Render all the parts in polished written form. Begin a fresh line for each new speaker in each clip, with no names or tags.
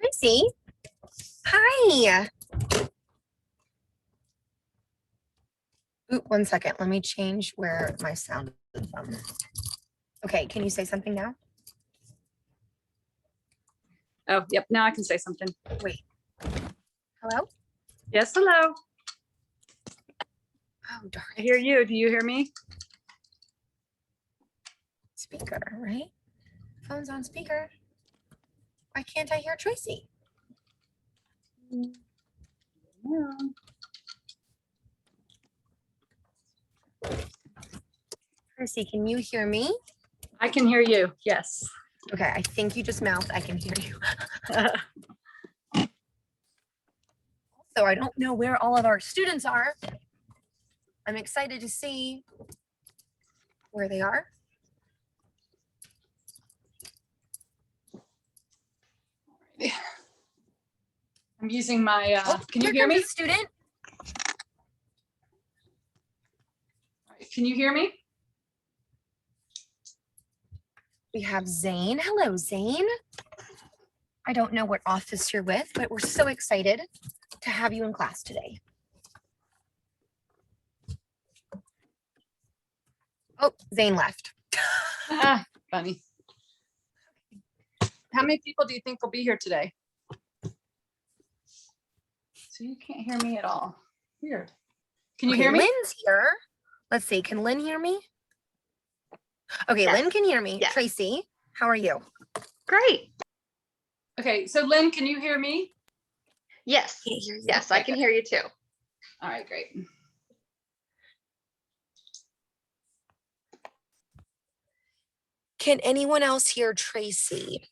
Tracy. Hi. Ooh, 1 second. Let me change where my sound is from. Okay, can you say something now?
Oh, yep. Now I can say something.
Wait. Hello?
Yes, hello.
Oh, darn
I
it.
hear you. Do you hear me?
Speaker, right? Phone's on speaker. Why can't I hear Tracy?
Yeah.
Tracy, can you hear me?
I can hear you. Yes.
Okay, I think you just mouthed I can hear you. So I don't know where all of our students are. I'm excited to see where they are.
I'm using my, can you
Here
hear
comes
me?
a student.
Can you hear me?
We have Zane. Hello, Zane. I don't know what office you're with, but we're so excited to have you in class today. Oh, Zane left.
Funny. How many people do you think will be here today? So you can't hear me at all. Weird. Can you
Okay,
hear me?
Lynn's here. Let's see. Can Lynn hear me? Okay,
Yes.
Lynn can hear me.
Yes.
Tracy, how are you?
Great.
Okay, so Lynn, can you hear me?
Yes.
Can't hear you.
Yes, I can hear you too.
All right, great.
Can anyone else hear Tracy?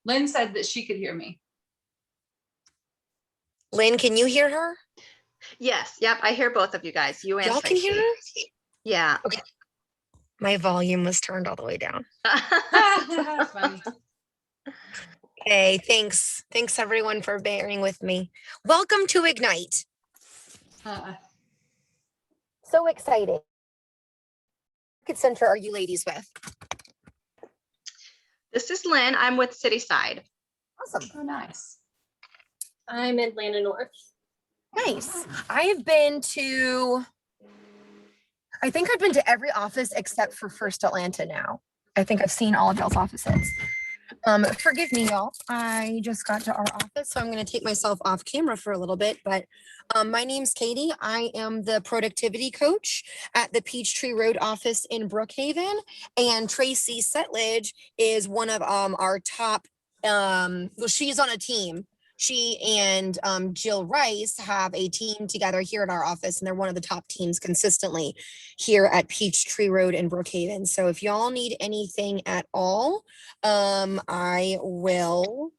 Lynn said that she could hear me.
Lynn, can you hear her?
Yes. Yep. I hear both of you guys. You and
Y'all can hear
Tracy.
her?
Yeah.
Okay. My volume was turned all the way down.
Funny.
Hey, thanks. Thanks everyone for bearing with me. Welcome to Ignite. So exciting. What center are you ladies with?
This is Lynn. I'm with City Side.
Awesome.
Oh, nice.
I'm Atlanta North.
Nice. I've been to, I think I've been to every office except for First Atlanta now. I think I've seen all of y'all's offices. Forgive me, y'all. I just got to our office, so I'm going to take myself off camera for a little bit. But my name's Katie. I am the productivity coach at the Peachtree Road office in Brookhaven. And Tracy Setledge is one of our top, well, she's on a team. She and Jill Rice have a team together here at our office, and they're one of the top teams consistently here at Peachtree Road in Brookhaven. So if y'all need anything at all, I will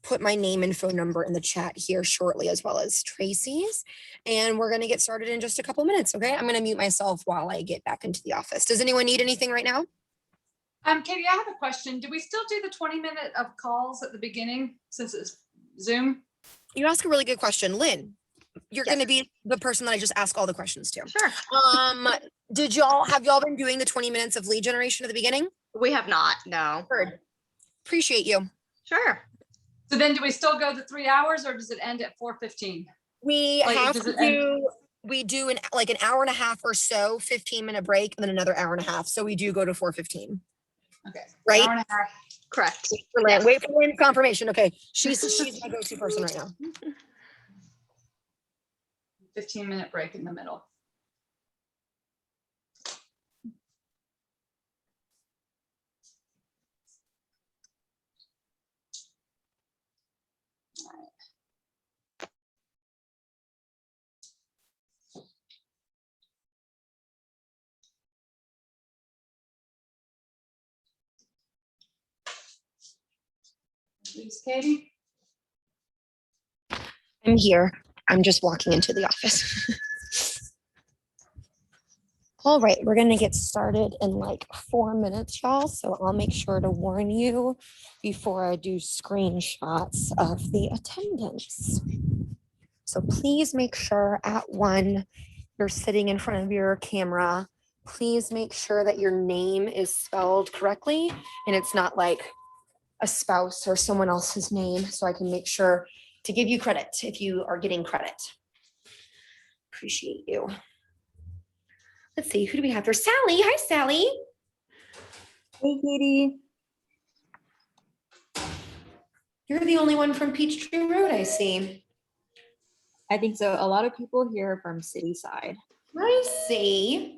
put my name and phone number in the chat here shortly, as well as Tracy's. And we're going to get started in just a couple minutes. Okay. I'm going to mute myself while I get back into the office. Does anyone need anything right now?
Katie, I have a question. Do we still do the 20-minute of calls at the beginning since it's Zoom?
You ask a really good question. Lynn, you're
Yes.
going to be the person that I just ask all the questions to.
Sure.
Have y'all been doing the 20 minutes of lead generation at the beginning?
We have not. No.
Heard. Appreciate you.
Sure.
So then do we still go the 3 hours or does it end at 4:15?
We
Like,
have
does
to
it end-
do, we do an hour and a half or so, 15-minute break, and then another hour and a half. So we do go to 4:15.
Okay.
Right?
Hour and a half.
Correct.
For Lynn.
Yes.
Wait for Lynn's confirmation. Okay. She's my go-to person right now.
15-minute break in the middle. Please, Katie.
I'm here. I'm just walking into the office. All right, we're gonna get started in like 4 minutes, y'all. So I'll make sure to warn you before I do screenshots of the attendance. So please make sure at 1, you're sitting in front of your camera. Please make sure that your name is spelled correctly and it's not like a spouse or someone else's name so I can make sure to give you credit if you are getting credit. Appreciate you. Let's see, who do we have? There's Sally. Hi, Sally.
Hey, Katie.
You're the only one from Peachtree Road, I see.
I think so. A lot of people here are from City Side.
I see.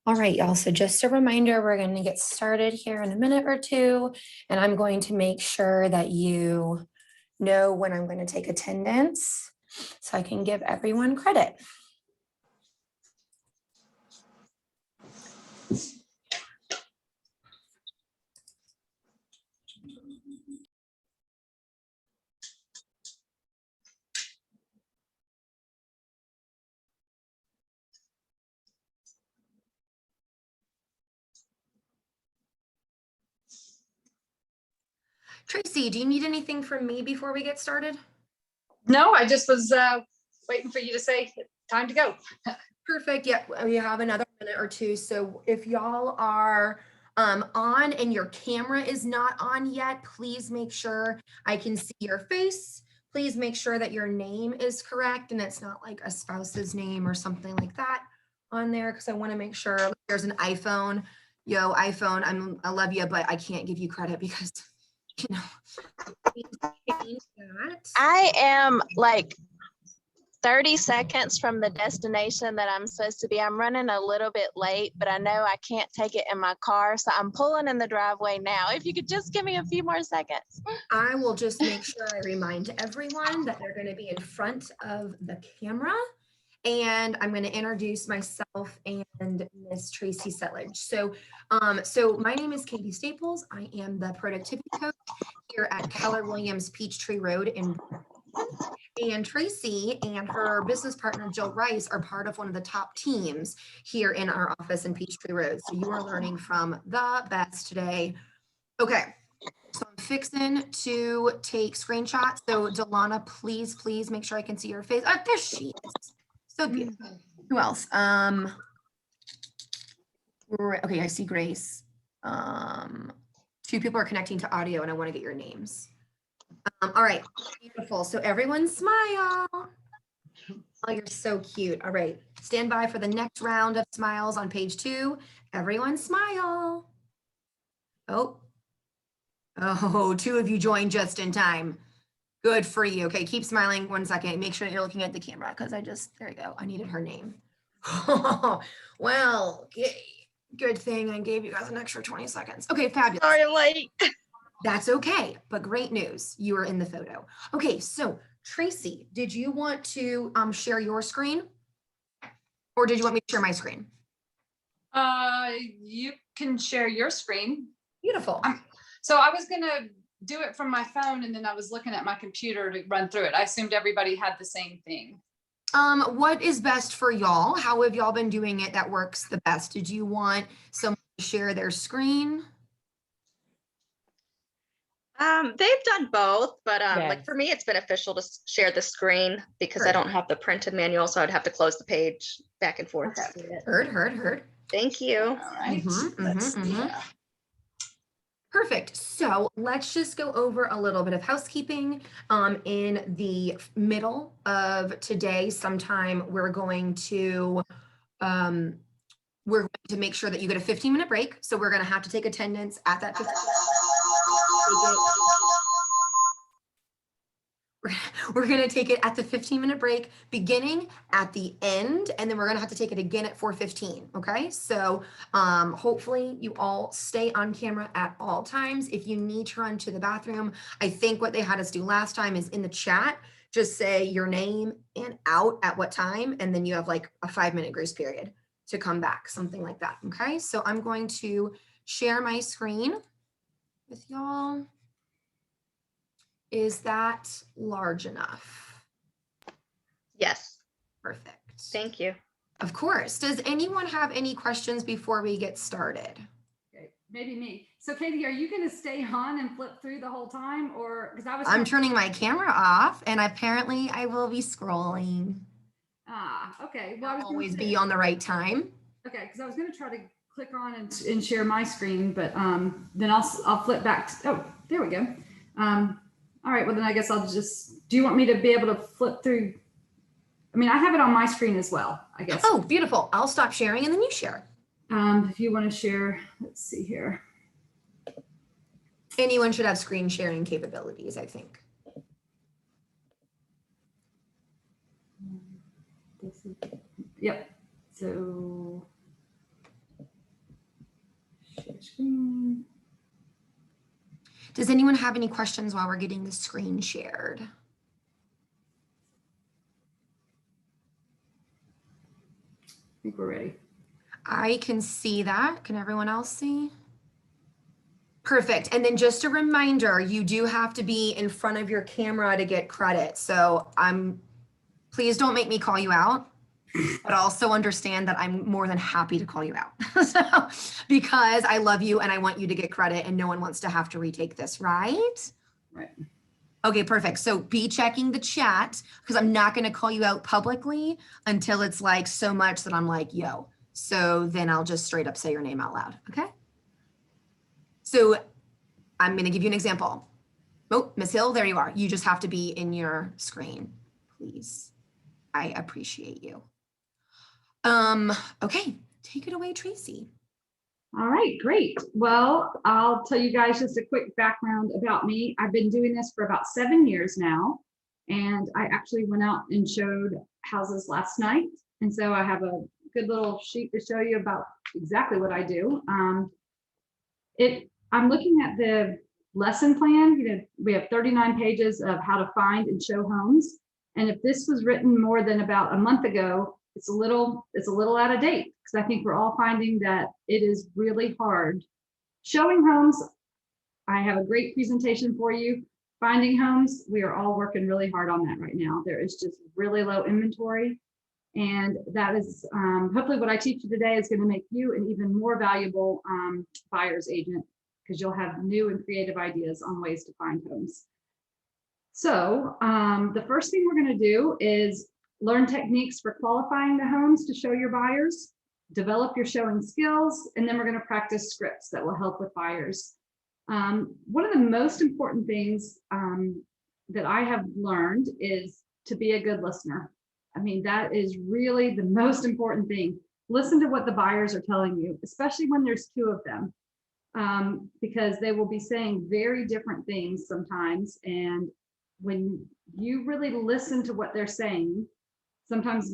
All right, y'all. So just a reminder, we're going to get started here in a minute or two, and I'm going to make sure that you know when I'm going to take attendance so I can give everyone credit. Tracy, do you need anything from me before we get started?
No, I just was waiting for you to say time to go.
Perfect. Yeah, we have another minute or two. So if y'all are on and your camera is not on yet, please make sure I can see your face. Please make sure that your name is correct and it's not like a spouse's name or something like that on there, because I want to make sure. There's an iPhone. Yo, iPhone, I love you, but I can't give you credit because, you know, please change that.
I am like 30 seconds from the destination that I'm supposed to be. I'm running a little bit late, but I know I can't take it in my car. So I'm pulling in the driveway now. If you could just give me a few more seconds.
I will just make sure I remind everyone that they're going to be in front of the camera. And I'm going to introduce myself and Miss Tracy Settlage. So my name is Katie Staples. I am the productivity coach here at Keller Williams Peachtree Road in Brooklyn. And Tracy and her business partner, Jill Rice, are part of one of the top teams here in our office in Peachtree Road. So you are learning from the best today. Okay. So I'm fixing to take screenshots. So Delana, please make sure I can see your face. Oh, there she is. So beautiful. Who else? Okay, I see Grace. Two people are connecting to audio and I want to get your names. All right, beautiful. So everyone smile. Oh, you're so cute. All right, stand by for the next round of smiles on page 2. Everyone smile. Oh, 2 of you joined just in time. Good for you. Okay, keep smiling 1 second. Make sure you're looking at the camera because there you go. I needed her name. Well, okay. Good thing I gave you guys an extra 20 seconds. Okay, fabulous.
Sorry, I'm late.
That's okay, but great news. You are in the photo. Okay, so Tracy, did you want to share your screen? Or did you want me to share my screen?
You can share your screen.
Beautiful.
So I was gonna do it from my phone and then I was looking at my computer to run through it. I assumed everybody had the same thing.
What is best for y'all? How have y'all been doing it that works the best? Did you want someone to share their screen?
They've done both, but like
Yes.
for me, it's beneficial to share the screen because I
Heard.
don't have the printed manual, so I'd have to close the page back and forth to
Okay.
see it.
Heard.
Thank you.
All right. Let's- yeah.
Perfect. So let's just go over a little bit of housekeeping. In the middle of today, sometime we're going to make sure that you get a 15-minute break. So we're going to have to take attendance at that 15. We're going to take it at the 15-minute break, beginning at the end, and then we're going to have to take it again at 4:15. Okay, so hopefully you all stay on camera at all times. If you need to run to the bathroom, I think what they had us do last time is in the chat, just say your name and out at what time, and then you have like a 5-minute grace period to come back, something like that. Okay, so I'm going to share my screen with y'all. Is that large enough?
Yes,
Perfect.
thank you.
Of course. Does anyone have any questions before we get started?
Okay, maybe me. So Katie, are you gonna stay on and flip through the whole time or, because I was.
I'm turning my camera off and apparently I will be scrolling.
Okay. Well, I was
I'll
gonna
always
say-
be on the right time.
Okay, because I was gonna try to click on and share my screen, but then I'll flip back. Oh, there we go. All right, well then I guess I'll just, do you want me to be able to flip through? I mean, I have it on my screen as well, I guess.
Oh, beautiful. I'll stop sharing and then you share.
If you want to share, let's see here.
Anyone should have screen sharing capabilities, I think.
Yep. So share screen.
Does anyone have any questions while we're getting the screen shared?
I think we're ready.
I can see that. Can everyone else see? Perfect. And then just a reminder, you do have to be in front of your camera to get credit. So please don't make me call you out, but also understand that I'm more than happy to call you out. So, because I love you and I want you to get credit and no one wants to have to retake this, right?
Right.
Okay, perfect. So be checking the chat because I'm not going to call you out publicly until it's like so much that I'm like, yo. So then I'll just straight up say your name out loud. Okay. So I'm going to give you an example. Oh, Miss Hill, there you are. You just have to be in your screen, please. I appreciate you. Okay, take it away, Tracy.
All right, great. Well, I'll tell you guys just a quick background about me. I've been doing this for about 7 years now, and I actually went out and showed houses last night. And so I have a good little sheet to show you about exactly what I do. I'm looking at the lesson plan. You know, we have 39 pages of how to find and show homes. And if this was written more than about a month ago, it's a little out of date because I think we're all finding that it is really hard. Showing homes, I have a great presentation for you. Finding homes, we are all working really hard on that right now. There is just really low inventory. And that is hopefully what I teach you today is going to make you an even more valuable buyer's agent because you'll have new and creative ideas on ways to find homes. So the first thing we're going to do is learn techniques for qualifying the homes to show your buyers, develop your showing skills, and then we're going to practice scripts that will help with buyers. One of the most important things that I have learned is to be a good listener. I mean, that is really the most important thing. Listen to what the buyers are telling you, especially when there's two of them, because they will be saying very different things sometimes. And when you really listen to what they're saying, sometimes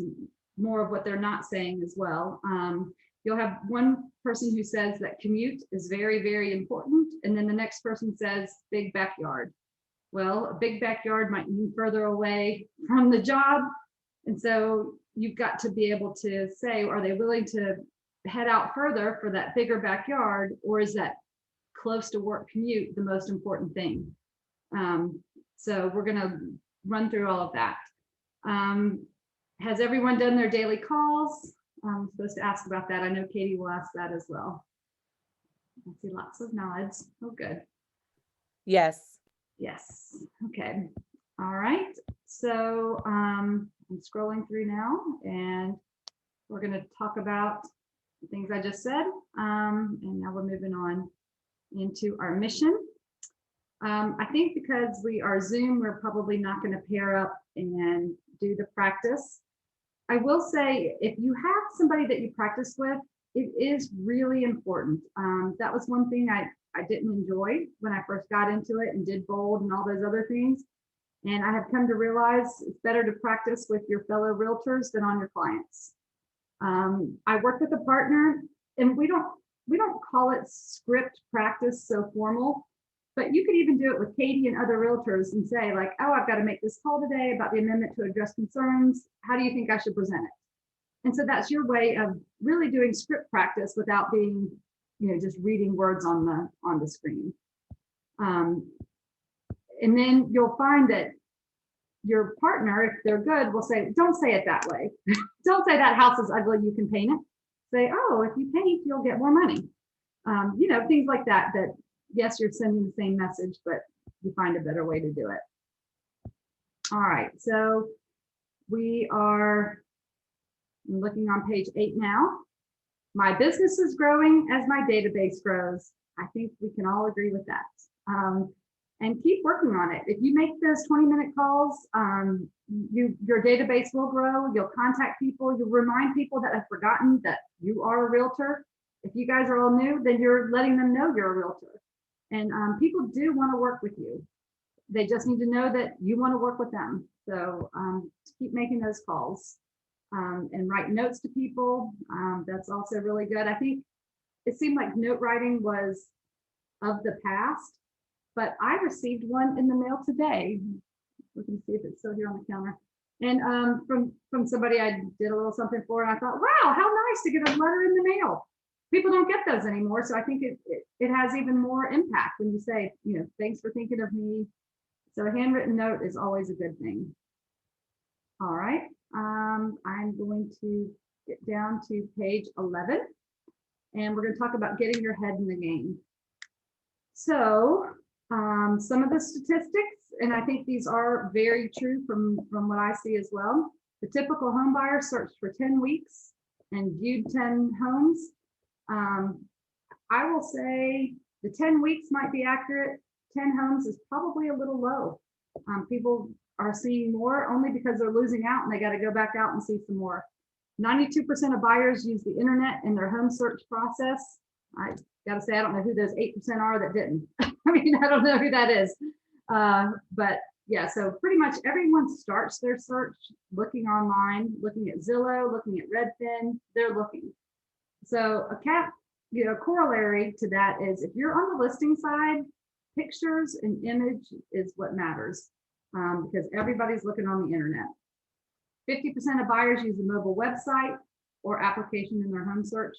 more of what they're not saying as well. You'll have one person who says that commute is very, very important. And then the next person says big backyard. Well, a big backyard might mean further away from the job. And so you've got to be able to say, are they willing to head out further for that bigger backyard? Or is that close to work commute the most important thing. So we're gonna run through all of that. Has everyone done their daily calls? I'm supposed to ask about that. I know Katie will ask that as well. I see lots of nods. Oh, good.
Yes.
Yes. Okay. All right. So I'm scrolling through now, and we're going to talk about the things I just said. And now we're moving on into our mission. I think because we are Zoom, we're probably not going to pair up and do the practice. I will say, if you have somebody that you practice with, it is really important. That was one thing I didn't enjoy when I first got into it and did bold and all those other things. And I have come to realize it's better to practice with your fellow realtors than on your clients. I work with a partner, and we don't call it script practice so formal, but you could even do it with Katie and other realtors and say like, oh, I've got to make this call today about the amendment to address concerns. How do you think I should present it? And so that's your way of really doing script practice without being, just reading words on the screen. And then you'll find that your partner, if they're good, will say, don't say it that way. Don't say that house is ugly, you can paint it. Say, oh, if you paint, you'll get more money. Things like that, yes, you're sending the same message, but you find a better way to do it. All right, so we are looking on page 8 now. My business is growing as my database grows. I think we can all agree with that. And keep working on it. If you make those 20-minute calls, your database will grow. You'll contact people. You'll remind people that have forgotten that you are a realtor. If you guys are all new, then you're letting them know you're a realtor. And people do want to work with you. They just need to know that you want to work with them. So keep making those calls and write notes to people. That's also really good. I think it seemed like note writing was of the past, but I received one in the mail today. We can see if it's still here on the counter. And from somebody I did a little something for, and I thought, wow, how nice to get a letter in the mail. People don't get those anymore. So I think it has even more impact when you say, thanks for thinking of me. So a handwritten note is always a good thing. All right. I'm going to get down to page 11, and we're going to talk about getting your head in the game. So some of the statistics, and I think these are very true from what I see as well. The typical home buyer searched for 10 weeks and viewed 10 homes. I will say the 10 weeks might be accurate. 10 homes is probably a little low. People are seeing more only because they're losing out and they got to go back out and see some more. 92% of buyers use the internet in their home search process. I got to say, I don't know who those 8% are that didn't. I mean, I don't know who that is. But yeah, so pretty much everyone starts their search looking online, looking at Zillow, looking at Redfin, they're looking. So a corollary to that is if you're on the listing side, pictures and image is what matters because everybody's looking on the internet. 50% of buyers use a mobile website or application in their home search.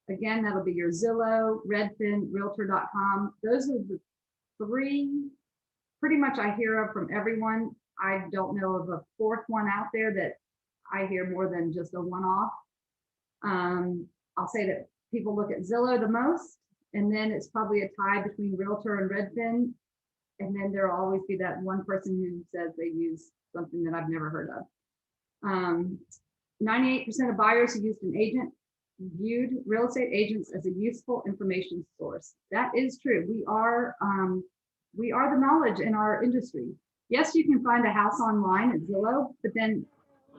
Again, that'll be your Zillow, Redfin, Realtor.com. Those are the 3 pretty much I hear of from everyone. I don't know of a 4th one out there that I hear more than just a one-off. I'll say that people look at Zillow the most, and then it's probably a tie between Realtor and Redfin. And then there'll always be that one person who says they use something that I've never heard of. 98% of buyers who used an agent viewed real estate agents as a useful information source. That is true. We are the knowledge in our industry. Yes, you can find a house online at Zillow, but then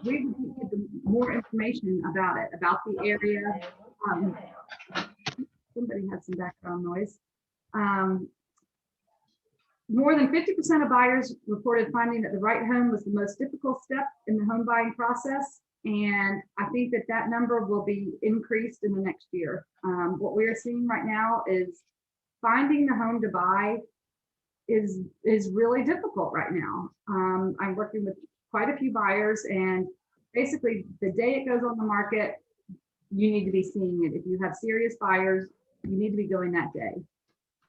we get more information about it, about the area. Somebody had some background noise. More than 50% of buyers reported finding that the right home was the most difficult step in the home buying process. And I think that number will be increased in the next year. What we are seeing right now is finding the home to buy is really difficult right now. I'm working with quite a few buyers, and basically the day it goes on the market, you need to be seeing it. If you have serious buyers, you need to be going that day.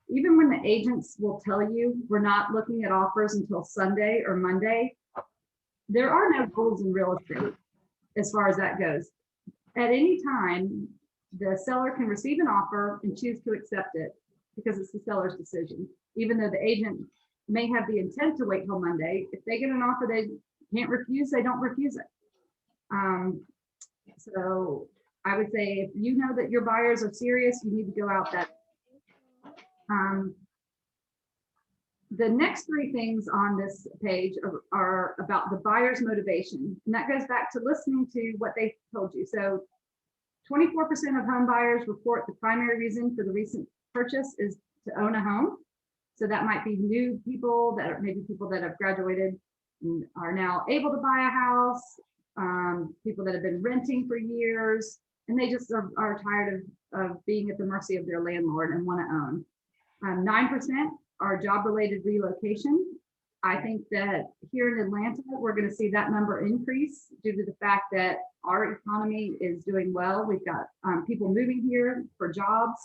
even when the agents will tell you we're not looking at offers until Sunday or Monday, there are no rules in real estate as far as that goes. At any time, the seller can receive an offer and choose to accept it because it's the seller's decision. Even though the agent may have the intent to wait till Monday, if they get an offer they can't refuse, they don't refuse it. So I would say if you know that your buyers are serious, you need to go out that. The next three things on this page are about the buyer's motivation. And that goes back to listening to what they told you. So 24% of home buyers report the primary reason for the recent purchase is to own a home. So that might be new people that are maybe people that have graduated and are now able to buy a house, people that have been renting for years, and they just are tired of being at the mercy of their landlord and want to own. 9% are job-related relocation. I think that here in Atlanta, we're going to see that number increase due to the fact that our economy is doing well. We've got people moving here for jobs.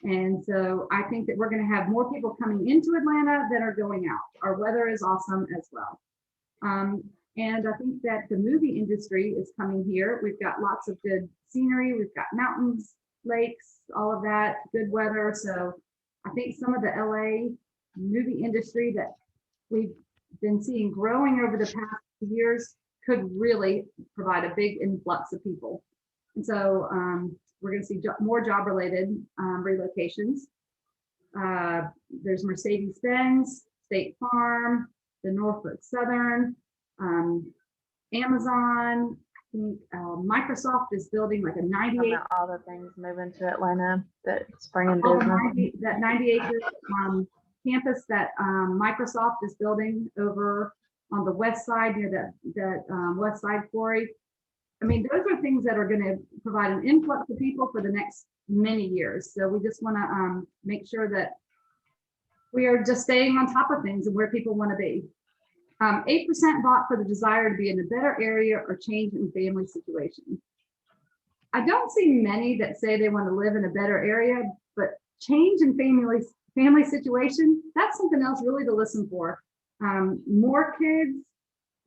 And so I think that we're going to have more people coming into Atlanta than are going out. Our weather is awesome as well. And I think that the movie industry is coming here. We've got lots of good scenery. We've got mountains, lakes, all of that, good weather. So I think some of the LA movie industry that we've been seeing growing over the past years could really provide a big influx of people. And so we're going to see more job-related relocations. There's Mercedes-Benz, State Farm, the Norfolk Southern, Amazon. I think Microsoft is building like a 98.
All the things moving to Atlanta that spring in
Oh,
business.
that 90 acre campus that Microsoft is building over on the west side near that west side quarry. I mean, those are things that are going to provide an influx of people for the next many years. So we just want to make sure that we are just staying on top of things and where people want to be. 8% bought for the desire to be in a better area or change in family situation. I don't see many that say they want to live in a better area, but change in family situation, that's something else really to listen for. More kids,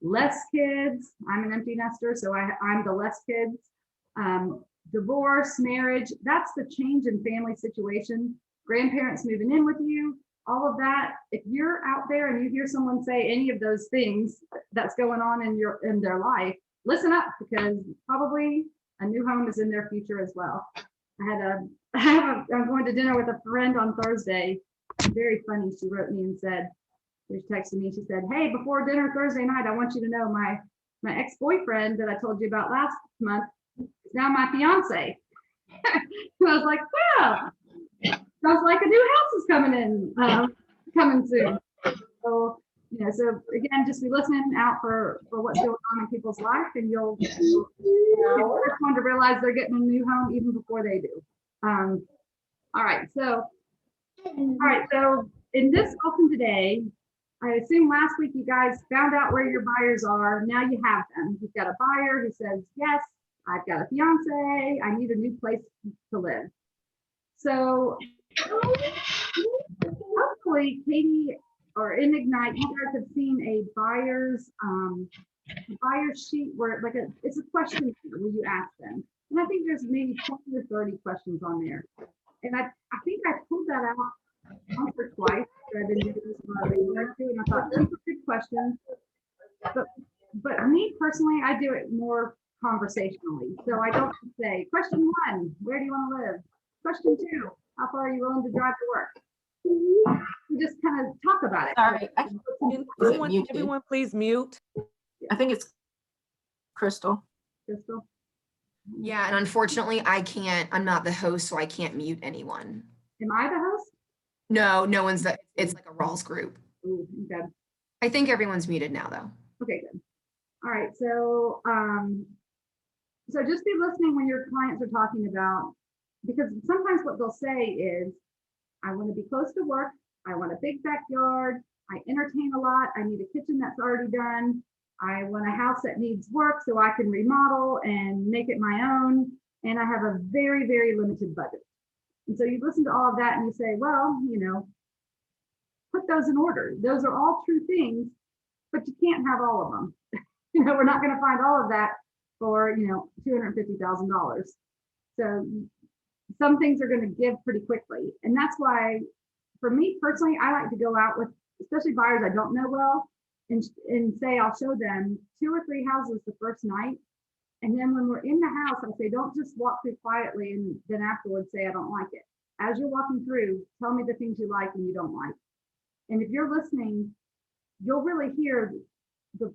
less kids. I'm an empty nester, so I'm the less kids. Divorce, marriage, that's the change in family situation. Grandparents moving in with you, all of that. If you're out there and you hear someone say any of those things that's going on in their life, listen up, because probably a new home is in their future as well. I'm going to dinner with a friend on Thursday. Very funny. She wrote me and said, she texted me, she said, hey, before dinner Thursday night, I want you to know my ex-boyfriend that I told you about last month is now my fiance. And I was like, wow, sounds like a new house is coming soon. So, so again, just be listening out for what's going on in people's life, and you'll be the first one to realize they're getting a new home even before they do. All right, so in this lesson today, I assume last week you guys found out where your buyers are. Now you have them. You've got a buyer who says, yes, I've got a fiance, I need a new place to live. So hopefully Katie or in Ignite, you guys have seen a buyer's sheet where it's a question where you ask them. And I think there's maybe 20 or 30 questions on there. And I think I pulled that out once or twice. I've been doing this for a year or two, and I thought these are good questions. But me personally, I do it more conversationally. So I don't say, question 1, where do you want to live? Question 2, how far are you willing to drive to work? We just kind of talk about it.
Sorry,
Can everyone please mute?
I think it's Crystal.
Crystal?
Yeah, and unfortunately, I'm not the host, so I can't mute anyone.
Am I the host?
No one's it's like a Rawls group.
Ooh, okay.
I think everyone's muted now, though.
Okay, good. All right, so so just be listening when your clients are talking about, because sometimes what they'll say is, I want to be close to work, I want a big backyard, I entertain a lot, I need a kitchen that's already done, I want a house that needs work so I can remodel and make it my own, and I have a very, very limited budget. And so you listen to all of that and you say, well, put those in order. Those are all true things, but you can't have all of them. We're not going to find all of that for, $250,000. So some things are going to give pretty quickly. And that's why, for me personally, I like to go out with, especially buyers I don't know well, and say, I'll show them 2 or 3 houses the first night. And then when we're in the house, I say, don't just walk through quietly and then afterwards say, I don't like it. As you're walking through, tell me the things you like and you don't like. And if you're listening, you'll really hear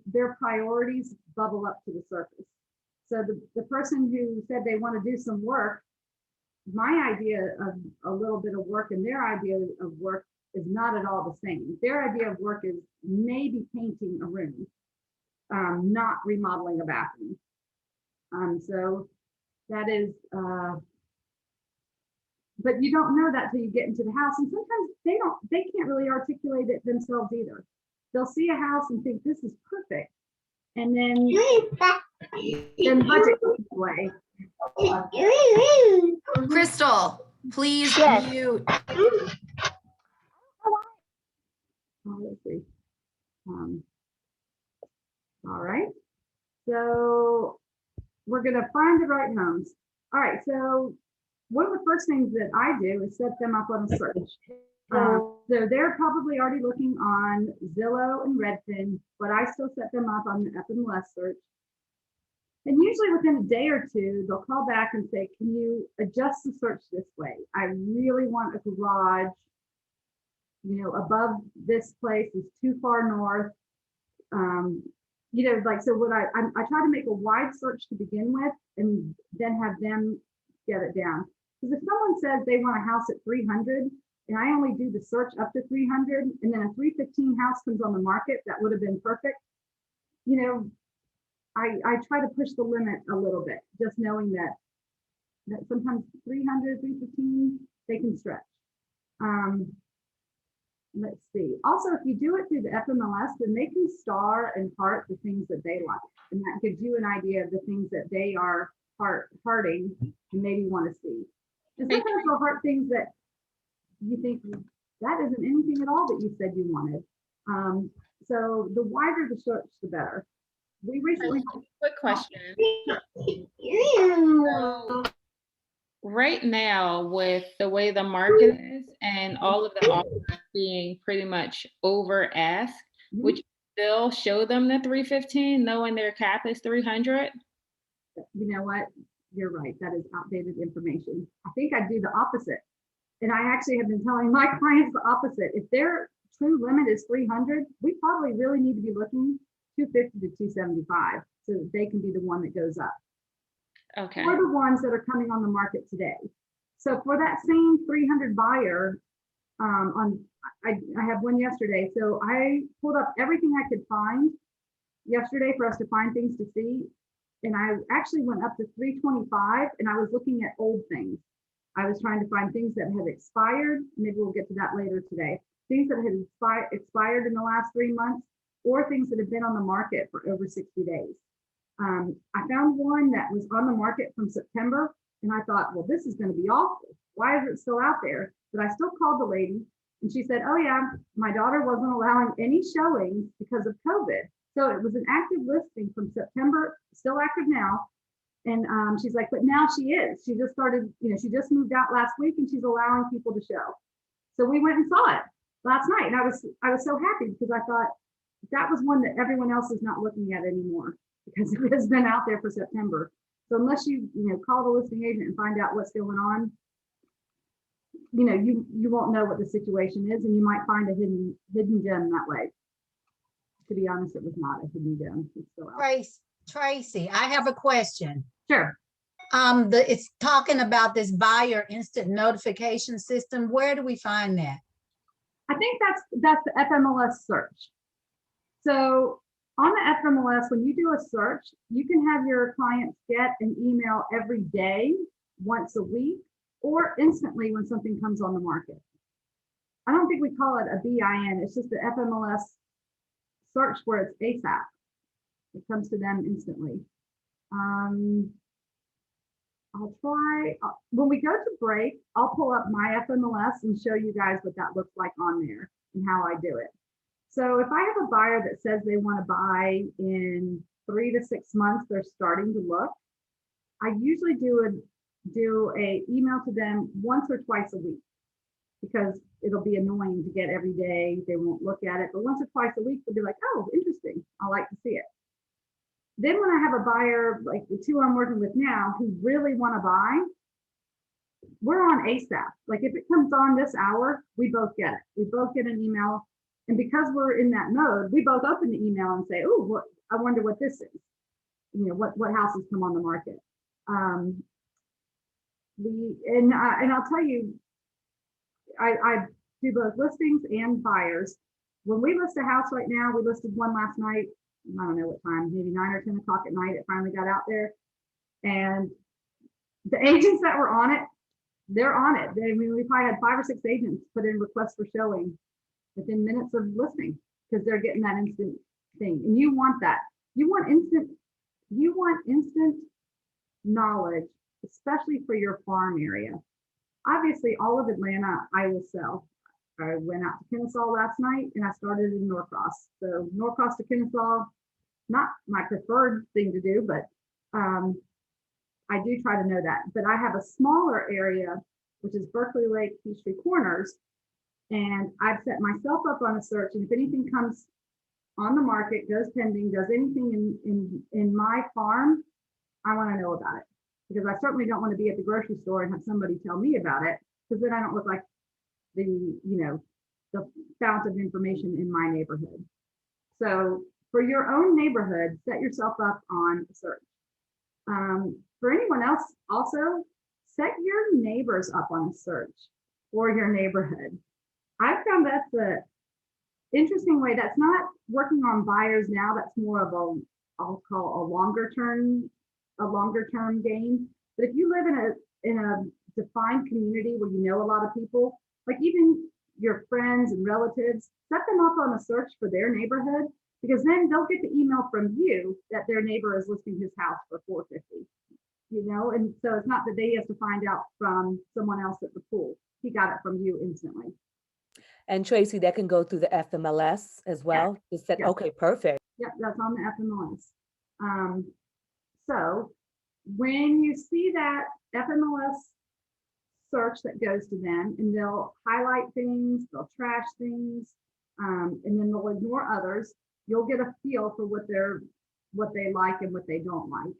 their priorities bubble up to the surface. So the person who said they want to do some work, my idea of a little bit of work and their idea of work is not at all the same. Their idea of work is maybe painting a room, not remodeling a bathroom. So that is, but you don't know that till you get into the house. And sometimes they can't really articulate it themselves either. They'll see a house and think this is perfect. And then budget goes away.
Crystal, please
Yes.
mute.
Let's see. All right. So we're going to find the right homes. All right. So one of the first things that I do is set them up on a search. So they're probably already looking on Zillow and Redfin, but I still set them up on the FMLS search. And usually within a day or two, they'll call back and say, can you adjust the search this way? I really want a garage, above this place is too far north. So what I try to make a wide search to begin with and then have them get it down. Because if someone says they want a house at 300 and I only do the search up to 300 and then a 315 house comes on the market, that would have been perfect. I try to push the limit a little bit, just knowing that sometimes 300, 315, they can stretch. Let's see. Also, if you do it through the FMLS, then they can star and heart the things that they like. And that gives you an idea of the things that they are hearting and maybe want to see. And sometimes they'll heart things that you think that isn't anything at all that you said you wanted. So the wider the search, the better. We recently
quick question. So, right now, with the way the market is and all of the offers being pretty much over ask, would you still show them the 315 knowing their cap is 300?
You know what? You're right. That is outdated information. I think I'd do the opposite. And I actually have been telling my clients the opposite. If their true limit is 300, we probably really need to be looking 250 to 275 so that they can be the one that goes up.
Okay.
Or the ones that are coming on the market today. So for that same 300 buyer, I have one yesterday. So I pulled up everything I could find yesterday for us to find things to see. And I actually went up to 325 and I was looking at old things. I was trying to find things that had expired. Maybe we'll get to that later today. Things that had expired in the last 3 months or things that have been on the market for over 60 days. I found one that was on the market from September and I thought, well, this is going to be awful. Why is it still out there? But I still called the lady and she said, oh yeah, my daughter wasn't allowing any showings because of COVID. So it was an active listing from September, still active now. And she's like, but now she is. She just started, she just moved out last week and she's allowing people to show. So we went and saw it last night. And I was so happy because I thought that was one that everyone else is not looking at anymore because it has been out there for September. So unless you call the listing agent and find out what's going on, you won't know what the situation is and you might find a hidden gem that way. To be honest, it was not a hidden gem. It's still out.
Tracy, I have a question.
Sure.
It's talking about this buyer instant notification system. Where do we find that?
I think that's the FMLS search. So on the FMLS, when you do a search, you can have your clients get an email every day, once a week, or instantly when something comes on the market. I don't think we call it a BIN. It's just the FMLS search where it's ASAP. It comes to them instantly. I'll try, when we go to break, I'll pull up my FMLS and show you guys what that looks like on there and how I do it. So if I have a buyer that says they want to buy in 3 to 6 months, they're starting to look, I usually do a email to them once or twice a week, because it'll be annoying to get every day. They won't look at it, but once or twice a week, they'll be like, oh, interesting. I like to see it. Then when I have a buyer, like the two I'm working with now, who really want to buy, we're on ASAP. Like if it comes on this hour, we both get it. We both get an email. And because we're in that mode, we both open the email and say, oh, I wonder what this is. You know, what houses come on the market. And I'll tell you, I do both listings and buyers. When we list a house right now, we listed one last night. I don't know what time, maybe 9 or 10 o'clock at night. It finally got out there. And the agents that were on it, they're on it. We probably had 5 or 6 agents put in requests for showing within minutes of listing, because they're getting that instant thing. And you want that. You want instant knowledge, especially for your farm area. Obviously, all of Atlanta, I will sell. I went out to Kennesaw last night and I started in Norcross. So Norcross to Kennesaw, not my preferred thing to do, but I do try to know that. But I have a smaller area, which is Berkeley Lake, Peachtree Corners, and I've set myself up on a search. And if anything comes on the market, goes pending, does anything in my farm, I want to know about it, because I certainly don't want to be at the grocery store and have somebody tell me about it, because then I don't look like the fount of information in my neighborhood. So for your own neighborhood, set yourself up on a search. For anyone else, also set your neighbors up on a search for your neighborhood. I've found that's an interesting way. That's not working on buyers now. That's more of I'll call a longer term game. But if you live in a defined community where you know a lot of people, like even your friends and relatives, set them up on a search for their neighborhood, because then they'll get the email from you that their neighbor is listing his house for $450. And so it's not that they have to find out from someone else at the pool. He got it from you instantly.
And Tracy, that can go through the FMLS as well? Is that, okay, perfect.
Yep, that's on the FMLS. So when you see that FMLS search that goes to them, and they'll highlight things, they'll trash things, and then they'll ignore others, you'll get a feel for what they like and what they don't like.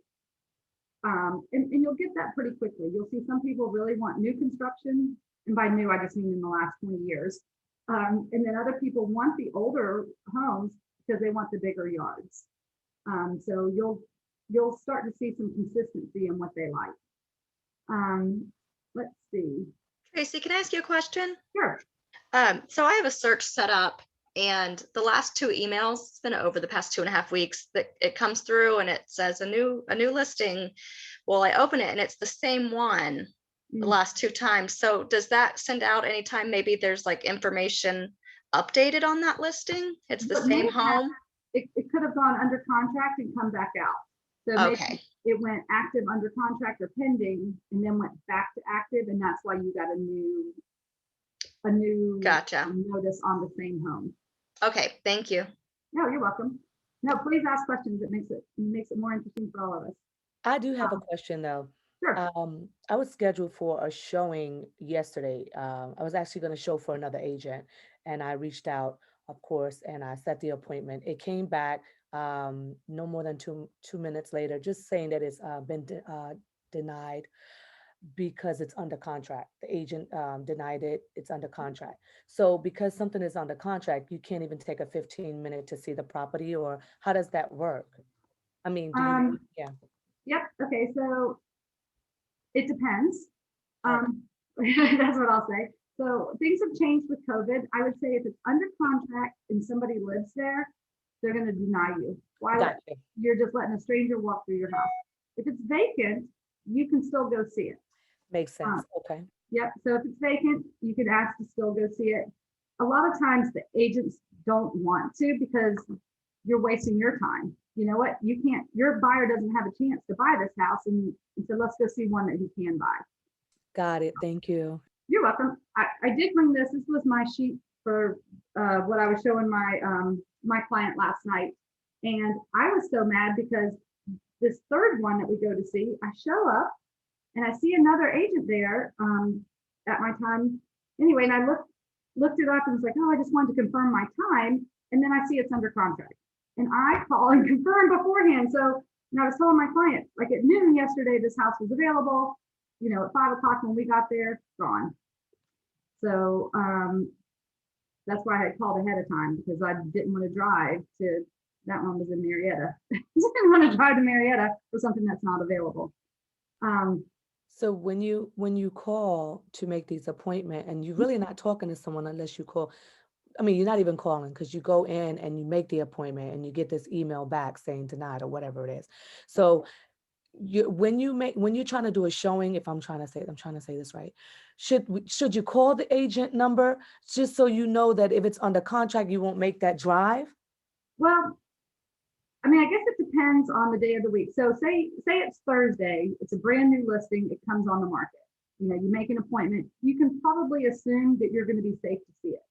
And you'll get that pretty quickly. You'll see some people really want new construction, and by new, I just mean in the last 20 years. And then other people want the older homes because they want the bigger yards. So you'll start to see some consistency in what they like. Let's see.
Tracy, can I ask you a question?
Sure.
So I have a search set up, and the last 2 emails, it's been over the past 2.5 weeks, that it comes through and it says a new listing. Well, I open it and it's the same one the last 2 times. So does that send out anytime maybe there's like information updated on that listing? It's the same home?
It could have gone under contract and come back out. So
okay.
It went active, under contract, or pending, and then went back to active, and that's why you got a new
gotcha.
Notice on the same home.
Okay, thank you.
No, you're welcome. No, please ask questions. It makes it more interesting for all of us.
I do have a question though.
Sure.
I was scheduled for a showing yesterday. I was actually going to show for another agent, and I reached out, of course, and I set the appointment. It came back no more than two minutes later, just saying that it's been denied because it's under contract. The agent denied it. It's under contract. So because something is under contract, you can't even take a 15-minute to see the property, or how does that work? I mean, yeah.
Yep. Okay. So it depends. That's what I'll say. So things have changed with COVID. I would say if it's under contract and somebody lives there, they're going to deny you. Why?
Gotcha.
You're just letting a stranger walk through your house. If it's vacant, you can still go see it.
Makes sense. Okay.
Yep. So if it's vacant, you can ask to still go see it. A lot of times the agents don't want to, because you're wasting your time. you know what, you can't, your buyer doesn't have a chance to buy this house, and so let's go see one that he can buy.
Got it. Thank you.
You're welcome. I did bring this. This was my sheet for what I was showing my my client last night. And I was so mad because this third one that we go to see, I show up and I see another agent there at my time. Anyway, and I looked it up and was like, oh, I just wanted to confirm my time. And then I see it's under contract. And I call and confirm beforehand. So, and I was telling my client, like at noon yesterday, this house was available. You know, at 5 o'clock when we got there, gone. So that's why I had called ahead of time, because I didn't want to drive to, that one was in Marietta. Didn't want to drive to Marietta for something that's not available.
So when you call to make these appointments, and you're really not talking to someone unless you call, I mean, you're not even calling, because you go in and you make the appointment and you get this email back saying denied or whatever it is. So when you're trying to do a showing, if I'm trying to say this right, should you call the agent number just so you know that if it's under contract, you won't make that drive?
Well, I mean, I guess it depends on the day of the week. So say it's Thursday, it's a brand new listing, it comes on the market. You know, you make an appointment, you can probably assume that you're going to be safe to see it.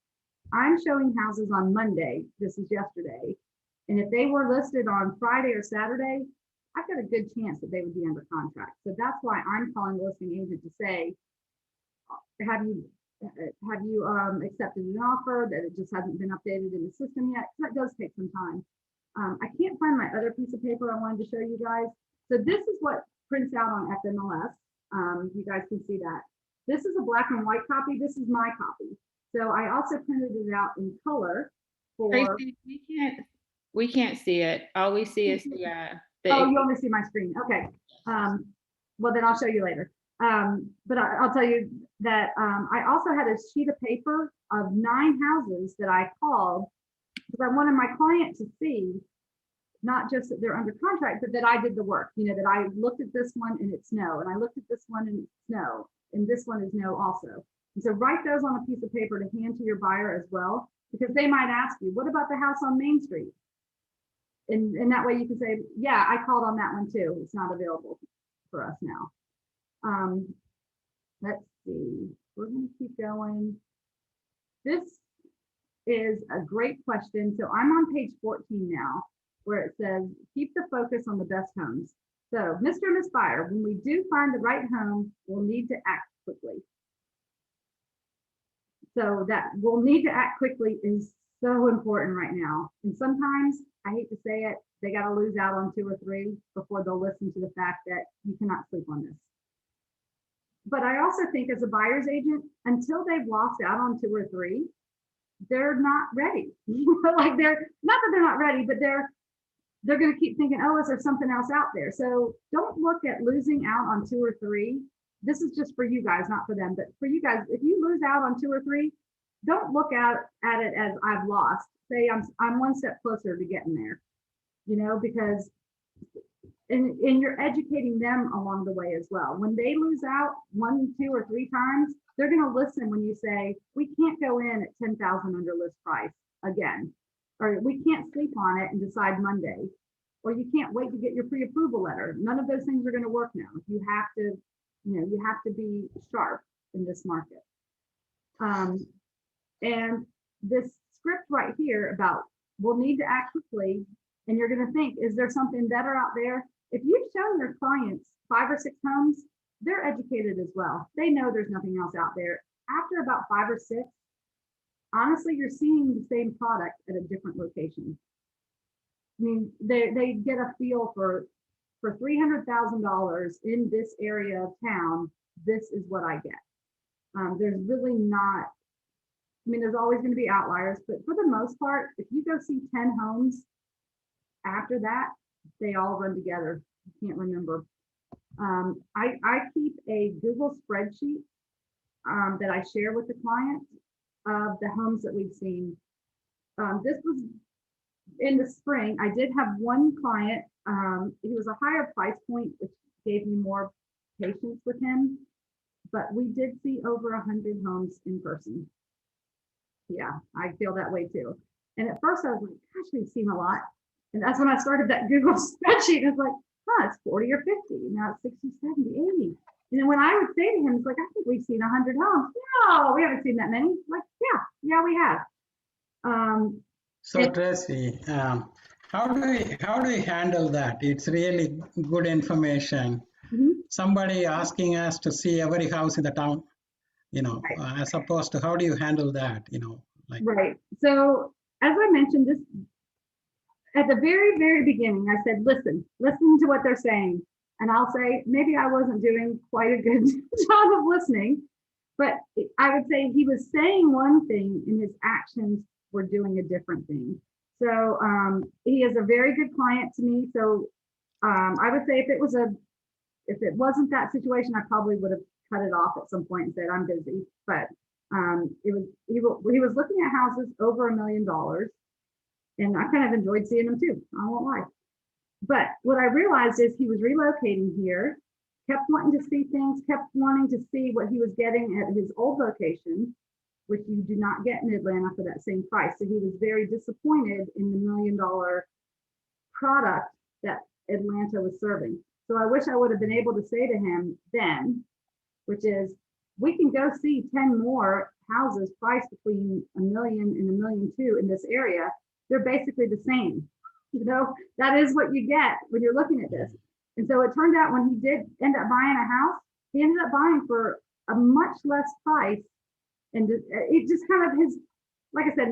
I'm showing houses on Monday, this is yesterday, and if they were listed on Friday or Saturday, I've got a good chance that they would be under contract. So that's why I'm calling the listing agent to say, have you accepted an offer, that it just hasn't been updated in the system yet? That does take some time. I can't find my other piece of paper I wanted to show you guys. So this is what prints out on FMLS. You guys can see that. This is a black and white copy. This is my copy. So I also printed it out in color for.
Tracy, we can't see it. All we see is the
oh, you only see my screen. Okay. Well, then I'll show you later. But I'll tell you that I also had a sheet of paper of 9 houses that I called because I wanted my client to see not just that they're under contract, but that I did the work. You know, that I looked at this one and it's no, and I looked at this one and it's no, and this one is no also. And so write those on a piece of paper to hand to your buyer as well, because they might ask you, what about the house on Main Street? And that way you can say, yeah, I called on that one too. It's not available for us now. Let's see, we're going to keep going. This is a great question. So I'm on page 14 now, where it says, keep the focus on the best homes. So Mr. and Ms. Buyer, when we do find the right home, we'll need to act quickly. So that we'll need to act quickly is so important right now. And sometimes, I hate to say it, they got to lose out on 2 or 3 before they'll listen to the fact that you cannot sleep on this. But I also think as a buyer's agent, until they've lost out on 2 or 3, they're not ready. Like they're not that they're not ready, but they're going to keep thinking, oh, is there something else out there? So don't look at losing out on 2 or 3. This is just for you guys, not for them, but for you guys, if you lose out on 2 or 3, don't look at it as I've lost. Say I'm one step closer to getting there, you know, because and you're educating them along the way as well. When they lose out 1, 2, or 3 times, they're going to listen when you say, we can't go in at 10,000 under list price again, or we can't sleep on it and decide Monday, or you can't wait to get your pre-approval letter. None of those things are going to work now. You have to, you know, you have to be sharp in this market. And this script right here about we'll need to act quickly, and you're going to think, is there something better out there? If you've shown your clients 5 or 6 homes, they're educated as well. They know there's nothing else out there. After about 5 or 6, honestly, you're seeing the same product at a different location. I mean, they get a feel for $300,000 in this area of town, this is what I get. There's really not, I mean, there's always going to be outliers, but for the most part, if you go see 10 homes, after that, they all run together. You can't remember. I keep a Google spreadsheet that I share with the client of the homes that we've seen. This was in the spring. I did have one client. He was a higher price point, which gave me more patience with him. But we did see over 100 homes in person. Yeah, I feel that way too. And at first I was like, gosh, we've seen a lot. And that's when I started that Google spreadsheet. And it's like, huh, it's 40 or 50. Now it's 60, 70, 80. And then when I would say to him, it's like, I think we've seen 100 homes. No, we haven't seen that many. Like, yeah, we have.
So Tracy, how do we handle that? It's really good information. Somebody asking us to see every house in the town, as opposed to how do you handle that,
Right. So as I mentioned this at the very, very beginning, I said, listen to what they're saying. And I'll say, maybe I wasn't doing quite a good job of listening, but I would say he was saying one thing and his actions were doing a different thing. So he is a very good client to me. So I would say if it wasn't that situation, I probably would have cut it off at some point and said, I'm busy. But he was looking at houses over $1 million. And I kind of enjoyed seeing them too. I won't lie. But what I realized is he was relocating here, kept wanting to see things, kept wanting to see what he was getting at his old location, which you do not get in Atlanta for that same price. So he was very disappointed in the $1 million product that Atlanta was serving. So I wish I would have been able to say to him then, which is, we can go see 10 more houses priced between $1 million and $1.2 million in this area. They're basically the same. That is what you get when you're looking at this. And so it turned out when he did end up buying a house, he ended up buying for a much less price. And it just kind of like I said,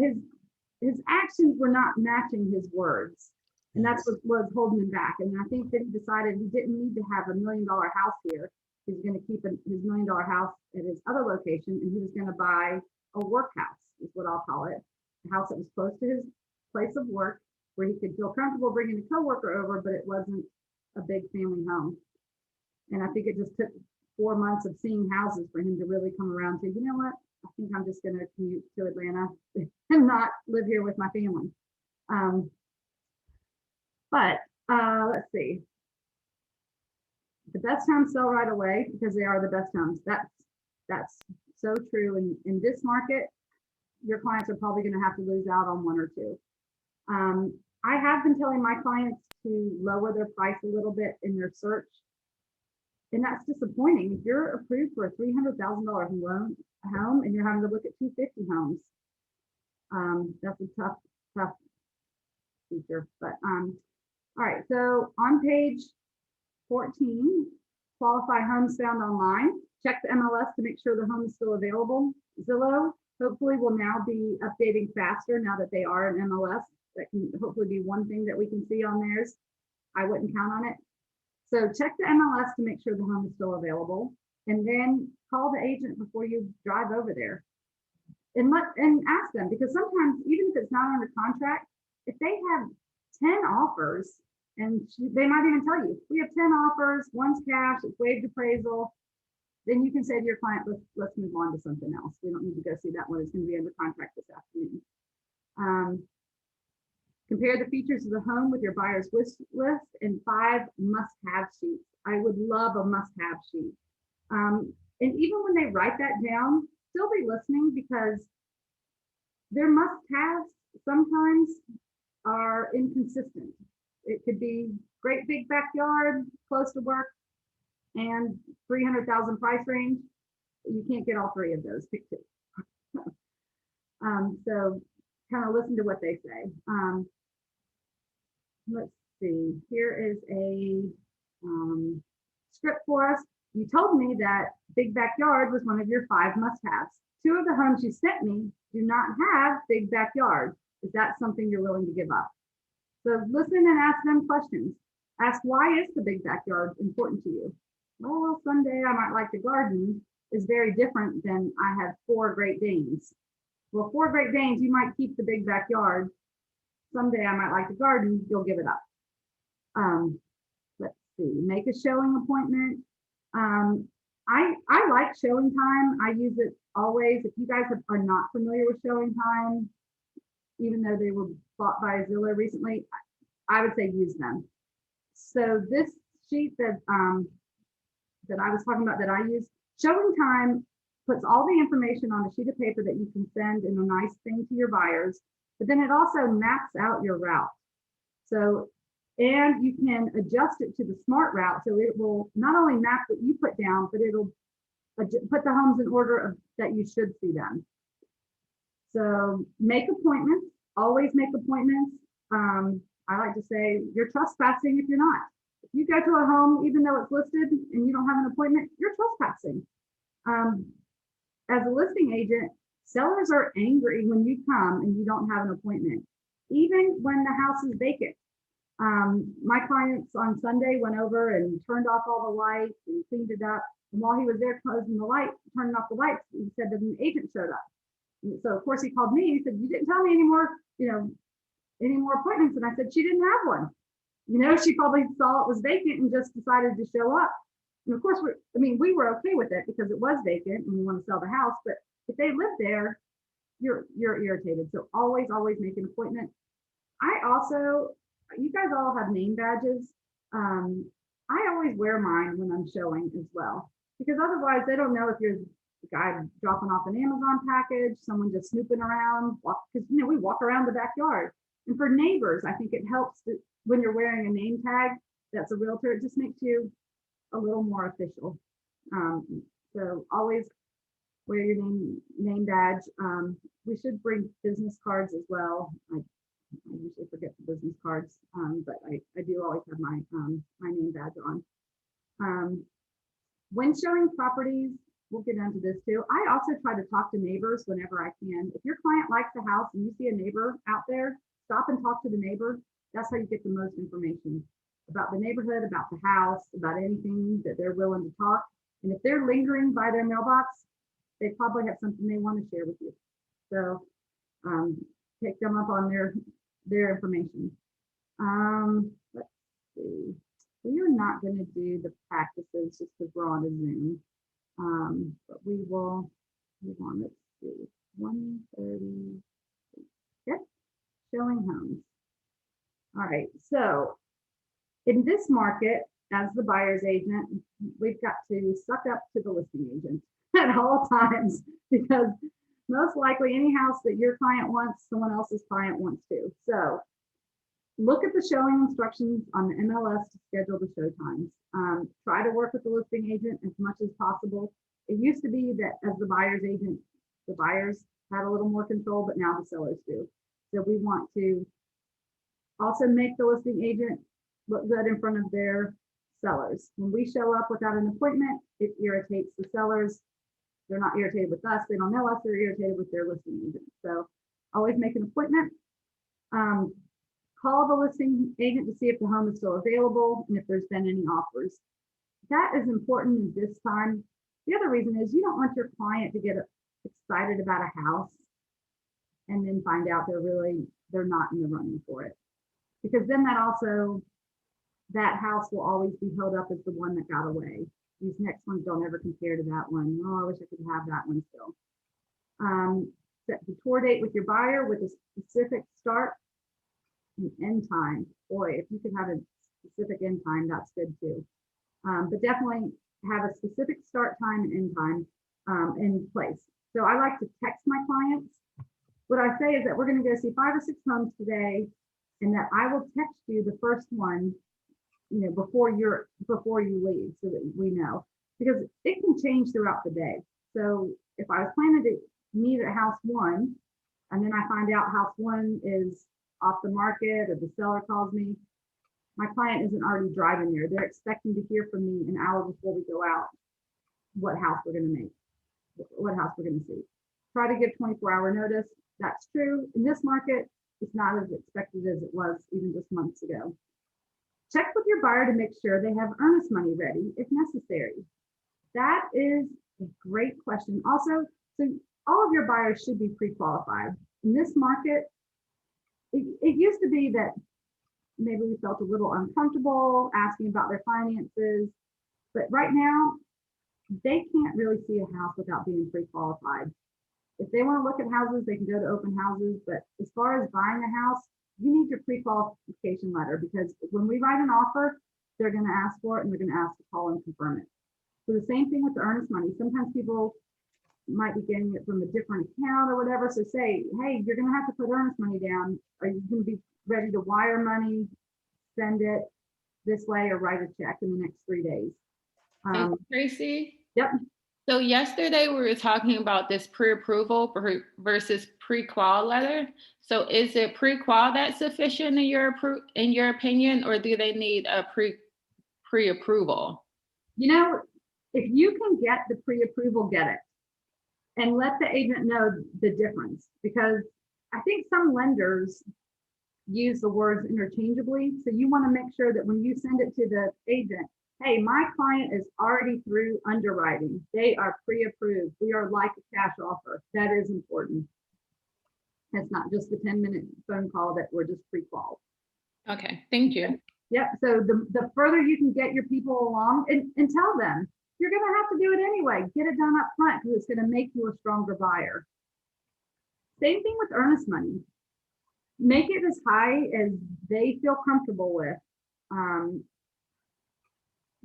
his actions were not matching his words. And that's what was holding him back. And I think that he decided he didn't need to have $1 million house here. He's going to keep his $1 million house at his other location, and he was going to buy a workhouse, is what I'll call it. A house that was close to his place of work, where he could feel comfortable bringing a coworker over, but it wasn't a big family home. And I think it just took 4 months of seeing houses for him to really come around to, you know what, I think I'm just going to commute to Atlanta and not live here with my family. But let's see. The best homes sell right away because they are the best homes. That's so true. In this market, your clients are probably going to have to lose out on one or two. I have been telling my clients to lower their price a little bit in their search. And that's disappointing. If you're approved for a $300,000 home and you're having to look at 250 homes, that's a tough feature. But all right, so on page 14, qualify homes found online. Check the MLS to make sure the home is still available. Zillow hopefully will now be updating faster now that they are an MLS. That can hopefully be one thing that we can see on theirs. I wouldn't count on it. So check the MLS to make sure the home is still available, and then call the agent before you drive over there and ask them, because sometimes even if it's not under contract, if they have 10 offers, and they might even tell you, we have 10 offers, one's cash, it's waived appraisal, then you can say to your client, let's move on to something else. We don't need to go see that one. It's going to be under contract this afternoon. Compare the features of the home with your buyer's wish list and 5 must-have sheets. I would love a must-have sheet. And even when they write that down, still be listening, because their must-haves sometimes are inconsistent. It could be great big backyard, close to work, and 300,000 price range. You can't get all 3 of those. Pick 2. So kind of listen to what they say. Let's see, here is a script for us. You told me that big backyard was one of your 5 must-haves. 2 of the homes you sent me do not have big backyard. Is that something you're willing to give up? So listen and ask them questions. Ask, why is the big backyard important to you? Well, someday I might like to garden is very different than I have 4 Great Danes. Well, 4 Great Danes, you might keep the big backyard. Someday I might like to garden, you'll give it up. Let's see, make a showing appointment. I like showing time. I use it always. If you guys are not familiar with showing time, even though they were bought by Zillow recently, I would say use them. So this sheet that I was talking about that I use, showing time puts all the information on a sheet of paper that you can send in a nice thing to your buyers, but then it also maps out your route. So, and you can adjust it to the smart route. So it will not only map what you put down, but it'll put the homes in order of that you should see them. So make appointments, always make appointments. I like to say you're trespassing if you're not. If you go to a home, even though it's listed and you don't have an appointment, you're trespassing. As a listing agent, sellers are angry when you come and you don't have an appointment, even when the house is vacant. My clients on Sunday went over and turned off all the lights and cleaned it up. And while he was there closing the light, turning off the lights, he said that an agent showed up. And so of course he called me. He said, "You didn't tell me any more appointments." And I said, "She didn't have one." She probably saw it was vacant and just decided to show up. And of course, we were okay with it because it was vacant and we want to sell the house. But if they live there, you're irritated. So always make an appointment. You guys all have name badges. I always wear mine when I'm showing as well, because otherwise they don't know if you're the guy dropping off an Amazon package, someone just snooping around, because we walk around the backyard. And for neighbors, I think it helps when you're wearing a name tag that's a realtor, it just makes you a little more official. So always wear your name badge. We should bring business cards as well. I usually forget the business cards, but I do always have my name badge on. When showing properties, we'll get into this too. I also try to talk to neighbors whenever I can. If your client likes the house and you see a neighbor out there, stop and talk to the neighbor. That's how you get the most information about the neighborhood, about the house, about anything that they're willing to talk. And if they're lingering by their mailbox, they probably have something they want to share with you. So take them up on their information. Let's see. We are not going to do the practices just because we're on a Zoom. But we will move on. Let's see. 1:30. Yep. Showing homes. All right. So in this market, as the buyer's agent, we've got to suck up to the listing agent at all times, because most likely any house that your client wants, someone else's client wants too. So look at the showing instructions on the MLS to schedule the show times. Try to work with the listing agent as much as possible. It used to be that as the buyer's agent, the buyers had a little more control, but now the sellers do. So we want to also make the listing agent look good in front of their sellers. When we show up without an appointment, it irritates the sellers. They're not irritated with us. They don't know us. They're irritated with their listing agent. So always make an appointment. Call the listing agent to see if the home is still available and if there's been any offers. That is important in this time. The other reason is you don't want your client to get excited about a house and then find out they're not in the running for it. Because then that house will always be held up as the one that got away. These next ones don't ever compare to that one. Oh, I wish I could have that one still. Set the tour date with your buyer with a specific start and end time. Boy, if you could have a specific end time, that's good too. But definitely have a specific start time and end time in place. So I like to text my clients. What I say is that we're going to go see 5 or 6 homes today, and that I will text you the first one, before you leave, so that we know, because it can change throughout the day. So if I was planning to meet at house 1, and then I find out house 1 is off the market, or the seller calls me, my client isn't already driving there. They're expecting to hear from me an hour before we go out what house we're going to make, what house we're going to see. Try to give 24-hour notice. That's true. In this market, it's not as expected as it was even just months ago. Check with your buyer to make sure they have earnest money ready if necessary. That is a great question. Also, so all of your buyers should be pre-qualified. In this market, it used to be that maybe we felt a little uncomfortable asking about their finances, but right now, they can't really see a house without being pre-qualified. If they want to look at houses, they can go to open houses, but as far as buying a house, you need your pre-qualification letter, because when we write an offer, they're going to ask for it and they're going to ask to call and confirm it. So the same thing with the earnest money. Sometimes people might be getting it from a different account or whatever. So say, hey, you're going to have to put earnest money down. Are you going to be ready to wire money, send it this way or write a check in the next 3 days.
Tracy?
Yep.
So yesterday we were talking about this pre-approval versus pre-qual letter. So is it pre-qual that's sufficient in your opinion, or do they need a pre-approval?
You know, if you can get the pre-approval, get it. And let the agent know the difference, because I think some lenders use the words interchangeably. So you want to make sure that when you send it to the agent, hey, my client is already through underwriting. They are pre-approved. We are like a cash offer. That is important. It's not just the 10-minute phone call that we're just pre-qualified.
Okay, thank you.
Yep. So the further you can get your people along and tell them, you're going to have to do it anyway. Get it done up front because it's going to make you a stronger buyer. Same thing with earnest money. Make it as high as they feel comfortable with.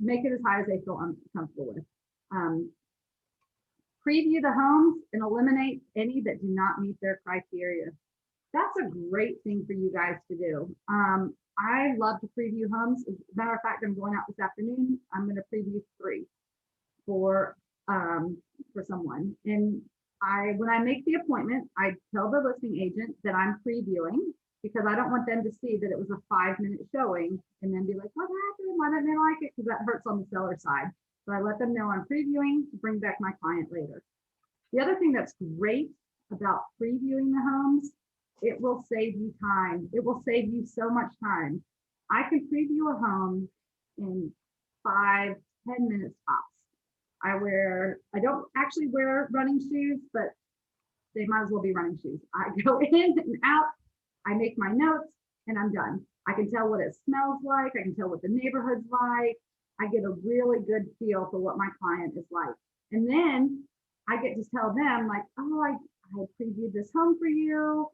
Make it as high as they feel comfortable with. Preview the homes and eliminate any that do not meet their criteria. That's a great thing for you guys to do. I love to preview homes. As a matter of fact, I'm going out this afternoon. I'm going to preview 3 for someone. And when I make the appointment, I tell the listing agent that I'm previewing, because I don't want them to see that it was a 5-minute showing and then be like, what happened? Why didn't they like it? Because that hurts on the seller side. So I let them know I'm previewing to bring back my client later. The other thing that's great about previewing the homes, it will save you time. It will save you so much time. I can preview a home in 5-10 minutes tops. I don't actually wear running shoes, but they might as well be running shoes. I go in and out, I make my notes, and I'm done. I can tell what it smells like. I can tell what the neighborhood's like. I get a really good feel for what my client is like. And then I get to tell them like, oh, I previewed this home for you.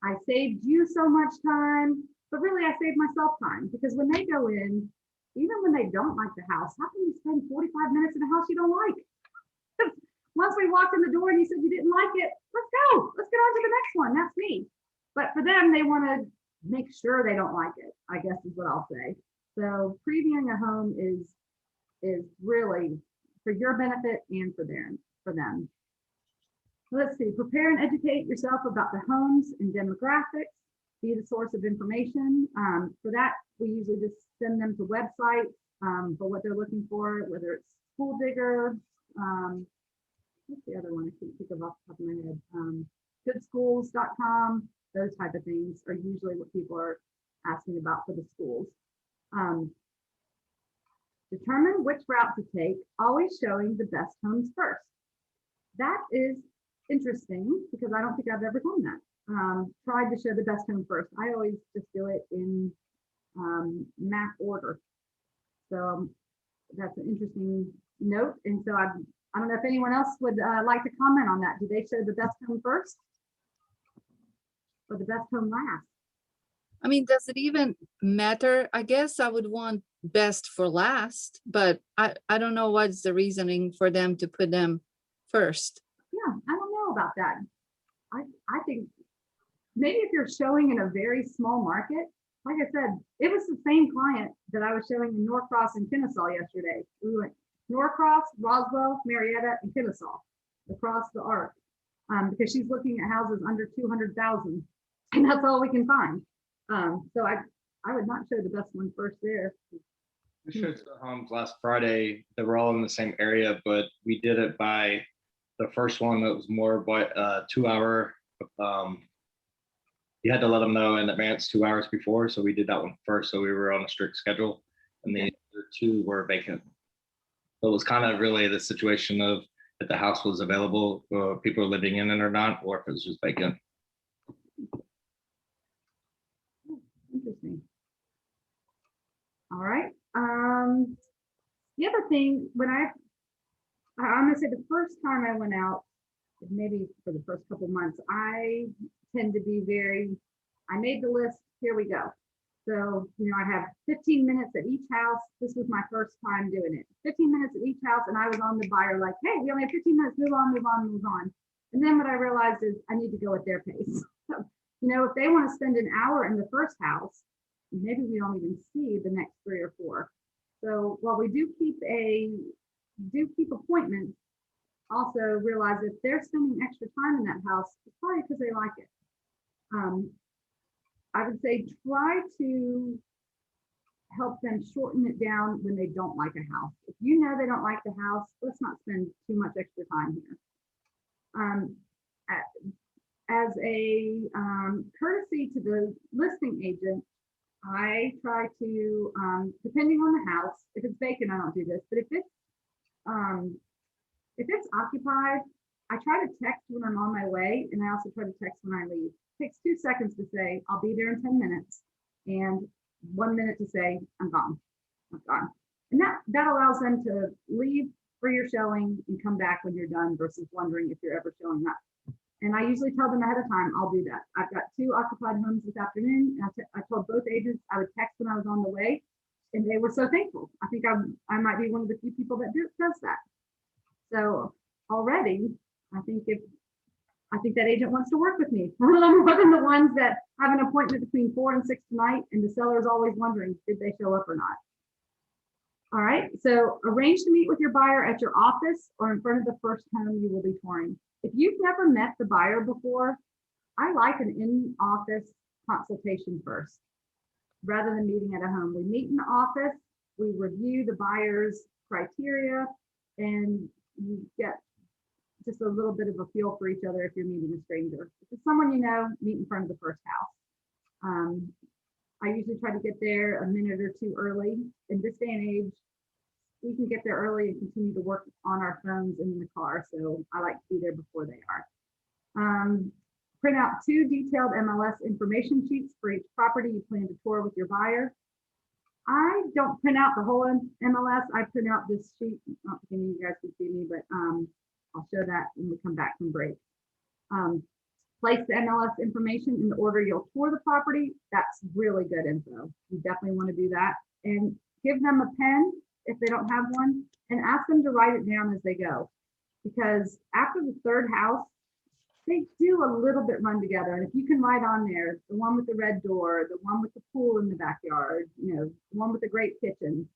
I saved you so much time, but really I saved myself time, because when they go in, even when they don't like the house, how can you spend 45 minutes in a house you don't like? Once we walked in the door and you said you didn't like it, let's go. Let's get on to the next one. That's me. But for them, they want to make sure they don't like it, I guess is what I'll say. So previewing a home is really for your benefit and for them. Let's see, prepare and educate yourself about the homes and demographics. Be the source of information. For that, we usually just send them to websites for what they're looking for, whether it's School Digger, what's the other one? I can't think of off the top of my head. Goodschools.com, those type of things are usually what people are asking about for the schools. Determine which route to take, always showing the best homes first. That is interesting because I don't think I've ever done that. Tried to show the best home first. I always just do it in map order. So that's an interesting note. And so I don't know if anyone else would like to comment on that. Do they show the best home first or the best home last?
I mean, does it even matter? I guess I would want best for last, but I don't know what's the reasoning for them to put them first.
Yeah, I don't know about that. I think maybe if you're showing in a very small market, like I said, it was the same client that I was showing in Norcross and Kennesaw yesterday. We went Norcross, Roswell, Marietta, and Kennesaw across the arc because she's looking at houses under 200,000, and that's all we can find. So I would not show the best one first there.
We showed the homes last Friday that were all in the same area, but we did it by the first one that was more but 2 hour. You had to let them know in advance 2 hours before, so we did that one first. So we were on a strict schedule, and the other 2 were vacant. So it was kind of really the situation of if the house was available, or people were living in it or not, or if it was just vacant.
Interesting. All right. The other thing, when I'm gonna say the first time I went out, maybe for the first couple months, I tend to be I made the list, here we go. So, I have 15 minutes at each house. This was my first time doing it. 15 minutes at each house, and I was on the buyer like, hey, we only have 15 minutes, move on, move on, move on. And then what I realized is I need to go at their pace. You know, if they want to spend an hour in the first house, maybe we don't even see the next 3 or 4. So while we do keep appointments, also realize if they're spending extra time in that house, it's probably because they like it. I would say try to help them shorten it down when they don't like a house. If you know they don't like the house, let's not spend too much extra time here. As a courtesy to the listing agent, I try to, depending on the house, if it's vacant, I don't do this, but if it's occupied, I try to text when I'm on my way, and I also try to text when I leave. It takes 2 seconds to say, I'll be there in 10 minutes, and 1 minute to say, I'm gone. And that allows them to leave for your showing and come back when you're done versus wondering if you're ever showing up. And I usually tell them ahead of time, I'll do that. I've got 2 occupied homes this afternoon. And I told both agents I would text when I was on the way, and they were so thankful. I think I might be one of the few people that does that. So already, I think that agent wants to work with me a little more than the ones that have an appointment between 4 and 6 tonight, and the seller is always wondering, did they show up or not? All right, so arrange to meet with your buyer at your office or in front of the first home you will be touring. If you've never met the buyer before, I like an in-office consultation first, rather than meeting at a home. We meet in the office, we review the buyer's criteria, and you get just a little bit of a feel for each other if you're meeting a stranger. If it's someone you know, meet in front of the first house. I usually try to get there a minute or 2 early. In this day and age, we can get there early and continue to work on our phones in the car. So I like to be there before they are. Print out 2 detailed MLS information sheets for each property you plan to tour with your buyer. I don't print out the whole MLS. I print out this sheet. I don't think any of you guys can see me, but I'll show that when we come back from break. Place the MLS information in the order you'll tour the property. That's really good info. You definitely want to do that. And give them a pen if they don't have one, and ask them to write it down as they go. Because after the 3rd house, they do a little bit run together. And if you can write on there, the one with the red door, the one with the pool in the backyard, you know, the one with the great kitchen,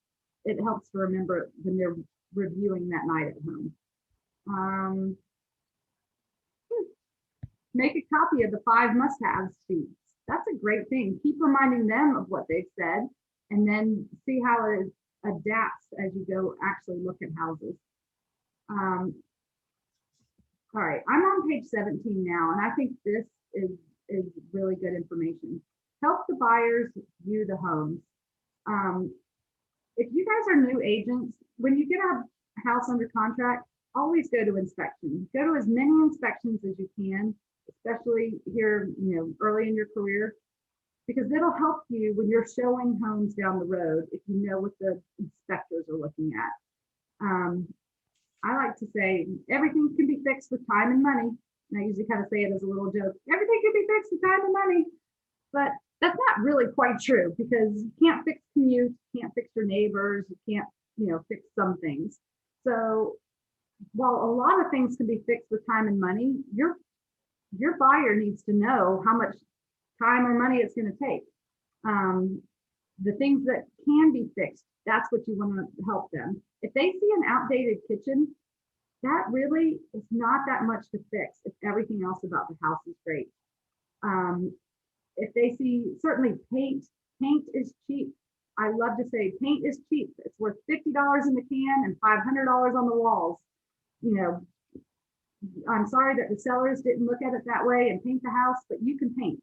it helps to remember when they're reviewing that night at home. Make a copy of the 5 must-haves sheets. That's a great thing. Keep reminding them of what they've said, and then see how it adapts as you go actually look at houses. All right, I'm on page 17 now, and I think this is really good information. Help the buyers view the homes. If you guys are new agents, when you get a house under contract, always go to inspection. Go to as many inspections as you can, especially here, you know, early in your career, because it'll help you when you're showing homes down the road if you know what the inspectors are looking at. I like to say everything can be fixed with time and money. And I usually kind of say it as a little joke. Everything can be fixed with time and money, but that's not really quite true, because you can't fix commute, you can't fix your neighbors, you can't, you know, fix some things. So while a lot of things can be fixed with time and money, your buyer needs to know how much time or money it's going to take. The things that can be fixed, that's what you want to help them. If they see an outdated kitchen, that really is not that much to fix if everything else about the house is great. If they see, certainly paint is cheap. I love to say paint is cheap. It's worth $50 in the can and $500 on the walls. You know, I'm sorry that the sellers didn't look at it that way and paint the house, but you can paint.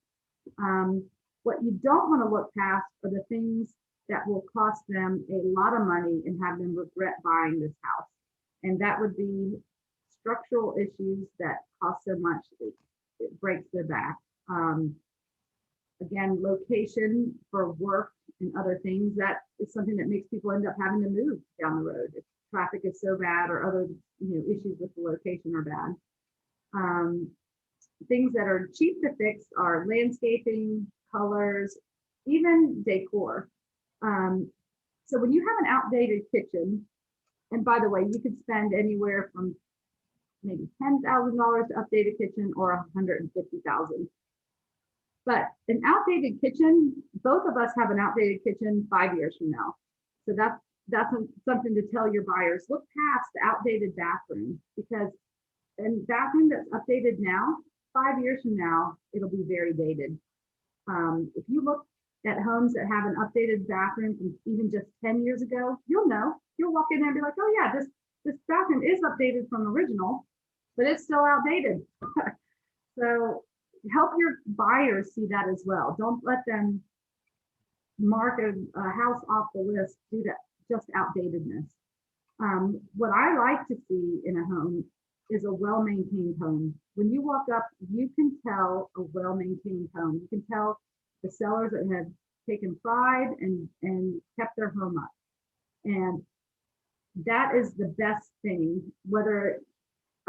What you don't want to look past are the things that will cost them a lot of money and have them regret buying this house. And that would be structural issues that cost so much it breaks their back. Again, location for work and other things, that is something that makes people end up having to move down the road if traffic is so bad or other, you know, issues with the location are bad. Things that are cheap to fix are landscaping, colors, even decor. So when you have an outdated kitchen, and by the way, you could spend anywhere from maybe $10,000 to update a kitchen or $150,000. But an outdated kitchen, both of us have an outdated kitchen 5 years from now. So that's something to tell your buyers. Look past the outdated bathroom, because a bathroom that's updated now, 5 years from now, it'll be very dated. If you look at homes that have an updated bathroom from even just 10 years ago, you'll know. You'll walk in there and be like, oh yeah, this bathroom is updated from original, but it's still outdated. So help your buyers see that as well. Don't let them mark a house off the list due to just outdatedness. What I like to see in a home is a well-maintained home. When you walk up, you can tell a well-maintained home. You can tell the sellers that have taken pride and kept their home up. And that is the best thing.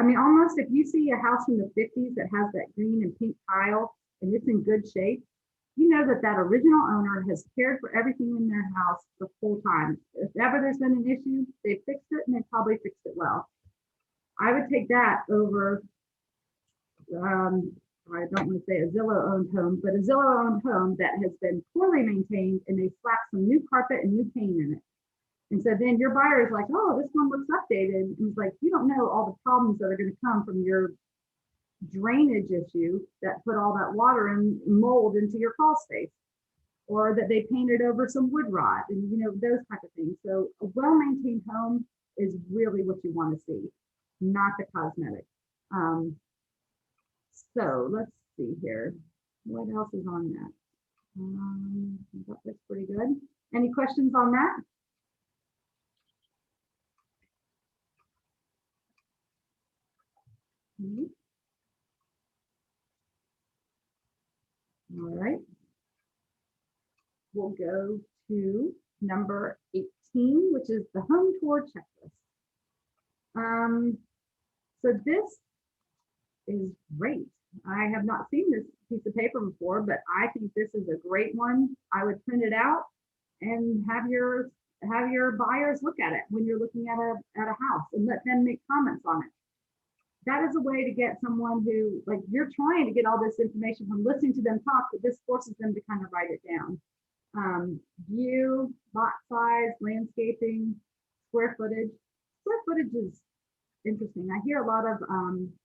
Almost if you see a house from the 50s that has that green and pink tile and it's in good shape, you know that original owner has cared for everything in their house the whole time. If ever there's been an issue, they fixed it and they probably fixed it well. I would take that over, I don't want to say a Zillow-owned home, but a Zillow-owned home that has been poorly maintained and they slapped some new carpet and new paint in it. And so then your buyer is like, oh, this one looks updated. And it's like, you don't know all the problems that are going to come from your drainage issue that put all that water and mold into your crawl space, or that they painted over some wood rot and, those type of things. So a well-maintained home is really what you want to see, not the cosmetic. So let's see here. What else is on that? I thought that's pretty good. Any questions on that? All right. We'll go to number 18, which is the home tour checklist. So this is great. I have not seen this piece of paper before, but I think this is a great one. I would print it out and have your buyers look at it when you're looking at a house and let them make comments on it. That is a way to get someone who, like, you're trying to get all this information from listening to them talk, but this forces them to kind of write it down. View, lot size, landscaping, square footage. Square footage is interesting. I hear a lot of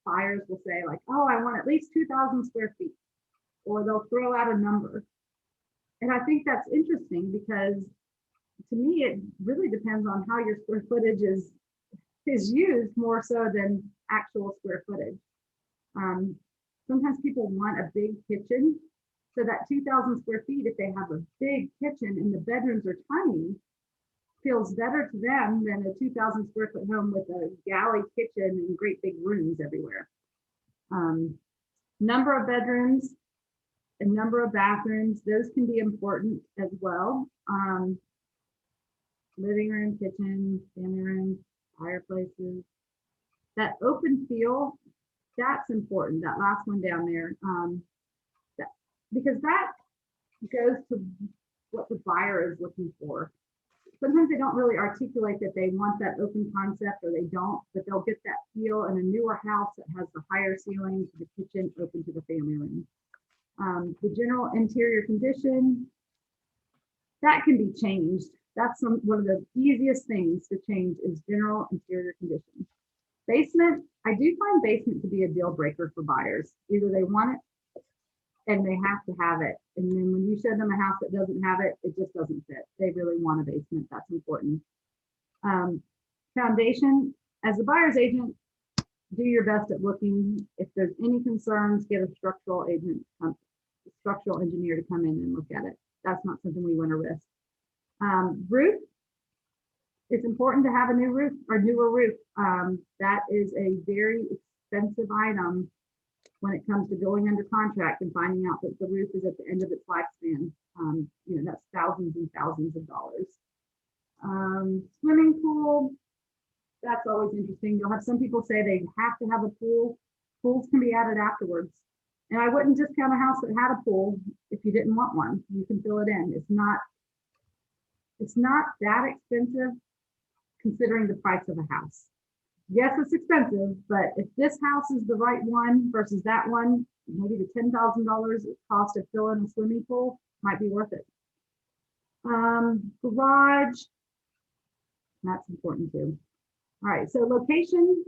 buyers will say like, oh, I want at least 2,000 square feet, or they'll throw out a number. And I think that's interesting because to me, it really depends on how your square footage is used more so than actual square footage. Sometimes people want a big kitchen, so that 2,000 square feet, if they have a big kitchen and the bedrooms are tiny, feels better to them than a 2,000 square foot home with a galley kitchen and great big rooms everywhere. Number of bedrooms and number of bathrooms, those can be important as well. Living room, kitchen, family room, fireplaces. That open feel, that's important, that last one down there. Because that goes to what the buyer is looking for. Sometimes they don't really articulate that they want that open concept, or they don't, but they'll get that feel in a newer house that has the higher ceilings, the kitchen open to the family room. The general interior condition, that can be changed. That's one of the easiest things to change is general interior condition. Basement, I do find basement to be a deal breaker for buyers. Either they want it and they have to have it. And then when you show them a house that doesn't have it, it just doesn't fit. They really want a basement. That's important. Foundation, as a buyer's agent, do your best at looking. If there's any concerns, get a structural engineer to come in and look at it. That's not something we want to risk. Roof, it's important to have a new roof or newer roof. That is a very expensive item when it comes to going under contract and finding out that the roof is at the end of its lifespan. That's thousands and thousands of dollars. Swimming pool, that's always interesting. You'll have some people say they have to have a pool. Pools can be added afterwards. And I wouldn't discount a house that had a pool if you didn't want one. You can fill it in. It's not that expensive considering the price of a house. Yes, it's expensive, but if this house is the right one versus that one, maybe the $10,000 cost of filling a swimming pool might be worth it. Garage, that's important too. All right, so location,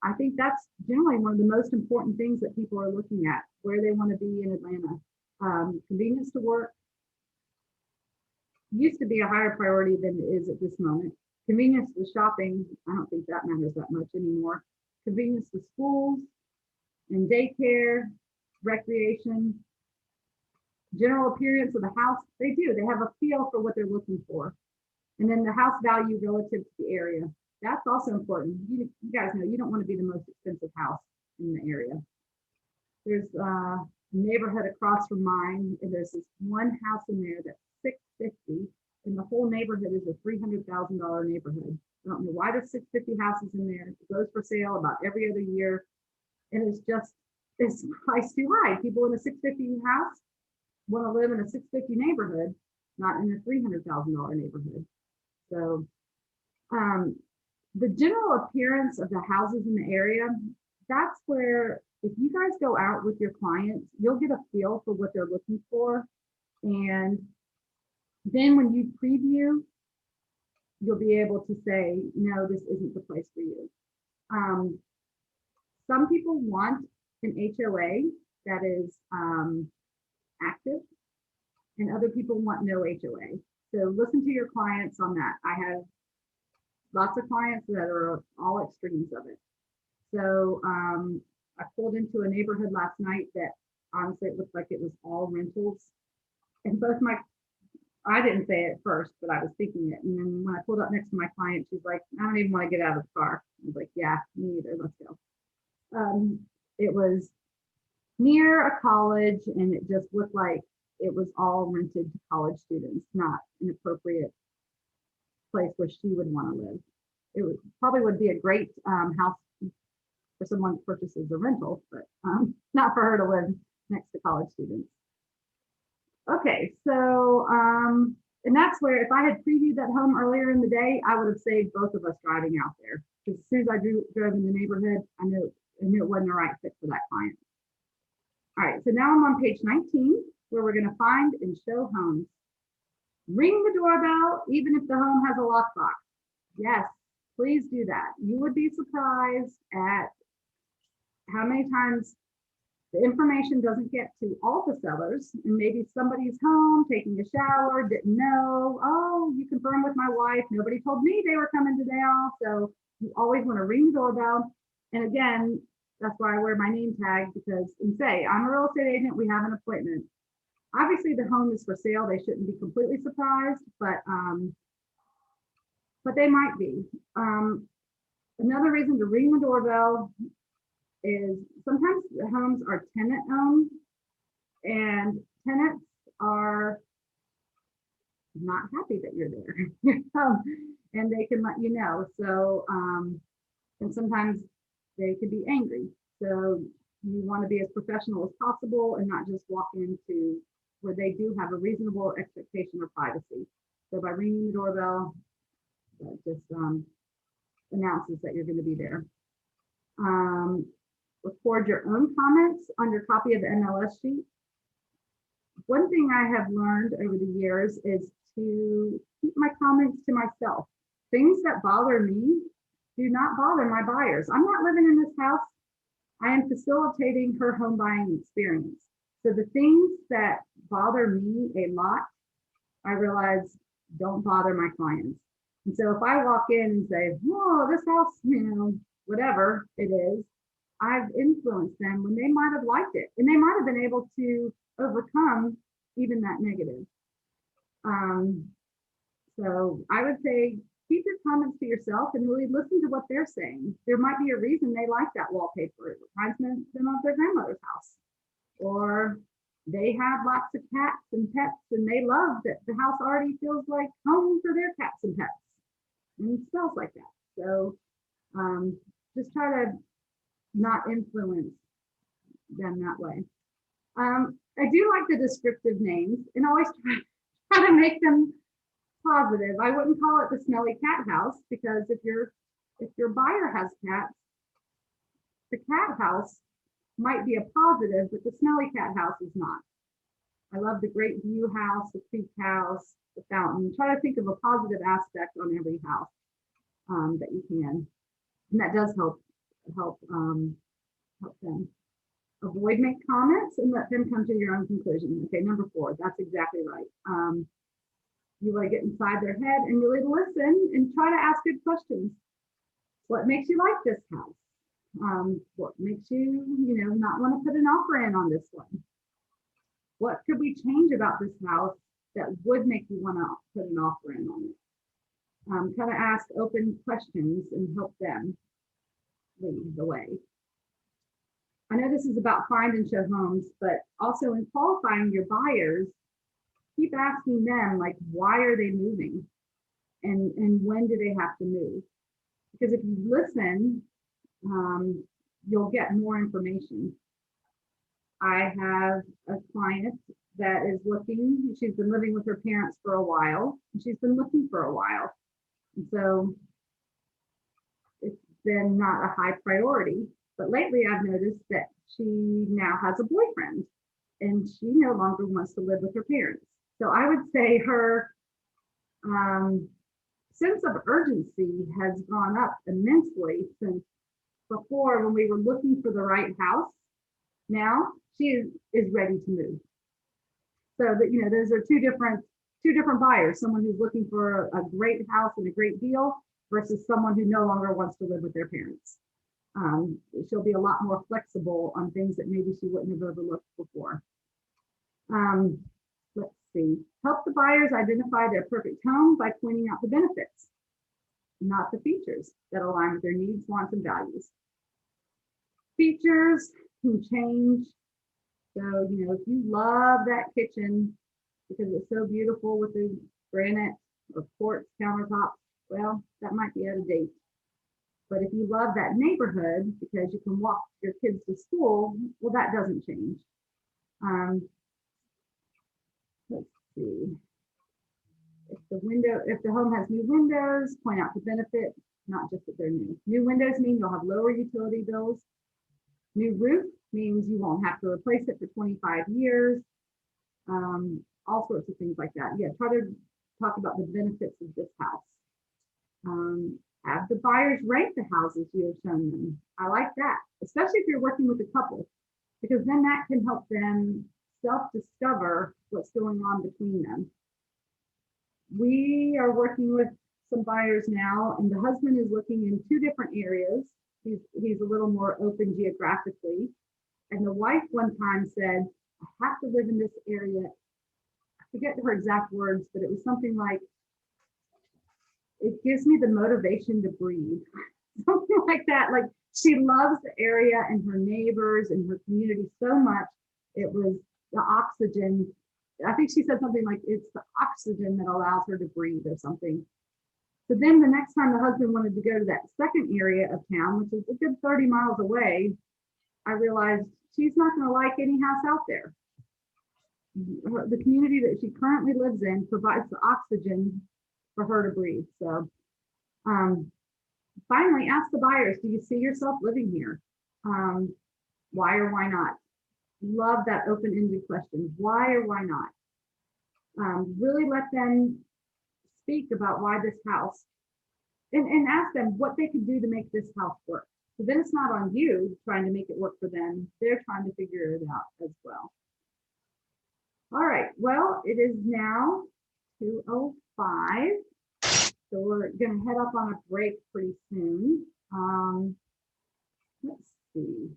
I think that's generally one of the most important things that people are looking at, where they want to be in Atlanta. Convenience to work used to be a higher priority than it is at this moment. Convenience to shopping, I don't think that matters that much anymore. Convenience to schools and daycare, recreation, general appearance of the house. They have a feel for what they're looking for. And then the house value relative to the area. That's also important. You guys know you don't want to be the most expensive house in the area. There's a neighborhood across from mine, and there's this one house in there that's $650, and the whole neighborhood is a $300,000 neighborhood. I don't know why there's 650 houses in there. It goes for sale about every other year, and it's priced too high. People in a 650 house want to live in a 650 neighborhood, not in a $300,000 neighborhood. So, the general appearance of the houses in the area, that's where, if you guys go out with your clients, you'll get a feel for what they're looking for. And then when you preview, you'll be able to say, no, this isn't the place for you. Some people want an HOA that is active, and other people want no HOA. So listen to your clients on that. I have lots of clients that are all extremes of it. So I pulled into a neighborhood last night that honestly it looked like it was all rentals. And I didn't say it first, but I was thinking it. And then when I pulled up next to my client, she's like, I don't even want to get out of the car. I was like, yeah, me either, let's go. It was near a college, and it just looked like it was all rented to college students, not an appropriate place where she would want to live. It probably would be a great house for someone to purchase as a rental, but not for her to live next to college students. Okay, so, and that's where, if I had previewed that home earlier in the day, I would have saved both of us driving out there. Because as soon as I drove in the neighborhood, I knew it wasn't the right fit for that client. All right, so now I'm on page 19, where we're going to find and show homes. Ring the doorbell, even if the home has a lockbox. Yes, please do that. You would be surprised at how many times the information doesn't get to all the sellers, and maybe somebody's home taking a shower, didn't know, oh, you confirmed with my wife, nobody told me they were coming today. So you always want to ring the doorbell. And again, that's why I wear my name tag, because and say, I'm a real estate agent, we have an appointment. Obviously the home is for sale, they shouldn't be completely surprised, but they might be. Another reason to ring the doorbell is sometimes the homes are tenant owned, and tenants are not happy that you're there. And they can let you know. So, and sometimes they could be angry. So you want to be as professional as possible and not just walk into where they do have a reasonable expectation of privacy. So by ringing the doorbell, that just announces that you're going to be there. Record your own comments on your copy of the MLS sheet. One thing I have learned over the years is to keep my comments to myself. Things that bother me do not bother my buyers. I'm not living in this house. I am facilitating her home buying experience. So the things that bother me a lot, I realize don't bother my clients. And so if I walk in and say, whoa, this house, whatever it is, I've influenced them when they might have liked it. And they might have been able to overcome even that negative. So I would say, keep your comments to yourself and really listen to what they're saying. There might be a reason they like that wallpaper. It reminds them of their grandmother's house. Or they have lots of cats and pets, and they love that the house already feels like home for their cats and pets. And it smells like that. So just try to not influence them that way. I do like the descriptive names, and always try to make them positive. I wouldn't call it the smelly cat house, because if your buyer has cats, the cat house might be a positive, but the smelly cat house is not. I love the great view house, the creek house, the fountain. Try to think of a positive aspect on every house that you can. And that does help them. Avoid make comments and let them come to your own conclusion. Okay, number 4, that's exactly right. You want to get inside their head and really listen and try to ask good questions. What makes you like this house? What makes you, not want to put an offer in on this one? What could we change about this house that would make you want to put an offer in on it? Kind of ask open questions and help them lead the way. I know this is about find and show homes, but also in qualifying your buyers, keep asking them, like, why are they moving? And when do they have to move? Because if you listen, you'll get more information. I have a client that is looking, she's been living with her parents for a while, and she's been looking for a while. And so it's been not a high priority. But lately I've noticed that she now has a boyfriend and she no longer wants to live with her parents. So I would say her sense of urgency has gone up immensely since before when we were looking for the right house. Now she is ready to move. So that, those are two different buyers, someone who's looking for a great house and a great deal versus someone who no longer wants to live with their parents. She'll be a lot more flexible on things that maybe she wouldn't have overlooked before. Let's see. Help the buyers identify their perfect home by pointing out the benefits, not the features that align with their needs, wants, and values. Features can change. So, if you love that kitchen because it's so beautiful with the granite or quartz countertops, well, that might be out of date. But if you love that neighborhood because you can walk your kids to school, well, that doesn't change. Let's see. If the home has new windows, point out the benefit, not just that they're new. New windows mean you'll have lower utility bills. New roof means you won't have to replace it for 25 years. All sorts of things like that. Yeah, try to talk about the benefits of this house. Have the buyers rate the houses you have shown them. I like that, especially if you're working with a couple, because then that can help them self-discover what's going on between them. We are working with some buyers now, and the husband is looking in 2 different areas. He's a little more open geographically. And the wife one time said, I have to live in this area. I forget her exact words, but it was something like, it gives me the motivation to breathe. Something like that. Like, she loves the area and her neighbors and her community so much. It was the oxygen. I think she said something like, it's the oxygen that allows her to breathe or something. So then the next time the husband wanted to go to that second area of town, which is a good 30 miles away, I realized she's not going to like any house out there. The community that she currently lives in provides the oxygen for her to breathe. So finally, ask the buyers, do you see yourself living here? Why or why not? Love that open-ended question. Why or why not? Really let them speak about why this house, and ask them what they could do to make this house work. So then it's not on you trying to make it work for them. They're trying to figure it out as well. All right, well, it is now 2:05. So we're going to head up on a break pretty soon. Let's see.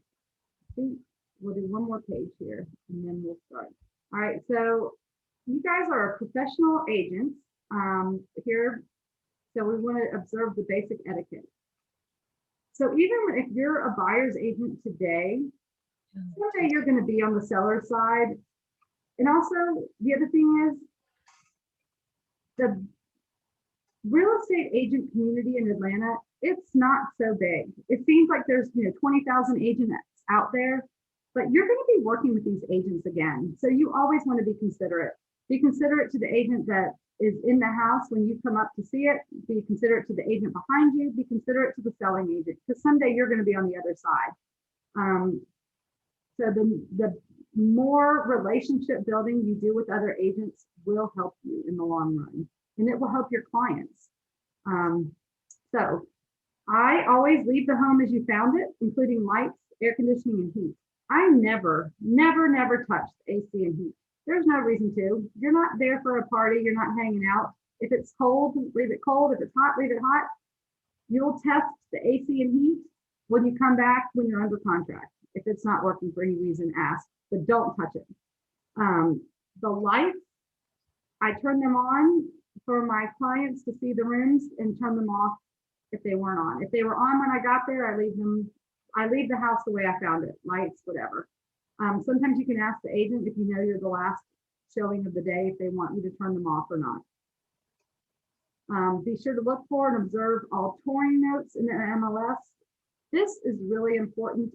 I think we'll do one more page here and then we'll start. All right, so you guys are professional agents here. So we want to observe the basic etiquette. So even if you're a buyer's agent today, someday you're going to be on the seller side. And also the other thing is the real estate agent community in Atlanta, it's not so big. It seems like there's 20,000 agents out there, but you're going to be working with these agents again. So you always want to be considerate. Be considerate to the agent that is in the house when you come up to see it. Be considerate to the agent behind you. Be considerate to the selling agent, because someday you're going to be on the other side. So the more relationship building you do with other agents will help you in the long run, and it will help your clients. So I always leave the home as you found it, including lights, air conditioning, and heat. I never touch AC and heat. There's no reason to. You're not there for a party. You're not hanging out. If it's cold, leave it cold. If it's hot, leave it hot. You'll test the AC and heat when you come back when you're under contract. If it's not working for any reason, ask, but don't touch it. The lights, I turn them on for my clients to see the rooms and turn them off if they weren't on. If they were on when I got there, I leave the house the way I found it, lights, whatever. Sometimes you can ask the agent if you know you're the last showing of the day, if they want you to turn them off or not. Be sure to look for and observe all touring notes in the MLS. This is really important.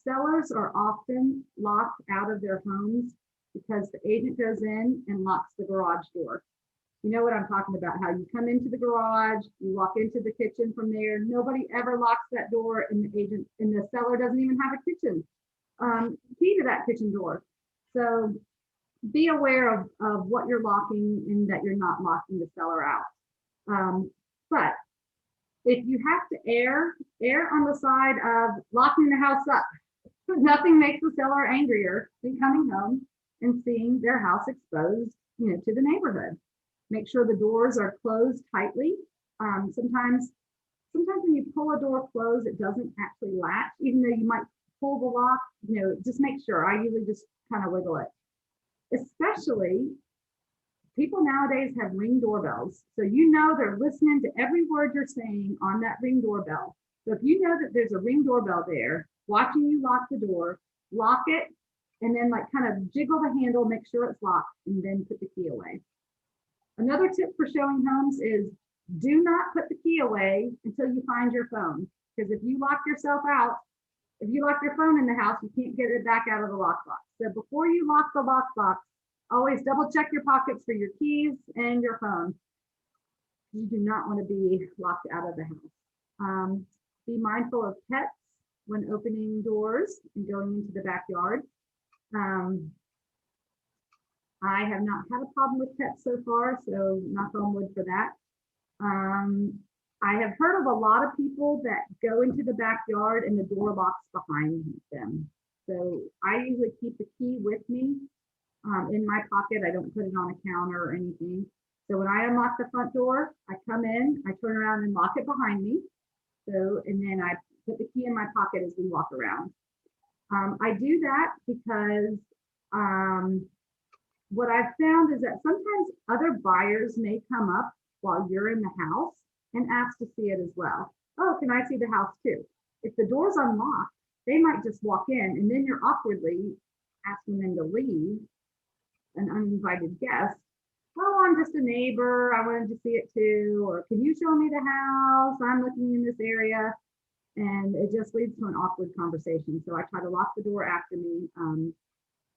Sellers are often locked out of their homes because the agent goes in and locks the garage door. You know what I'm talking about, how you come into the garage, you walk into the kitchen from there, nobody ever locks that door, and the agent and the seller doesn't even have a kitchen key to that kitchen door. So be aware of what you're locking and that you're not locking the seller out. But if you have to err on the side of locking the house up. Nothing makes the seller angrier than coming home and seeing their house exposed, to the neighborhood. Make sure the doors are closed tightly. Sometimes when you pull a door closed, it doesn't actually latch, even though you might pull the lock. Just make sure. I usually just kind of wiggle it. Especially, people nowadays have Ring doorbells, so they're listening to every word you're saying on that Ring doorbell. So if you know that there's a Ring doorbell there, watching you lock the door, lock it, and then kind of jiggle the handle, make sure it's locked, and then put the key away. Another tip for showing homes is do not put the key away until you find your phone. Because if you lock yourself out, if you lock your phone in the house, you can't get it back out of the lockbox. So before you lock the lockbox, always double check your pockets for your keys and your phone. You do not want to be locked out of the house. Be mindful of pets when opening doors and going into the backyard. I have not had a problem with pets so far, so knock on wood for that. I have heard of a lot of people that go into the backyard and the door locks behind them. So I usually keep the key with me in my pocket. I don't put it on a counter or anything. So when I unlock the front door, I come in, I turn around and lock it behind me. So, and then I put the key in my pocket as we walk around. I do that because what I've found is that sometimes other buyers may come up while you're in the house and ask to see it as well. Oh, can I see the house too? If the door's unlocked, they might just walk in and then you're awkwardly asking them to leave, an uninvited guest. Oh, I'm just a neighbor. I wanted to see it too. Or can you show me the house? I'm looking in this area. And it just leads to an awkward conversation. So I try to lock the door after me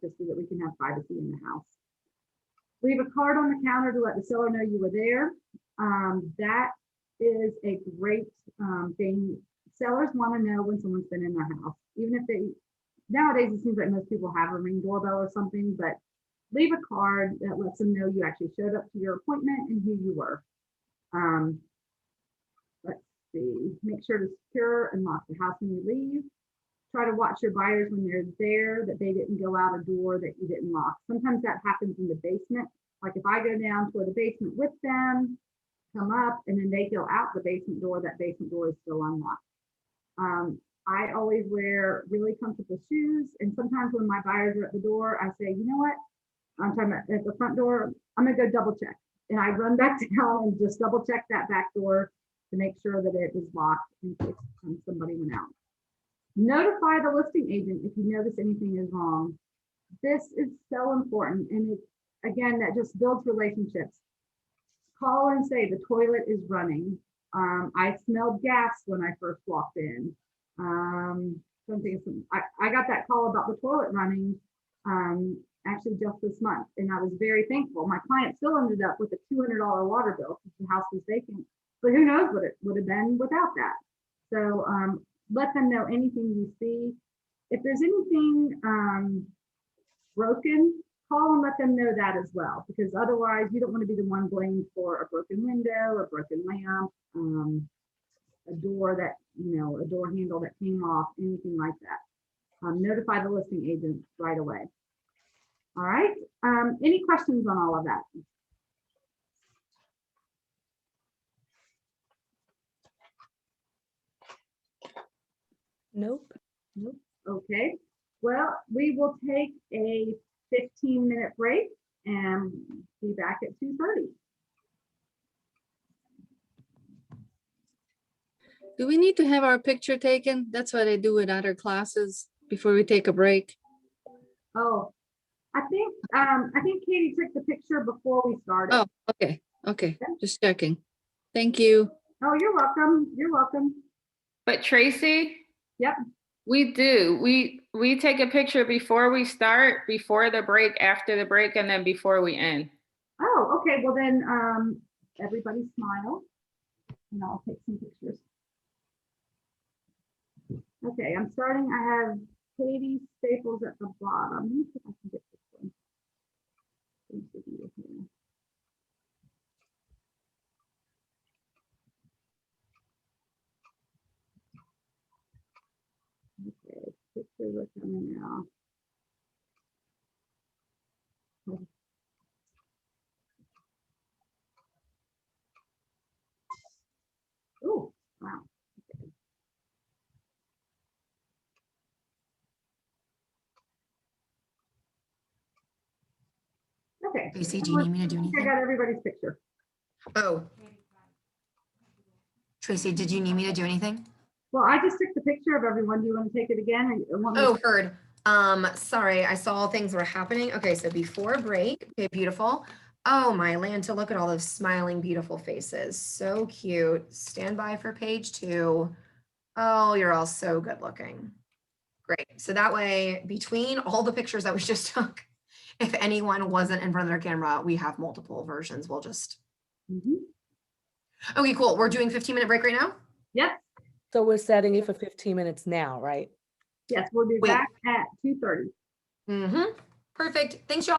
just so that we can have privacy in the house. Leave a card on the counter to let the seller know you were there. That is a great thing. Sellers want to know when someone's been in their house. Even if nowadays it seems like most people have a Ring doorbell or something, but leave a card that lets them know you actually showed up to your appointment and who you were. Let's see, make sure to secure and lock the house when you leave. Try to watch your buyers when they're there, that they didn't go out a door that you didn't lock. Sometimes that happens in the basement. Like if I go down toward the basement with them, come up, and then they go out the basement door, that basement door is still unlocked. I always wear really comfortable shoes. And sometimes when my buyers are at the door, I say, you know what? I'm talking about at the front door, I'm gonna go double check. And I run back down and just double check that back door to make sure that it was locked in case somebody went out. Notify the listing agent if you notice anything is wrong. This is so important. And it, again, that just builds relationships. Call and say the toilet is running. I smelled gas when I first walked in. I got that call about the toilet running actually just this month, and I was very thankful. My client still ended up with a $200 water bill because the house was vacant, but who knows what it would have been without that. So let them know anything you see. if there's anything broken, call and let them know that as well, because otherwise you don't want to be the one blamed for a broken window, a broken lamp, a door that, a door handle that came off, anything like that. Notify the listing agent right away. All right. Any questions on all of that?
Nope.
Nope. Okay. Well, we will take a 15-minute break and be back at 2:30.
Do we need to have our picture taken? That's what I do with other classes before we take a break.
Oh, I think Katie took the picture before we started.
Oh, okay. Okay. Just checking. Thank you.
Oh, you're welcome. You're welcome.
But Tracy,
Yep.
we do. We take a picture before we start, before the break, after the break, and then before we end.
Oh, okay. Well then, everybody smile and I'll take some pictures. Okay, I'm starting. I have Katie Staples at the bottom. Let me see if I can get this one. Okay, pictures are coming now. Oh, wow. Okay.
Tracy, do you need me to do
I
anything?
got everybody's picture.
Oh. Tracy, did you need me to do anything?
Well, I just took the picture of everyone. Do you want to take it again? Or want me
Oh,
to-
heard. Sorry, I saw things were happening. Okay, so before break, okay, beautiful. Oh, my Lanta, look at all those smiling, beautiful faces. So cute. Stand by for page 2. Oh, you're all so good looking. Great. So that way, between all the pictures that we just took, if anyone wasn't in front of their camera, we have multiple versions. We'll just. Okay, cool. We're doing 15-minute break right now?
Yep.
So we're setting it for 15 minutes now, right?
Yes, we'll be back at 2:30.
Mm-hmm. Perfect. Thanks, y'all.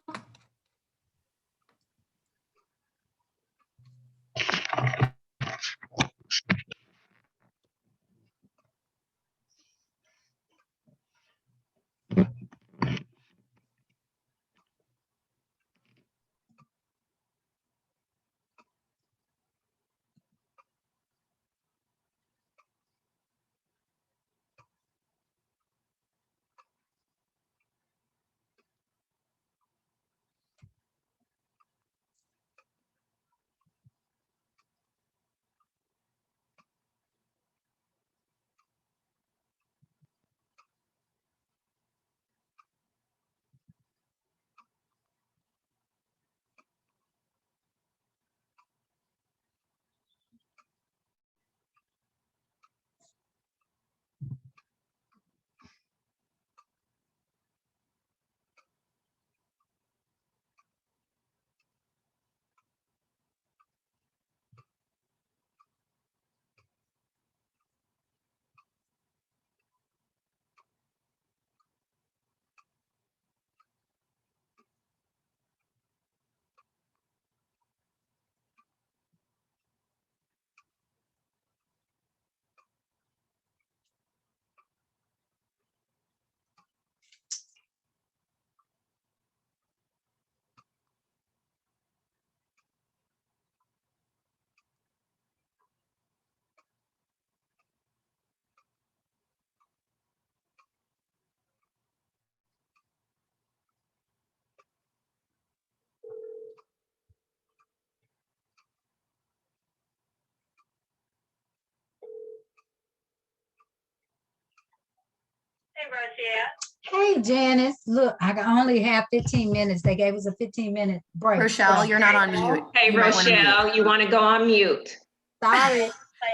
Hey, Janice, look, I only have 15 minutes. They gave us a 15-minute break.
Rochelle,
so-
you're not on mute.
Hey,
You might wanna mute
Rochelle, you want to go on mute?
Sorry.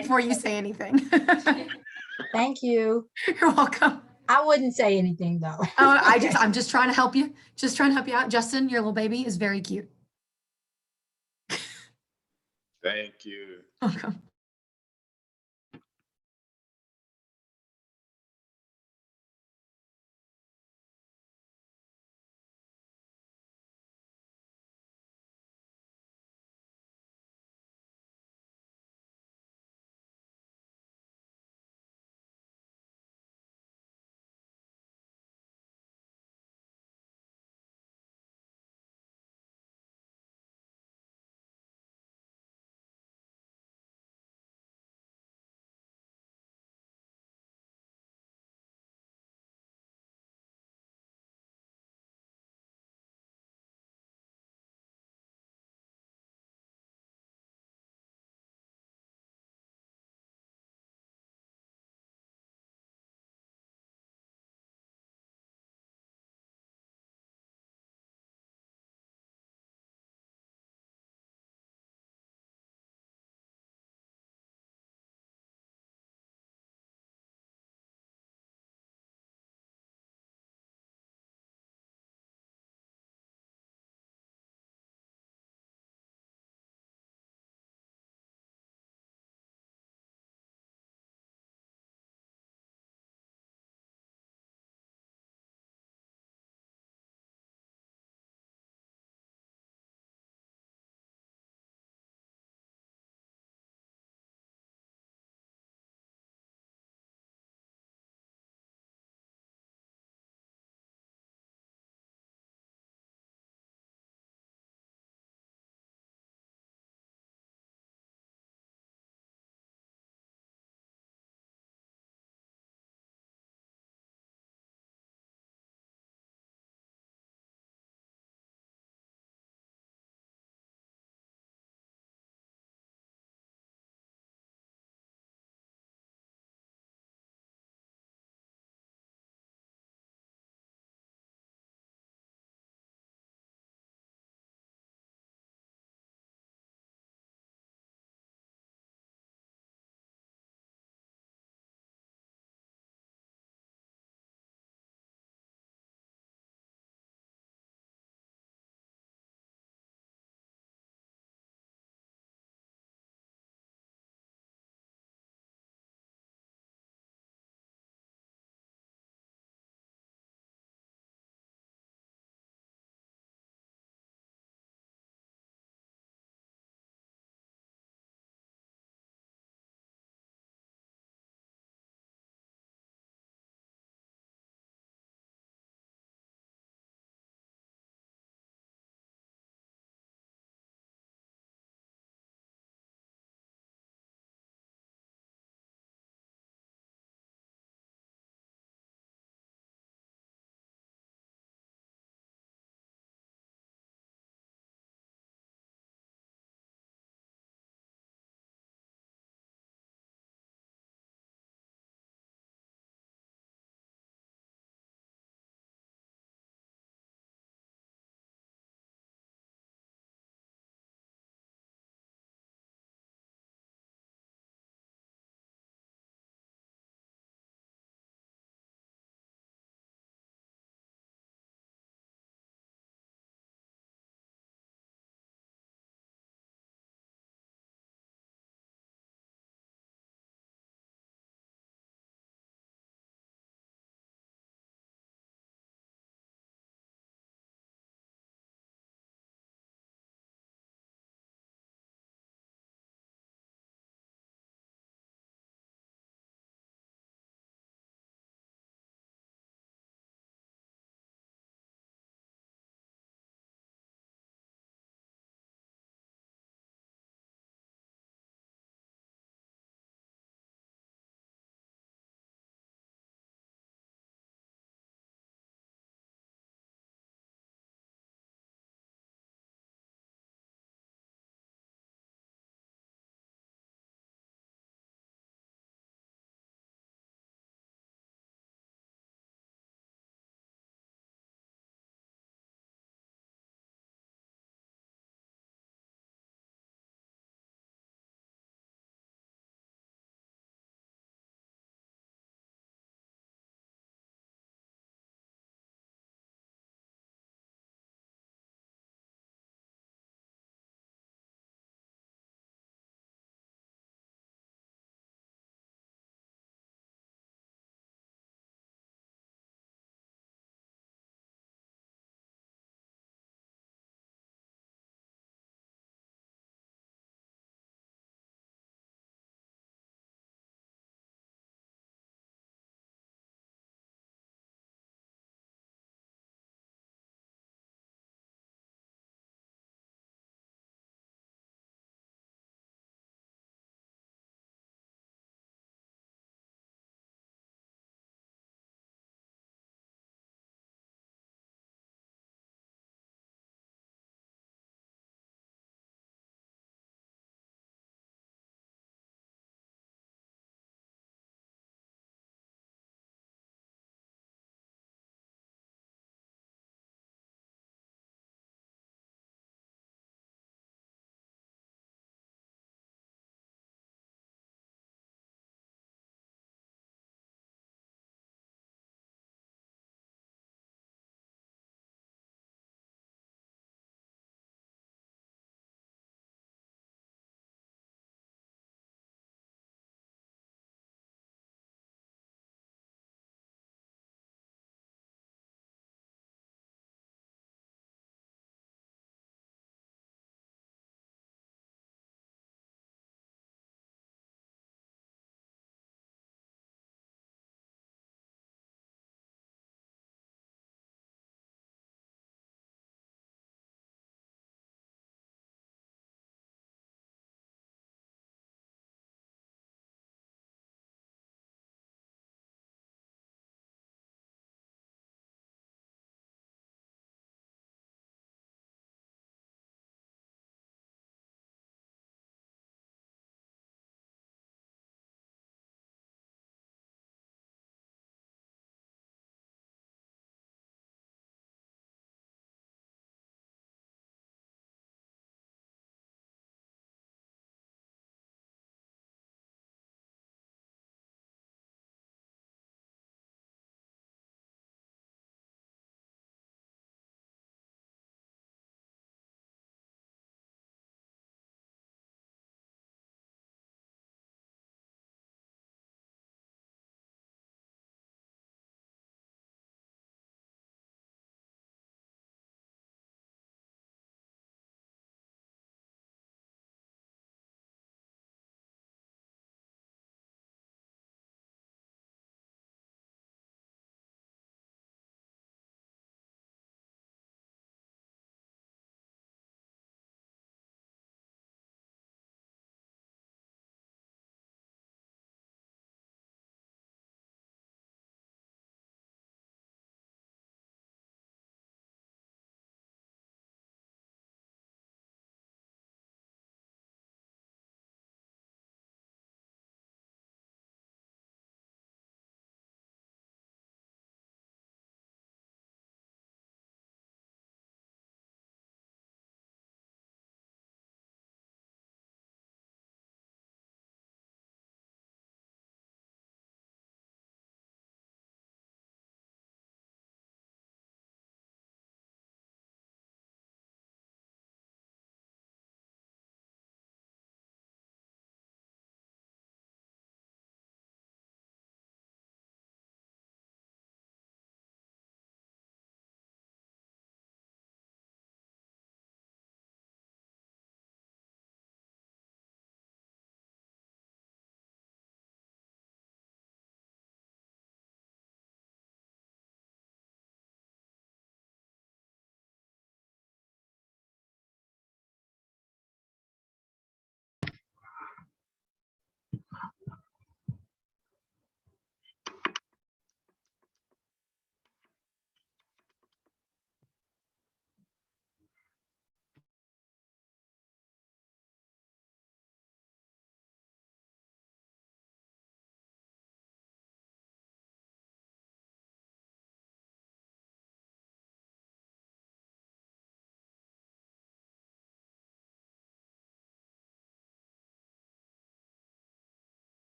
before you say anything.
Thank you.
You're welcome.
I wouldn't say anything though.
Oh, I'm just trying to help you. Just trying to help you out. Justin, your little baby is very cute.
Thank you.
Welcome.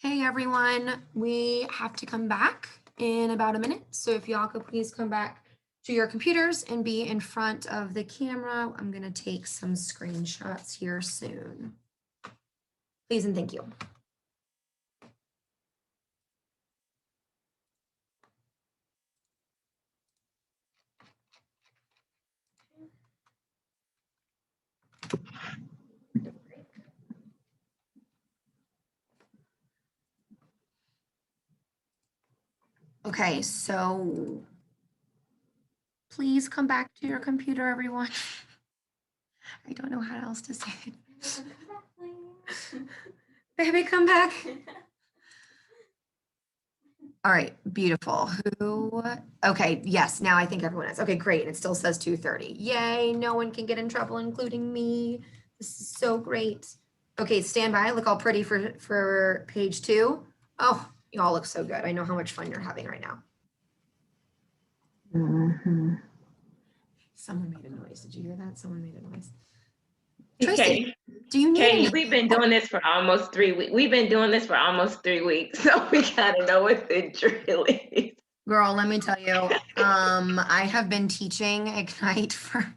Hey everyone, we have to come back in about a minute. So if y'all could please come back to your computers and be in front of the camera. I'm gonna take some screenshots here soon. Please and thank you. Okay, so please come back to your computer, everyone. I don't know how else to say it. Baby, come back. All right, beautiful. Who? Okay, yes, now I think everyone is. Okay, great. And it still says 2:30. Yay, no one can get in trouble, including me. This is so great. Okay, stand by. Look all pretty for page 2. Oh, you all look so good. I know how much fun you're having right now. Someone made a noise. Did you hear that? Someone made a noise. Tracy,
Katie,
do you need
Katie,
any-
we've been doing this for almost 3 weeks. We've been doing this for almost 3 weeks, so we gotta know what the drill is.
Girl, let me tell you, I have been teaching Ignite for a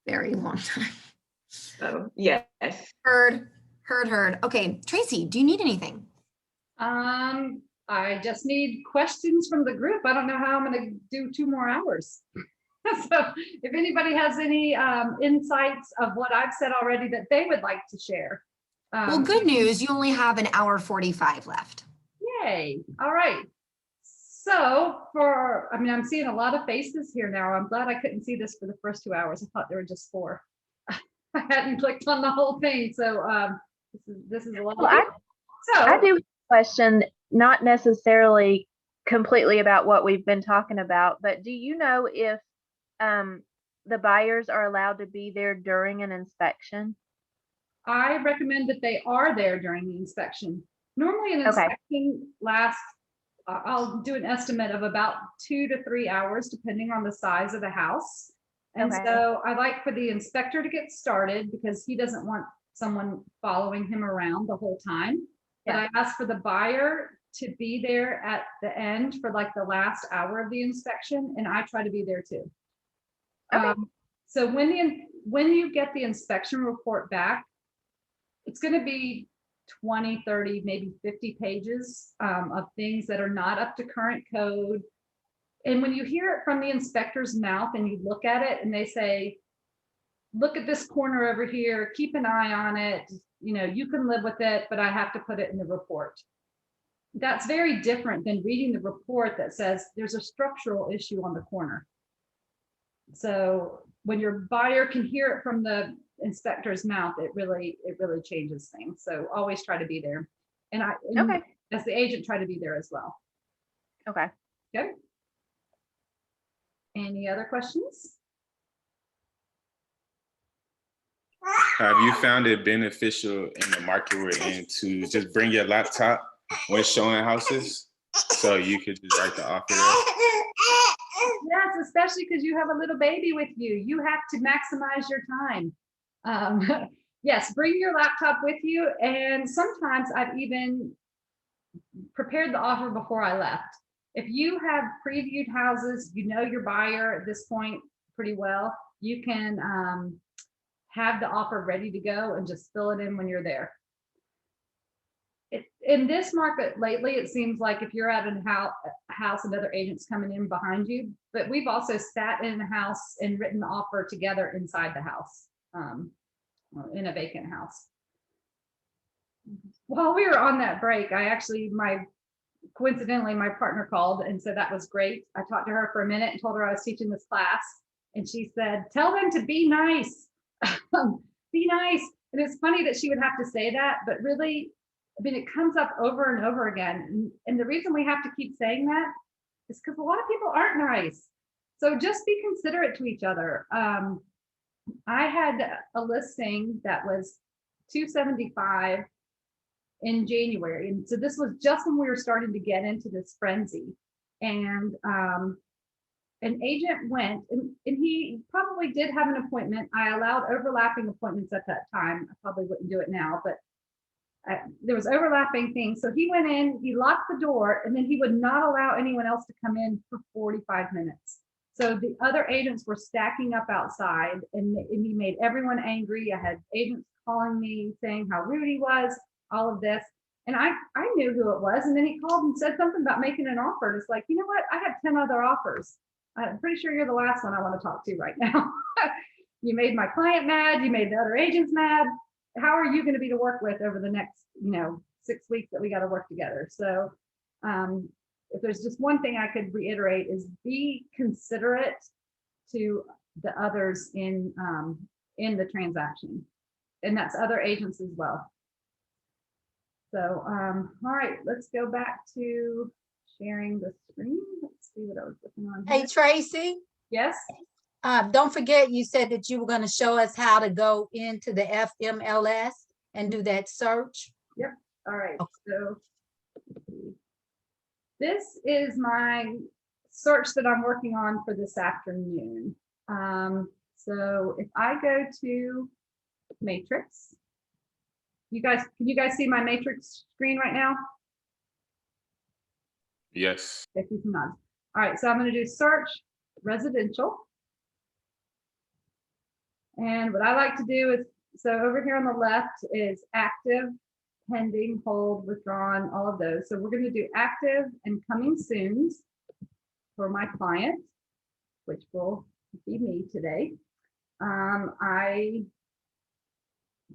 very long time.
So, yes.
Heard. Okay, Tracy, do you need anything?
I just need questions from the group. I don't know how I'm gonna do 2 more hours. So if anybody has any insights of what I've said already that they would like to share.
Well, good news, you only have an hour 45 left.
Yay, all right. So I'm seeing a lot of faces here now. I'm glad I couldn't see this for the first 2 hours. I thought there were just 4. I hadn't clicked on the whole thing, so this is a lot.
Well, I do have a question, not necessarily completely about what we've been talking about, but do you know if the buyers are allowed to be there during an inspection?
I recommend that they are there during the inspection. Normally an inspection lasts, I'll do an estimate of about 2 to 3 hours, depending on the size of the house. And so I like for the inspector to get started because he doesn't want someone following him around the whole time. But I ask for the buyer to be there at the end for like the last hour of the inspection, and I try to be there too. So when you get the inspection report back, it's going to be 20, 30, maybe 50 pages of things that are not up to current code. And when you hear it from the inspector's mouth and you look at it and they say, look at this corner over here, keep an eye on it, you can live with it, but I have to put it in the report. That's very different than reading the report that says there's a structural issue on the corner. So when your buyer can hear it from the inspector's mouth, it really changes things. So always try to be there. And as the agent, try to be there as well.
Okay.
Any other questions?
Have you found it beneficial in the market we're in to just bring your laptop when showing houses so you could just write the offer there?
Yes, especially because you have a little baby with you. You have to maximize your time. Yes, bring your laptop with you. And sometimes I've even prepared the offer before I left. If you have previewed houses, you know your buyer at this point pretty well, you can have the offer ready to go and just fill it in when you're there. In this market lately, it seems like if you're at a house and other agents coming in behind you, but we've also sat in a house and written the offer together inside the house, in a vacant house. While we were on that break, coincidentally, my partner called and said that was great. I talked to her for a minute and told her I was teaching this class. And she said, tell them to be nice. Be nice. And it's funny that she would have to say that, but really, it comes up over and over again. And the reason we have to keep saying that is because a lot of people aren't nice. So just be considerate to each other. I had a listing that was $275 in January. And so this was just when we were starting to get into this frenzy. And an agent went, and he probably did have an appointment. I allowed overlapping appointments at that time. I probably wouldn't do it now, but there was overlapping things. So he went in, he locked the door, and then he would not allow anyone else to come in for 45 minutes. So the other agents were stacking up outside, and he made everyone angry. I had agents calling me saying how rude he was, all of this. And I knew who it was. And then he called and said something about making an offer. And it's like, you know what? I have 10 other offers. I'm pretty sure you're the last one I want to talk to right now. You made my client mad. You made the other agents mad. How are you going to be to work with over the next, 6 weeks that we got to work together? So if there's just one thing I could reiterate is be considerate to the others in the transaction. And that's other agents as well. So, all right, let's go back to sharing the screen. Let's see what I was looking on here.
Hey, Tracy.
Yes.
Don't forget, you said that you were going to show us how to go into the FMLS and do that search.
Yep. All right. So this is my search that I'm working on for this afternoon. So if I go to Matrix, can you guys see my Matrix screen right now?
Yes.
All right, so I'm going to do search residential. And what I like to do is, so over here on the left is active, pending, hold, withdrawn, all of those. So we're going to do active and coming soon for my client, which will be me today. I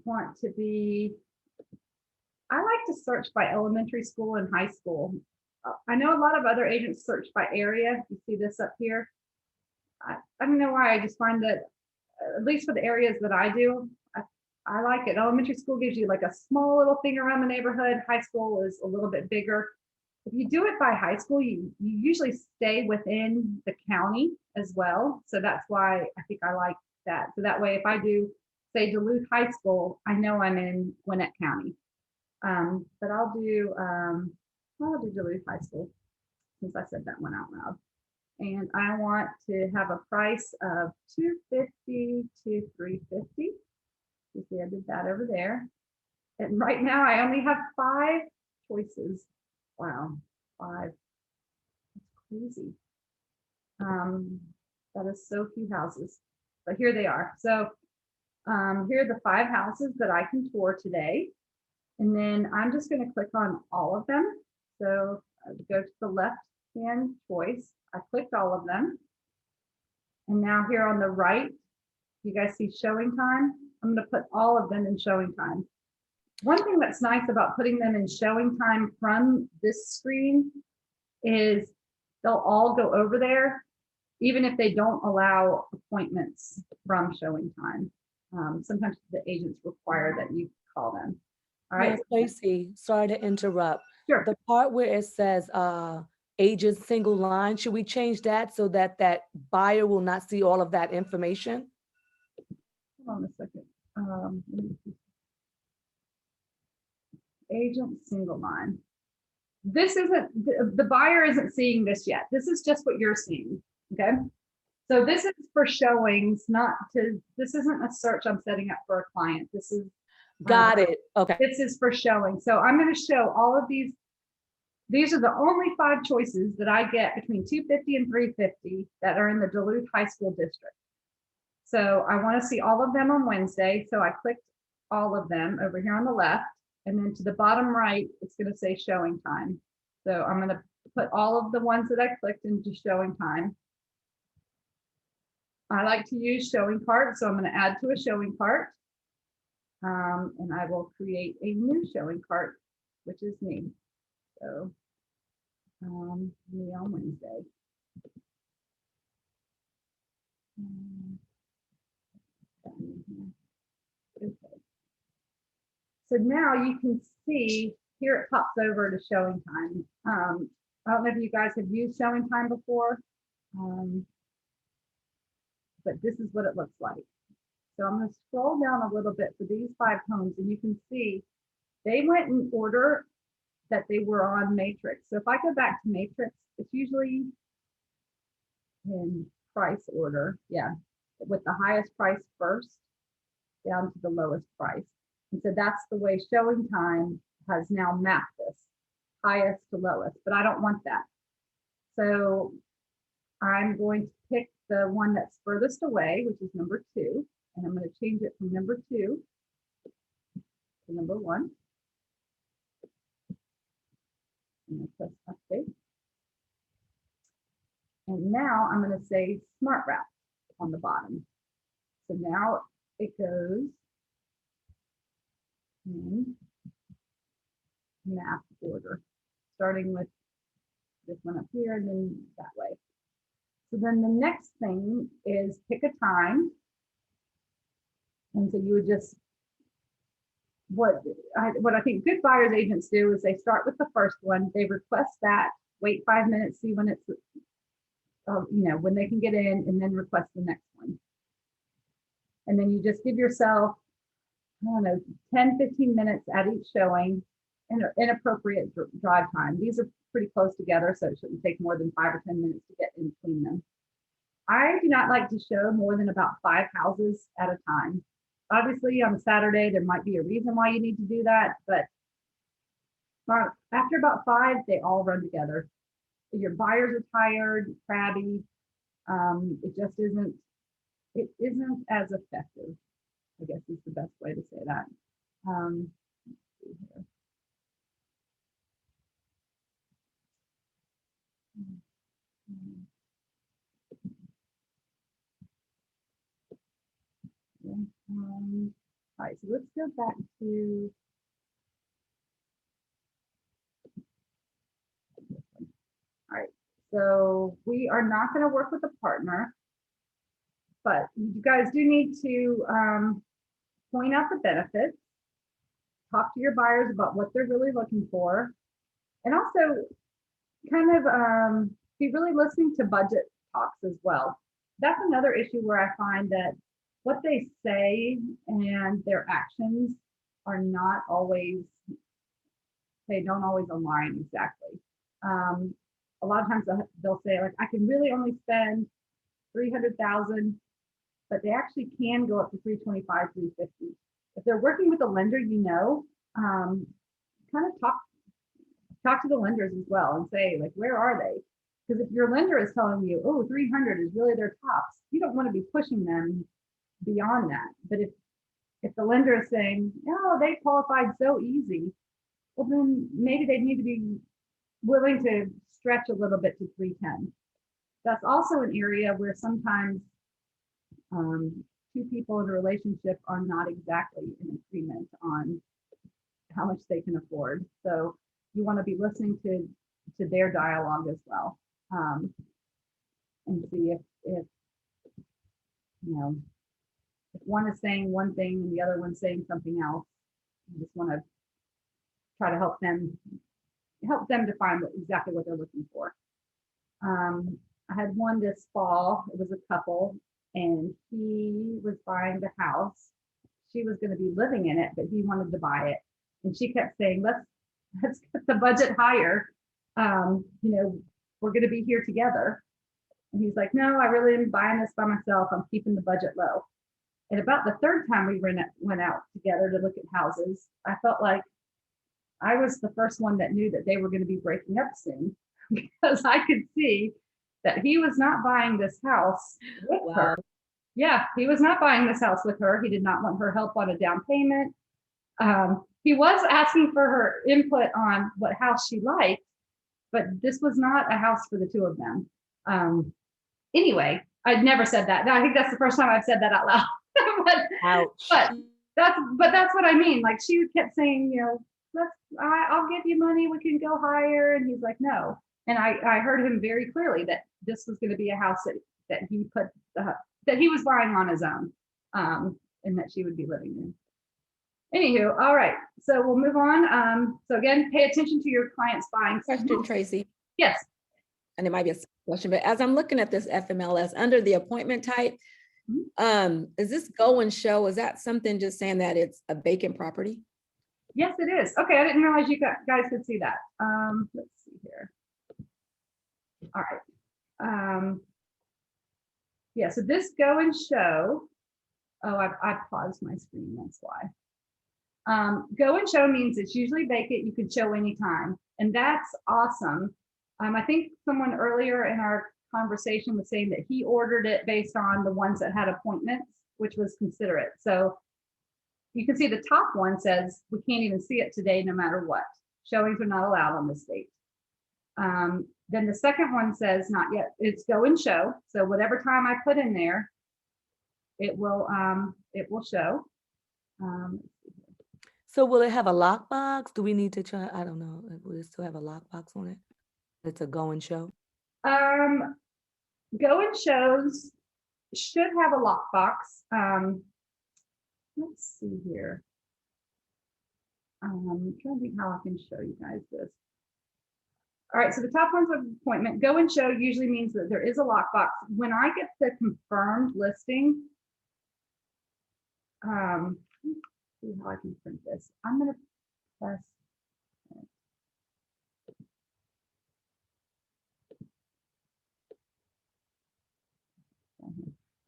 want to be, I like to search by elementary school and high school. I know a lot of other agents search by area. You see this up here. I don't know why, I just find that, at least for the areas that I do, I like it. Elementary school gives you like a small little thing around the neighborhood. High school is a little bit bigger. If you do it by high school, you usually stay within the county as well. So that's why I think I like that. So that way, if I do, say, Duluth High School, I know I'm in Gwinnett County. But I'll do Duluth High School, since I said that one out loud. And I want to have a price of $250 to $350. You see, I did that over there. And right now I only have 5 choices. Wow, 5. That's crazy. That is so few houses, but here they are. So here are the 5 houses that I can tour today. And then I'm just going to click on all of them. So I go to the left-hand choice. I clicked all of them. And now here on the right, you guys see showing time. I'm going to put all of them in showing time. One thing that's nice about putting them in showing time from this screen is they'll all go over there, even if they don't allow appointments from showing time. Sometimes the agents require that you call them. All right.
Tracy, sorry to interrupt.
Sure.
The part where it says agent single line, should we change that so that that buyer will not see all of that information?
Hold on a second. Agent single line. This isn't, the buyer isn't seeing this yet. This is just what you're seeing, okay? So this is for showings, this isn't a search I'm setting up for a client. This is.
Got it, okay.
This is for showing. So I'm gonna show all of these. These are the only 5 choices that I get between $250 and $350 that are in the Duluth High School District. So I want to see all of them on Wednesday. So I clicked all of them over here on the left, and then to the bottom right, it's going to say showing time. So I'm going to put all of the ones that I clicked into showing time. I like to use showing cart, so I'm going to add to a showing cart. And I will create a new showing cart, which is me. So me on Wednesday. Okay. So now you can see here it pops over to showing time. I don't know if you guys have used showing time before, but this is what it looks like. So I'm going to scroll down a little bit for these 5 homes, and you can see they went in order that they were on Matrix. So if I go back to Matrix, it's usually in price order. Yeah, with the highest price first down to the lowest price. And so that's the way showing time has now mapped this, highest to lowest, but I don't want that. So I'm going to pick the one that's furthest away, which is number 2, and I'm going to change it from number 2 to number 1. And press update. And now I'm going to say smart route on the bottom. So now it goes in map order, starting with this one up here and then that way. So then the next thing is pick a time. And so you would just, what I think good buyer's agents do is they start with the first one, they request that, wait 5 minutes, see when it's, when they can get in, and then request the next one. And then you just give yourself, I don't know, 10, 15 minutes at each showing, and inappropriate drive time. These are pretty close together, so it shouldn't take more than 5 or 10 minutes to get in between them. I do not like to show more than about 5 houses at a time. Obviously, on Saturday, there might be a reason why you need to do that, but after about 5, they all run together. If your buyers are tired, crabby, it just isn't as effective, I guess is the best way to say that. Let's see here. All right, so let's go back to this one. All right, so we are not going to work with a partner, but you guys do need to point out the benefits, talk to your buyers about what they're really looking for, and also kind of be really listening to budget talks as well. That's another issue where I find that what they say and their actions are not always, they don't always align exactly. A lot of times they'll say, like, I can really only spend $300,000, but they actually can go up to 325, 350. If they're working with a lender, kind of talk to the lenders as well and say, like, where are they? Because if your lender is telling you, oh, 300 is really their tops, you don't want to be pushing them beyond that. But if the lender is saying, oh, they qualified so easy, well, then maybe they need to be willing to stretch a little bit to 310. That's also an area where sometimes 2 people in a relationship are not exactly in agreement on how much they can afford. So you want to be listening to their dialogue as well, and see if one is saying one thing and the other one's saying something else. You just want to try to help them define exactly what they're looking for. I had one this fall. It was a couple, and he was buying the house. She was going to be living in it, but he wanted to buy it, and she kept saying, let's get the budget higher. We're going to be here together. And he's like, no, I really am buying this by myself. I'm keeping the budget low. And about the 3rd time we went out together to look at houses, I felt like I was the first one that knew that they were going to be breaking up soon, because I could see that he was not buying this house with her. Yeah, he was not buying this house with her. He did not want her help on a down payment. He was asking for her input on what house she liked, but this was not a house for the 2 of them. Anyway, I'd never said that. I think that's the first time I've said that out loud. but that's what I mean. Like, she kept saying, I'll give you money, we can go higher. And he's like, no. And I heard him very clearly that this was going to be a house that he put, that he was buying on his own, and that she would be living in. Anywho, all right, so we'll move on. So again, pay attention to your client's buying.
Question, Tracy.
Yes.
And it might be a question, but as I'm looking at this FMLS under the appointment type, is this go and show? Is that something just saying that it's a vacant property?
Yes, it is. Okay, I didn't realize you guys could see that. Let's see here. All right. Yeah, so this go and show. Oh, I paused my screen, that's why. Go and show means it's usually vacant. You can show anytime, and that's awesome. I think someone earlier in our conversation was saying that he ordered it based on the ones that had appointments, which was considerate. So you can see the top one says we can't even see it today, no matter what. Showings are not allowed on this date. Then the second one says not yet. It's go and show. So whatever time I put in there, it will show.
So will it have a lockbox? Do we need to try? I don't know. Will it still have a lockbox on it? It's a go and show.
Go and shows should have a lockbox. Let's see here. I'm trying to think how I can show you guys this. All right, so the top one's of appointment. Go and show usually means that there is a lockbox. When I get the confirmed listing, let's see how I can print this. I'm gonna press.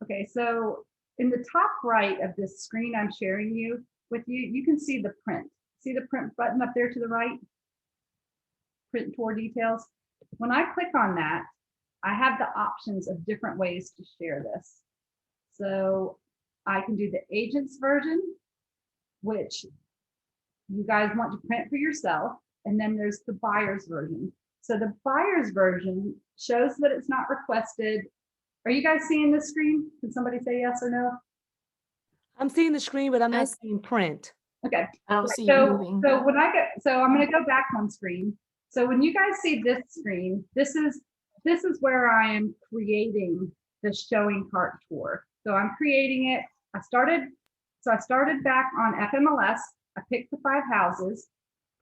Okay, so in the top right of this screen I'm sharing with you, you can see the print. See the print button up there to the right? Print tour details. When I click on that, I have the options of different ways to share this. So I can do the agent's version, which you guys want to print for yourself. And then there's the buyer's version. So the buyer's version shows that it's not requested. Are you guys seeing this screen? Can somebody say yes or no?
I'm seeing the screen, but I'm not seeing print.
Okay.
I don't see
So,
you moving.
so when I get, so I'm going to go back one screen. So when you guys see this screen, this is where I am creating the showing cart tour. So I'm creating it. I started back on FMLS. I picked the 5 houses,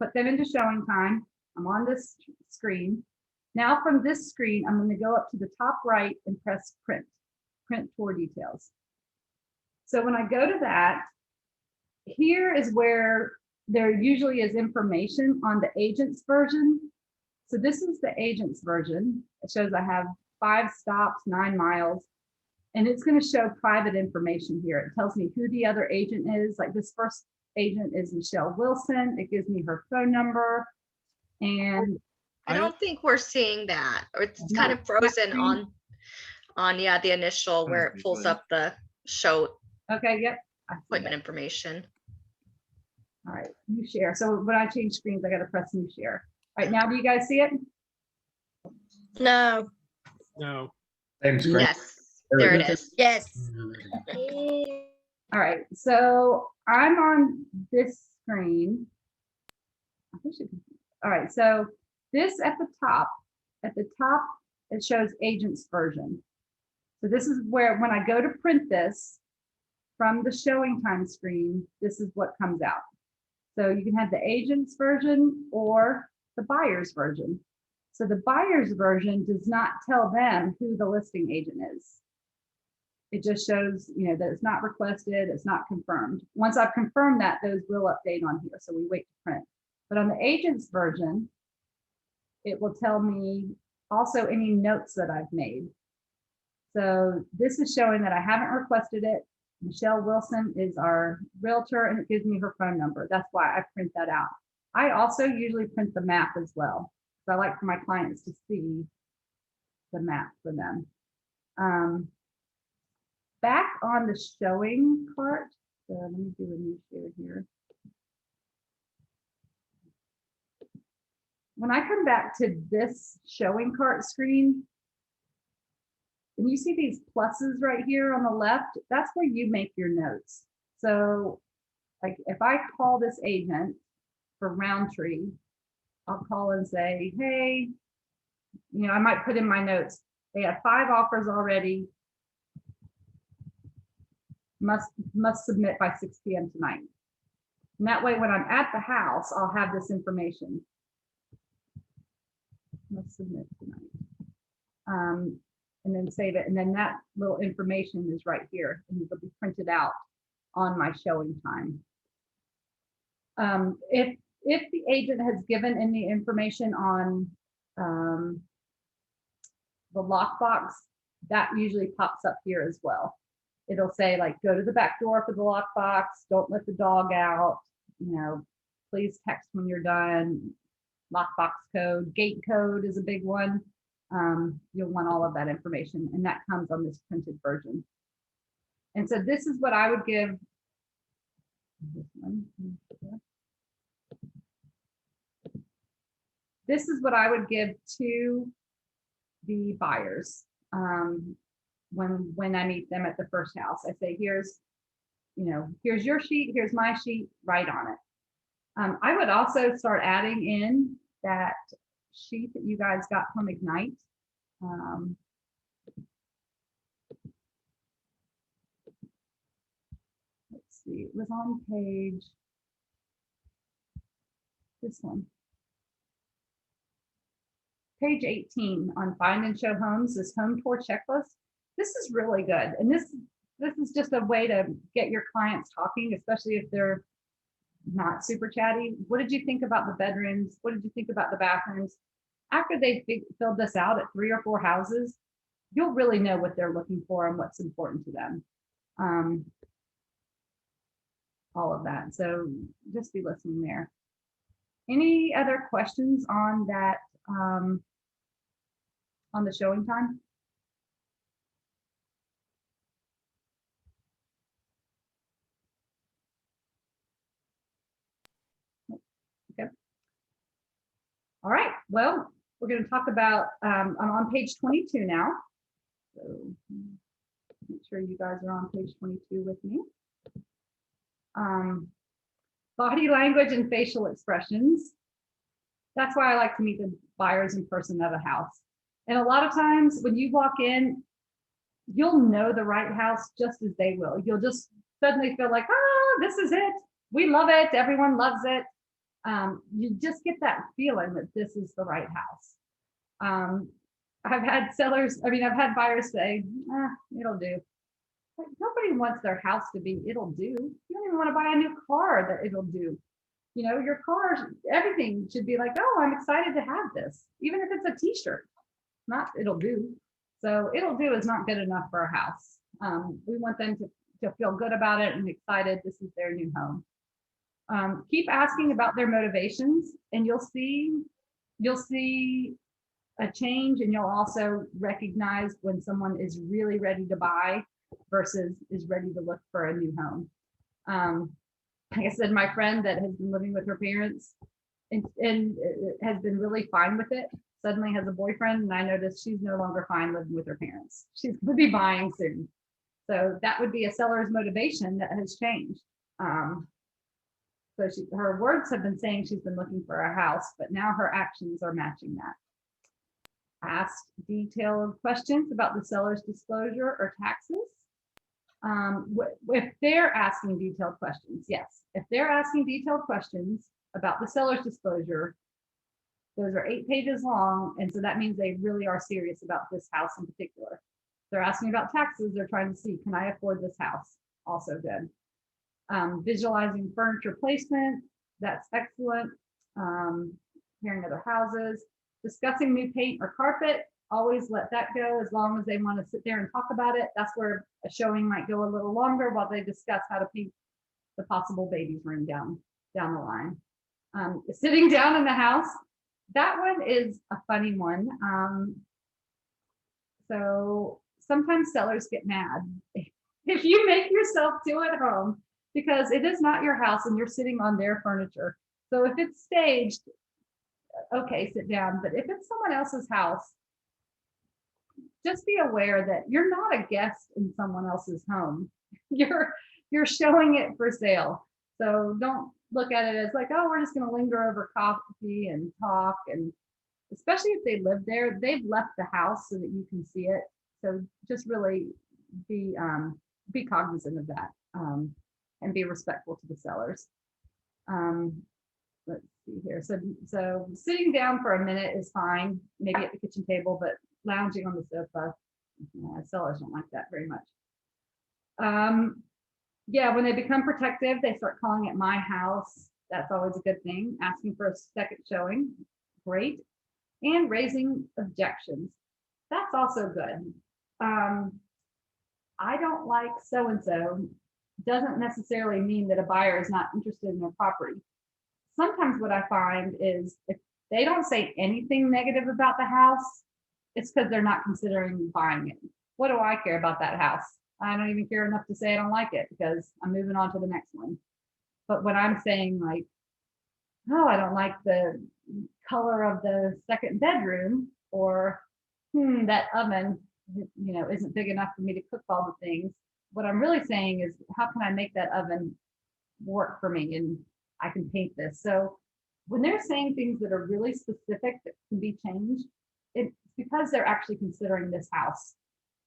put them into showing time. I'm on this screen. Now from this screen, I'm going to go up to the top right and press print tour details. So when I go to that, here is where there usually is information on the agent's version. So this is the agent's version. It shows I have 5 stops, 9 miles, and it's going to show private information here. It tells me who the other agent is. Like this first agent is Michelle Wilson. It gives me her phone number. And
I don't think we're seeing that, or it's kind of frozen on the initial where it pulls up the show.
Okay, yep.
Appointment information.
All right, new share. So when I change screens, I got to press new share. All right, now do you guys see it?
No.
No. Same screen.
Yes, there it is.
Yes.
All right, so I'm on this screen. All right, so this at the top, it shows agent's version. So this is where, when I go to print this from the showing time screen, this is what comes out. So you can have the agent's version or the buyer's version. So the buyer's version does not tell them who the listing agent is. It just shows, that it's not requested, it's not confirmed. Once I've confirmed that, those will update on here. So we wait to print. But on the agent's version, it will tell me also any notes that I've made. So this is showing that I haven't requested it. Michelle Wilson is our realtor, and it gives me her phone number. That's why I print that out. I also usually print the map as well. So I like for my clients to see the map for them. Back on the showing cart. So let me do a new share here. When I come back to this showing cart screen, and you see these pluses right here on the left, that's where you make your notes. So like if I call this agent for Roundtree, I'll call and say, hey, I might put in my notes, they have 5 offers already, must submit by 6 p.m. tonight. And that way, when I'm at the house, I'll have this information. Must submit tonight. And then save it. And then that little information is right here, and it'll be printed out on my showing time. If the agent has given any information on the lockbox, that usually pops up here as well. It'll say like, go to the back door for the lockbox, don't let the dog out, please text when you're done. Lockbox code, gate code is a big one. You'll want all of that information, and that comes on this printed version. And so this is what I would give. This is what I would give to the buyers when I meet them at the first house. I say, here's your sheet, here's my sheet, write on it. I would also start adding in that sheet that you guys got from Ignite. Let's see, it was on this one. Page 18 on Find and Show Homes, this home tour checklist. This is really good. And this is just a way to get your clients talking, especially if they're not super chatty. What did you think about the bedrooms? What did you think about the bathrooms? After they filled this out at 3 or 4 houses, you'll really know what they're looking for and what's important to them. All of that. So just be listening there. Any other questions on that, on the showing time? Okay. All right, well, we're going to talk about, I'm on page 22 now. So make sure you guys are on page 22 with me. Body language and facial expressions. That's why I like to meet the buyers in person at a house. And a lot of times when you walk in, you'll know the right house just as they will. You'll just suddenly feel like, oh, this is it. We love it. Everyone loves it. You just get that feeling that this is the right house. I've had I've had buyers say, it'll do. Like, nobody wants their house to be, it'll do. You don't even want to buy a new car that it'll do. Your car, everything should be like, oh, I'm excited to have this. Even if it's a t-shirt, not it'll do. So it'll do is not good enough for a house. We want them to feel good about it and excited this is their new home. Keep asking about their motivations, and you'll see a change, and you'll also recognize when someone is really ready to buy versus is ready to look for a new home. Like I said, my friend that has been living with her parents and has been really fine with it, suddenly has a boyfriend, and I noticed she's no longer fine living with her parents. She's going to be buying soon. So that would be a seller's motivation that has changed. So her words have been saying she's been looking for a house, but now her actions are matching that. Ask detailed questions about the seller's disclosure or taxes. If they're asking detailed questions, yes. If they're asking detailed questions about the seller's disclosure, those are 8 pages long, and so that means they really are serious about this house in particular. They're asking about taxes, they're trying to see, can I afford this house? Also good. Visualizing furniture placement, that's excellent. Comparing other houses. Discussing new paint or carpet, always let that go as long as they want to sit there and talk about it. That's where a showing might go a little longer while they discuss how to paint the possible baby's room down the line. Sitting down in the house, that one is a funny one. So sometimes sellers get mad if you make yourself do it at home, because it is not your house and you're sitting on their furniture. So if it's staged, okay, sit down. But if it's someone else's house, just be aware that you're not a guest in someone else's home. You're showing it for sale. So don't look at it as like, oh, we're just going to linger over coffee and talk. And especially if they live there, they've left the house so that you can see it. So just really be cognizant of that, and be respectful to the sellers. Let's see here. So sitting down for a minute is fine, maybe at the kitchen table, but lounging on the sofa, sellers don't like that very much. Yeah, when they become protective, they start calling it my house. That's always a good thing. Asking for a second showing, great. And raising objections. That's also good. I don't like so-and-so, doesn't necessarily mean that a buyer is not interested in their property. Sometimes what I find is if they don't say anything negative about the house, it's because they're not considering buying it. What do I care about that house? I don't even care enough to say I don't like it because I'm moving on to the next one. But when I'm saying like, oh, I don't like the color of the second bedroom, or that oven, isn't big enough for me to cook all the things. What I'm really saying is, how can I make that oven work for me? And I can paint this. So when they're saying things that are really specific that can be changed, it's because they're actually considering this house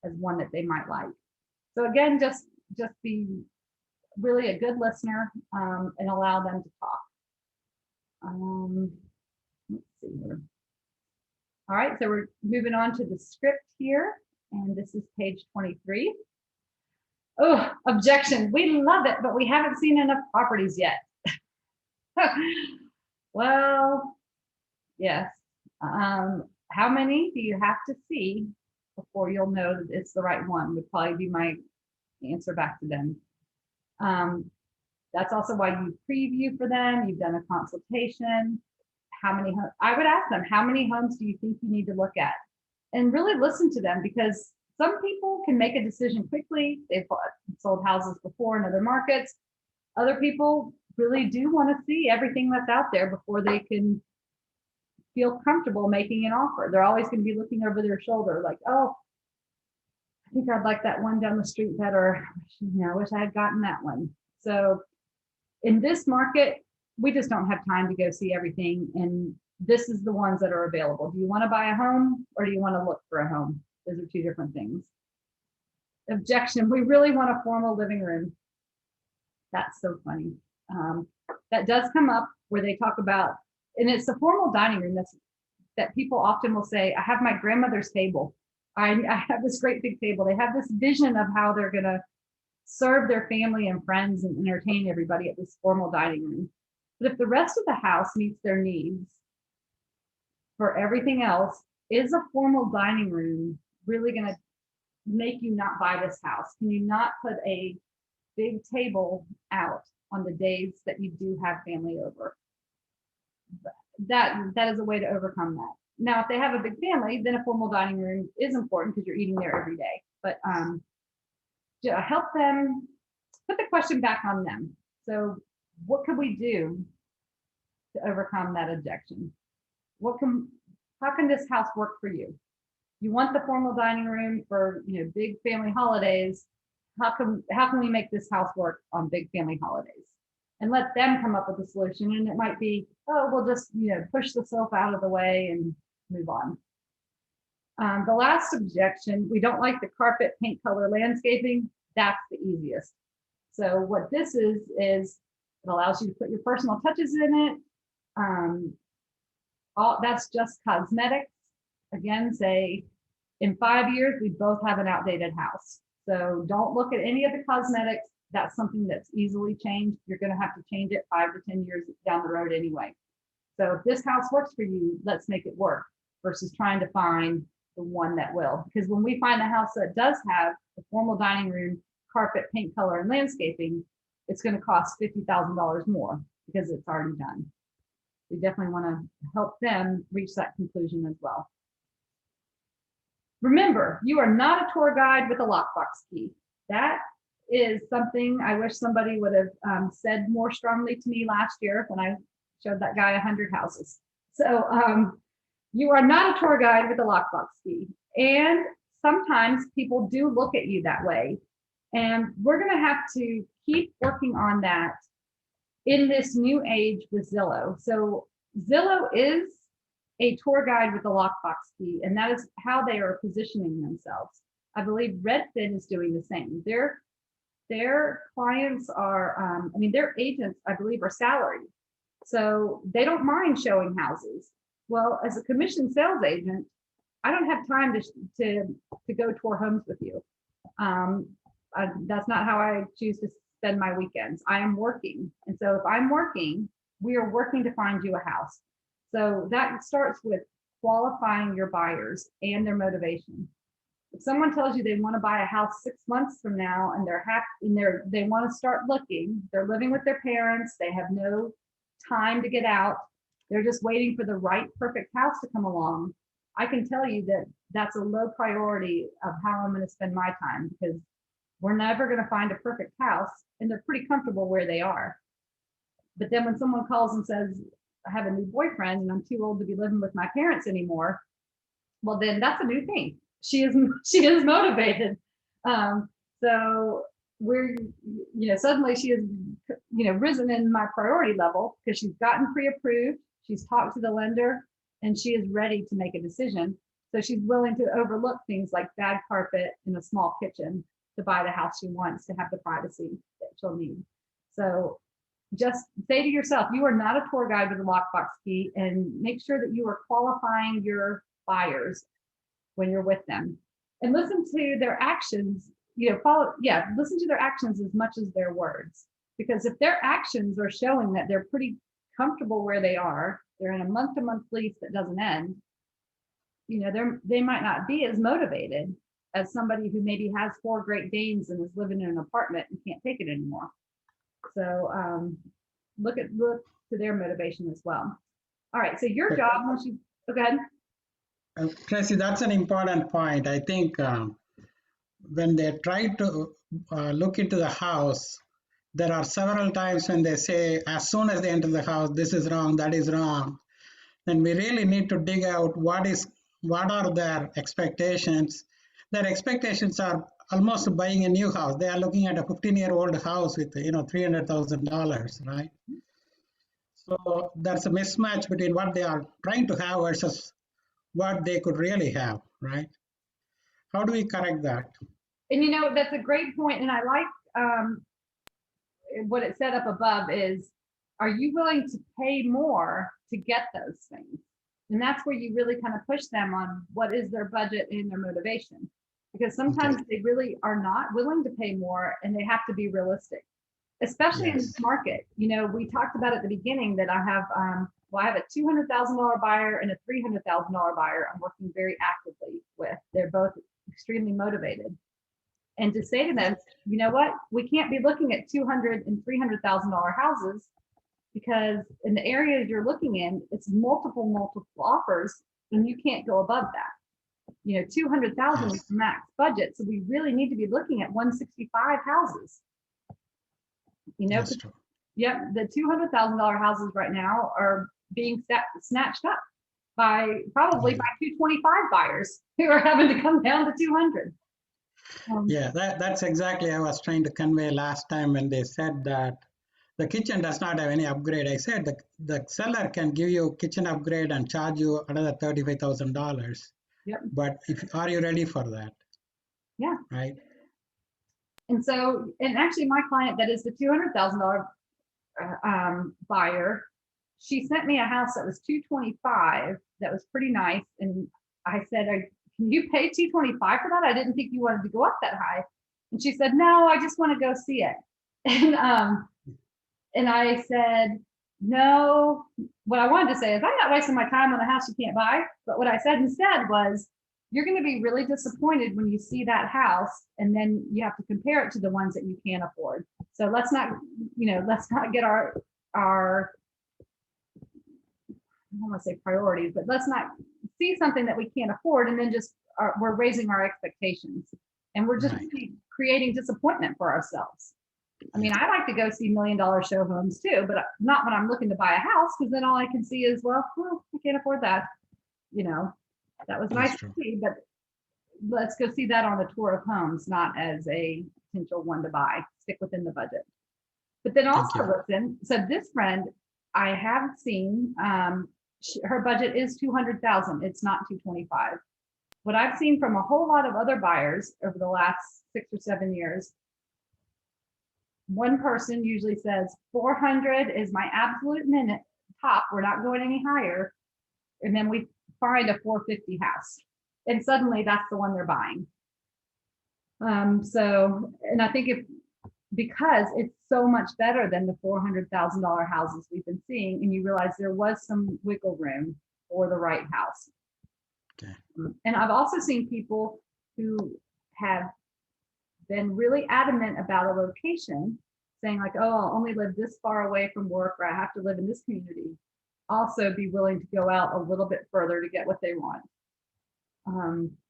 as one that they might like. So again, just be really a good listener and allow them to talk. Let's see here. All right, so we're moving on to the script here, and this is page 23. Oh, objection. We love it, but we haven't seen enough properties yet. Well, yes. How many do you have to see before you'll know that it's the right one? Would probably be my answer back to them. That's also why you preview for them. You've done a consultation. How many homes? I would ask them, how many homes do you think you need to look at? And really listen to them, because some people can make a decision quickly. They've sold houses before in other markets. Other people really do want to see everything that's out there before they can feel comfortable making an offer. They're always going to be looking over their shoulder like, oh, I think I'd like that one down the street better. I wish I had gotten that one. So in this market, we just don't have time to go see everything. And this is the ones that are available. Do you want to buy a home or do you want to look for a home? Those are two different things. Objection. We really want a formal living room. That's so funny. That does come up where they talk about, and it's a formal dining room that people often will say, I have my grandmother's table. I have this great big table. They have this vision of how they're going to serve their family and friends and entertain everybody at this formal dining room. But if the rest of the house meets their needs for everything else, is a formal dining room really going to make you not buy this house? Can you not put a big table out on the days that you do have family over? That is a way to overcome that. Now, if they have a big family, then a formal dining room is important because you're eating there every day. But help them, put the question back on them. So what could we do to overcome that objection? How can this house work for you? You want the formal dining room for big family holidays. How can we make this house work on big family holidays? And let them come up with a solution. And it might be, oh, we'll just push the sofa out of the way and move on. The last objection, we don't like the carpet, paint color, landscaping. That's the easiest. So what this is it allows you to put your personal touches in it. That's just cosmetics. Again, say in 5 years, we both have an outdated house. So don't look at any of the cosmetics. That's something that's easily changed. You're going to have to change it 5 to 10 years down the road anyway. So if this house works for you, let's make it work versus trying to find the one that will. Because when we find a house that does have a formal dining room, carpet, paint color, and landscaping, it's going to cost $50,000 more because it's already done. We definitely want to help them reach that conclusion as well. Remember, you are not a tour guide with a lockbox key. That is something I wish somebody would have said more strongly to me last year when I showed that guy 100 houses. So you are not a tour guide with a lockbox key. And sometimes people do look at you that way. And we're going to have to keep working on that in this new age with Zillow. So Zillow is a tour guide with a lockbox key, and that is how they are positioning themselves. I believe Redfin is doing the same. Their clients are, their agents, I believe, are salaried. So they don't mind showing houses. Well, as a commission sales agent, I don't have time to go tour homes with you. That's not how I choose to spend my weekends. I am working. And so if I'm working, we are working to find you a house. So that starts with qualifying your buyers and their motivation. If someone tells you they want to buy a house 6 months from now and they're happy and they want to start looking, they're living with their parents, they have no time to get out, they're just waiting for the right perfect house to come along, I can tell you that that's a low priority of how I'm going to spend my time, because we're never going to find a perfect house and they're pretty comfortable where they are. But then when someone calls and says, I have a new boyfriend and I'm too old to be living with my parents anymore, well, then that's a new thing. She is motivated. So we're, suddenly she has, risen in my priority level because she's gotten pre-approved, she's talked to the lender, and she is ready to make a decision. So she's willing to overlook things like bad carpet and a small kitchen to buy the house she wants, to have the privacy that she'll need. So just say to yourself, you are not a tour guide with a lockbox key, and make sure that you are qualifying your buyers when you're with them, and listen to their actions. Listen to their actions as much as their words, because if their actions are showing that they're pretty comfortable where they are, they're in a month-to-month lease that doesn't end, they might not be as motivated as somebody who maybe has 4 Great Danes and is living in an apartment and can't take it anymore. So look to their motivation as well. All right, so your job, once you go ahead.
Tracy, that's an important point. I think when they try to look into the house, there are several times when they say, as soon as they enter the house, this is wrong, that is wrong. Then we really need to dig out what are their expectations. Their expectations are almost buying a new house. They are looking at a 15-year-old house with $300,000, right? So there's a mismatch between what they are trying to have versus what they could really have, right? How do we correct that?
And that's a great point. And I like what it said up above is, are you willing to pay more to get those things? And that's where you really kind of push them on what is their budget and their motivation. Because sometimes they really are not willing to pay more, and they have to be realistic, especially in this market. We talked about at the beginning that I have a $200,000 buyer and a $300,000 buyer I'm working very actively with. They're both extremely motivated. And to say to them, you know what, we can't be looking at $200,000 and $300,000 houses, because in the areas you're looking in, it's multiple offers, and you can't go above that. 200,000 is the max budget, so we really need to be looking at 165 houses.
That's true.
Yep, the $200,000 houses right now are being snatched up by 225 buyers who are having to come down to 200.
Yeah, that's exactly I was trying to convey last time when they said that the kitchen does not have any upgrade. I said the seller can give you kitchen upgrade and charge you another $35,000.
Yep.
But are you ready for that?
Yeah.
Right.
And so, and actually my client that is the $200,000 buyer, she sent me a house that was $225 that was pretty nice. And I said, can you pay $225 for that? I didn't think you wanted to go up that high. And she said, no, I just want to go see it. And I said, no, what I wanted to say is I'm not wasting my time on a house you can't buy. But what I said instead was, you're going to be really disappointed when you see that house, and then you have to compare it to the ones that you can't afford. So let's not get our I don't want to say priorities, but let's not see something that we can't afford and then we're raising our expectations, and we're just creating disappointment for ourselves. I mean, I like to go see $1 million show homes too, but not when I'm looking to buy a house, because then all I can see is, well, I can't afford that. That was nice to see, but let's go see that on a tour of homes, not as a potential one to buy. Stick within the budget. But then also listen, so this friend I have seen, her budget is $200,000. It's not $225,000. What I've seen from a whole lot of other buyers over the last 6 or 7 years, one person usually says $400,000 is my absolute top. We're not going any higher. And then we find a $450,000 house, and suddenly that's the one they're buying. And I think because it's so much better than the $400,000 houses we've been seeing, and you realize there was some wiggle room for the right house. And I've also seen people who have been really adamant about a location, saying like, oh, I'll only live this far away from work, or I have to live in this community, also be willing to go out a little bit further to get what they want.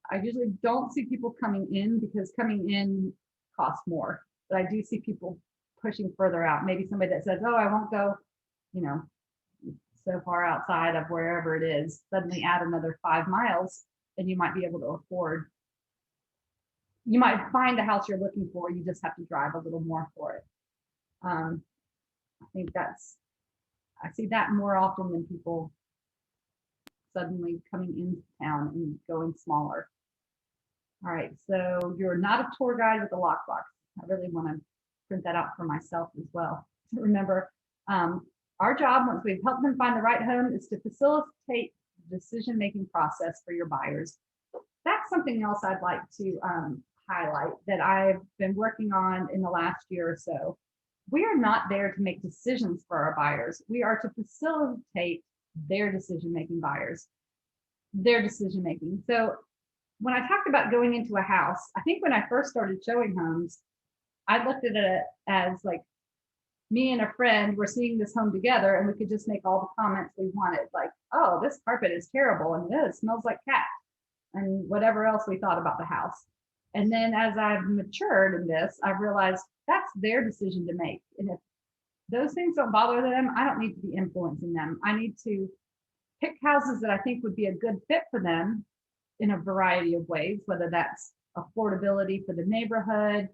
I usually don't see people coming in because coming in costs more, but I do see people pushing further out. Maybe somebody that says, oh, I won't go, you know, so far outside of wherever it is, suddenly add another 5 miles and you might be able to afford, you might find the house you're looking for, you just have to drive a little more for it. I think I see that more often than people suddenly coming into town and going smaller. All right, so you're not a tour guide with a lockbox. I really want to print that out for myself as well. Remember, our job, once we've helped them find the right home, is to facilitate the decision-making process for your buyers. That's something else I'd like to highlight that I've been working on in the last year or so. We are not there to make decisions for our buyers. We are to facilitate their decision-making buyers, their decision-making. So when I talked about going into a house, I think when I first started showing homes, I looked at it as like me and a friend were seeing this home together and we could just make all the comments we wanted. Like, oh, this carpet is terrible and it smells like cat and whatever else we thought about the house. And then as I've matured in this, I've realized that's their decision to make. And if those things don't bother them, I don't need to be influencing them. I need to pick houses that I think would be a good fit for them in a variety of ways, whether that's affordability for the neighborhood,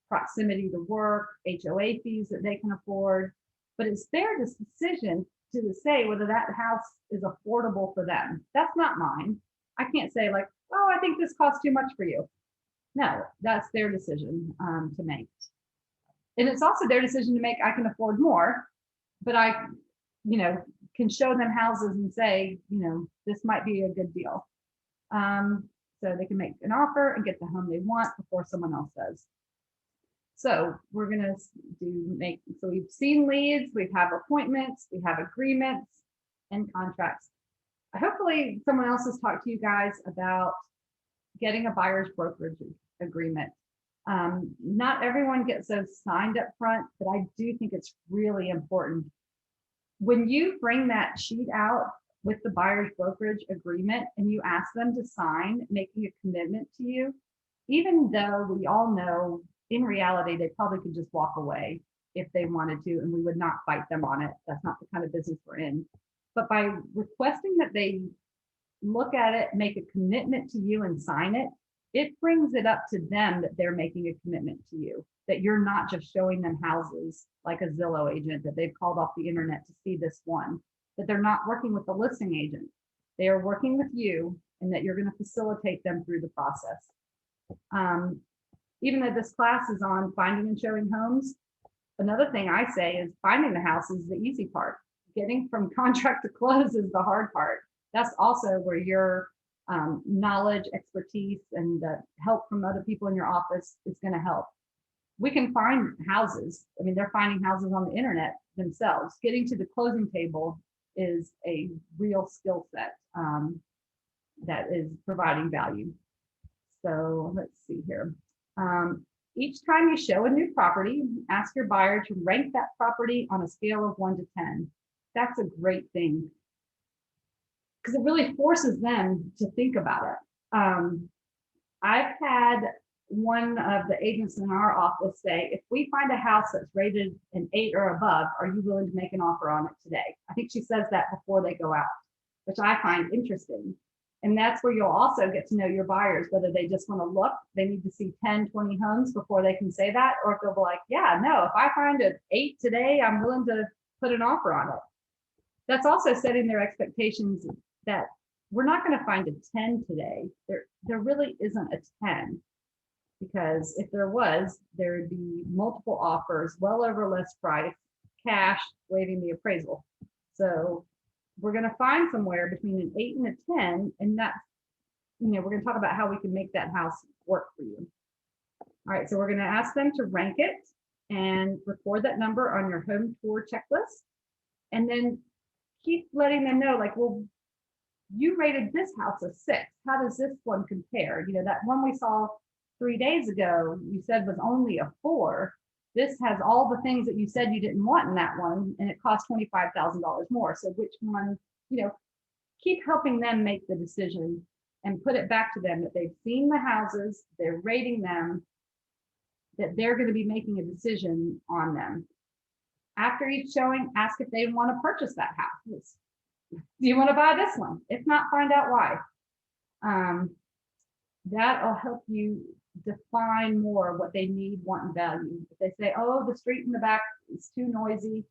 proximity to work, HOA fees that they can afford. But it's their decision to say whether that house is affordable for them. That's not mine. I can't say like, oh, I think this costs too much for you. No, that's their decision to make. And it's also their decision to make. I can afford more, but I, you know, can show them houses and say, you know, this might be a good deal. So they can make an offer and get the home they want before someone else does. So we're gonna so we've seen leads, we have appointments, we have agreements and contracts. Hopefully someone else has talked to you guys about getting a buyer's brokerage agreement. Not everyone gets those signed up front, but I do think it's really important. When you bring that sheet out with the buyer's brokerage agreement and you ask them to sign, making a commitment to you, even though we all know in reality, they probably could just walk away if they wanted to, and we would not fight them on it. That's not the kind of business we're in. But by requesting that they look at it, make a commitment to you and sign it, it brings it up to them that they're making a commitment to you, that you're not just showing them houses like a Zillow agent that they've called off the internet to see this one, that they're not working with the listing agent. They are working with you and that you're going to facilitate them through the process. Even though this class is on finding and showing homes, another thing I say is finding the house is the easy part. Getting from contract to close is the hard part. That's also where your knowledge, expertise, and help from other people in your office is going to help. We can find houses. I mean, they're finding houses on the internet themselves. Getting to the closing table is a real skill set that is providing value. So let's see here. Each time you show a new property, ask your buyer to rank that property on a scale of 1 to 10. That's a great thing because it really forces them to think about it. I've had one of the agents in our office say, if we find a house that's rated an 8 or above, are you willing to make an offer on it today? I think she says that before they go out, which I find interesting. And that's where you'll also get to know your buyers, whether they just want to look, they need to see 10, 20 homes before they can say that, or if they'll be like, yeah, no, if I find an 8 today, I'm willing to put an offer on it. That's also setting their expectations that we're not going to find a 10 today. There really isn't a 10, because if there was, there would be multiple offers, well over list price, cash, waiving the appraisal. So we're going to find somewhere between an 8 and a 10, and that's, you know, we're going to talk about how we can make that house work for you. All right, so we're going to ask them to rank it and record that number on your home tour checklist, and then keep letting them know, like, well, you rated this house a 6. How does this one compare? You know, that one we saw 3 days ago, you said was only a 4. This has all the things that you said you didn't want in that one, and it cost $25,000 more. So which one, you know, keep helping them make the decision and put it back to them that they've seen the houses, they're rating them, that they're going to be making a decision on them. After each showing, ask if they want to purchase that house. Do you want to buy this one? If not, find out why. That'll help you define more what they need, want, and value. If they say, oh, the street in the back is too noisy,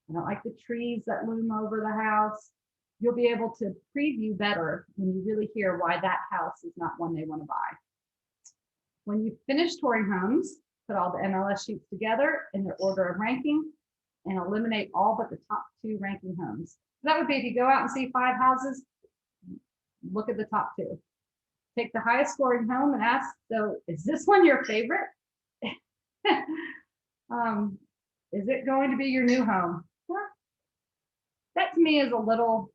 I don't like the trees that loom over the house, you'll be able to preview better when you really hear why that house is not one they want to buy. When you finish touring homes, put all the MLS sheets together in their order of ranking and eliminate all but the top 2 ranking homes. That would be if you go out and see 5 houses, look at the top 2. Take the highest scoring home and ask, so is this one your favorite? Is it going to be your new home? That to me is a little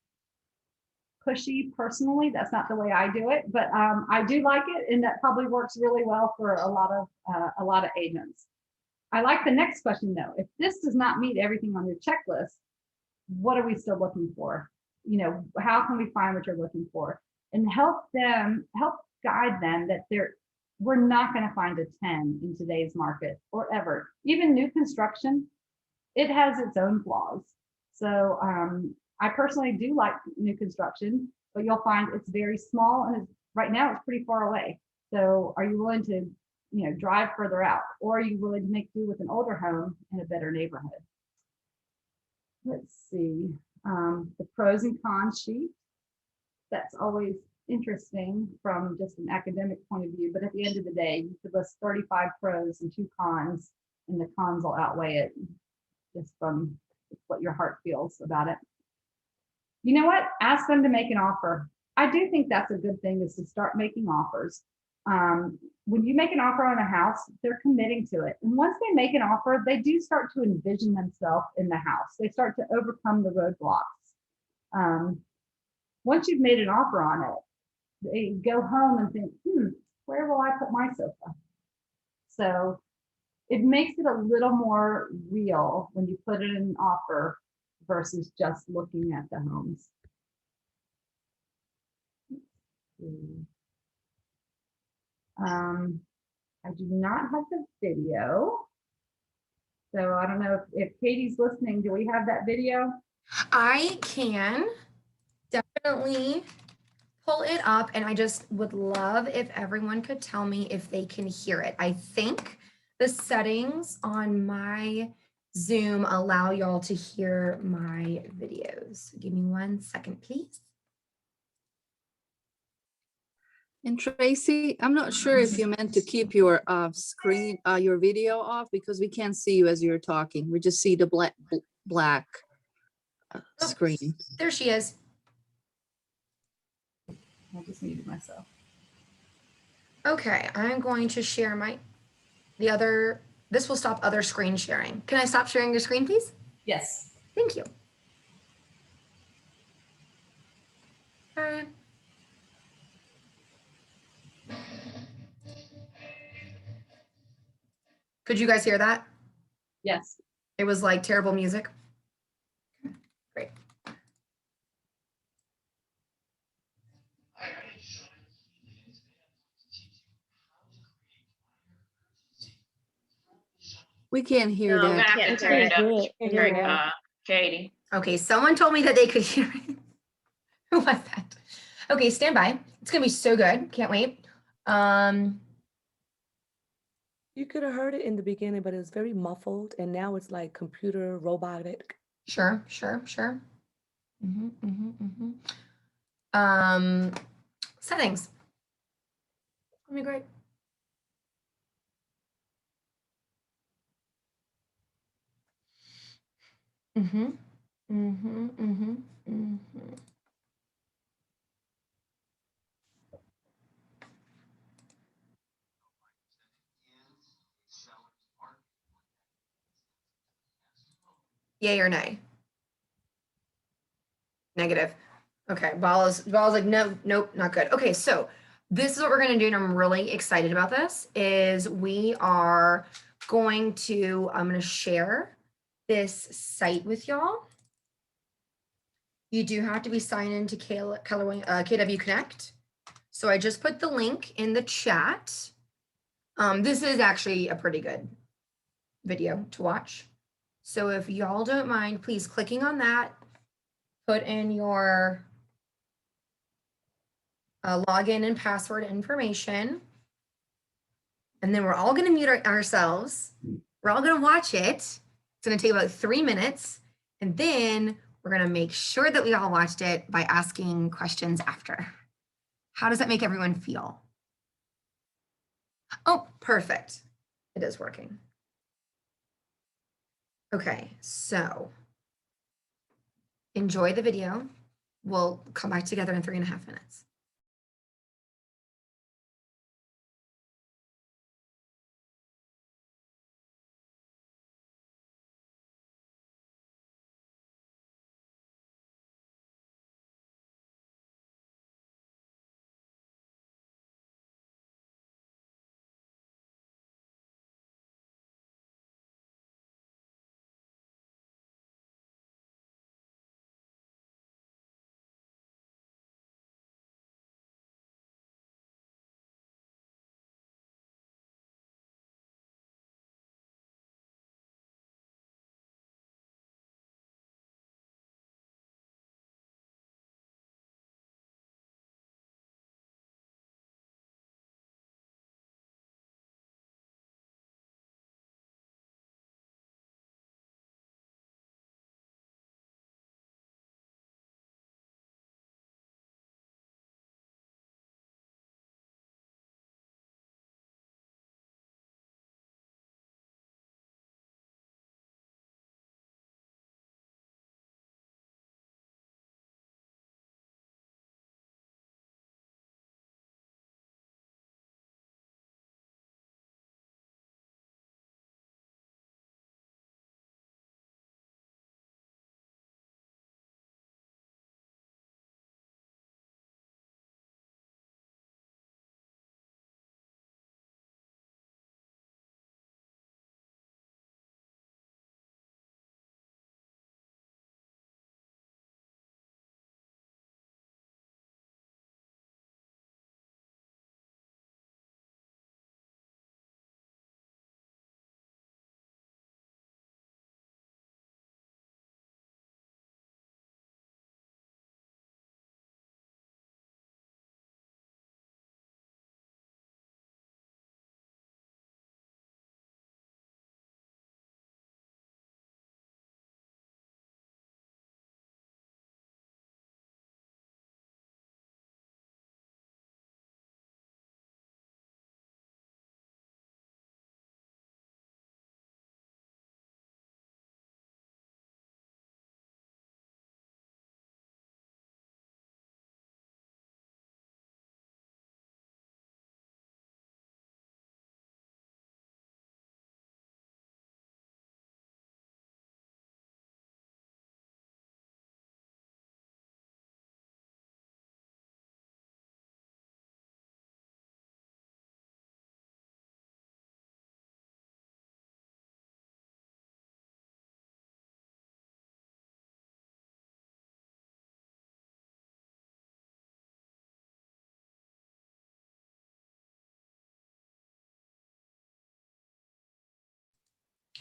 pushy personally. That's not the way I do it, but I do like it, and that probably works really well for a lot of agents. I like the next question though. If this does not meet everything on your checklist, what are we still looking for? You know, how can we find what you're looking for? And help guide them that we're not going to find a 10 in today's market or ever. Even new construction, it has its own flaws. So I personally do like new construction, but you'll find it's very small, and right now it's pretty far away. So are you willing to, you know, drive further out, or are you willing to make do with an older home in a better neighborhood? Let's see, the pros and cons sheet. That's always interesting from just an academic point of view, but at the end of the day, you could list 35 pros and 2 cons, and the cons will outweigh it just from what your heart feels about it. You know what? Ask them to make an offer. I do think that's a good thing, is to start making offers. When you make an offer on a house, they're committing to it. And once they make an offer, they do start to envision themselves in the house. They start to overcome the roadblocks. Once you've made an offer on it, they go home and think, where will I put my sofa? So it makes it a little more real when you put it in an offer versus just looking at the homes. I do not have the video. So I don't know if Katie's listening, do we have that video?
I can definitely pull it up, and I just would love if everyone could tell me if they can hear it. I think the settings on my Zoom allow y'all to hear my videos. Give me 1 second, please.
And Tracy, I'm not sure if you meant to keep your screen, your video off, because we can't see you as you're talking. We just see the black screen.
There she is.
I just muted myself.
Okay, I'm going to share this will stop other screen sharing. Can I stop sharing your screen, please?
Yes.
Thank you. All right. Could you guys hear that?
Yes.
It was like terrible music. Great.
We can't hear
No, I'm
that.
gonna have to turn it up, Katie.
Okay, someone told me that they could hear it. Who was that? Okay, stand by. It's gonna be so good. Can't wait.
You could have heard it in the beginning, but it was very muffled, and now it's like computer robotic.
Sure. Settings. That'd be great. Yay or nay? Negative. Okay, Bala's like, no, nope, not good. Okay, so this is what we're gonna do, and I'm really excited about this, is we are going to, I'm gonna share this site with y'all. You do have to be signed into KW Connect. So I just put the link in the chat. This is actually a pretty good video to watch. So if y'all don't mind, please clicking on that, put in your login and password information. And then we're all gonna mute ourselves. We're all gonna watch it. It's gonna take about 3 minutes. And then we're gonna make sure that we all watched it by asking questions after. How does that make everyone feel? Oh, perfect. It is working. Okay, so enjoy the video. We'll come back together in 3.5 minutes.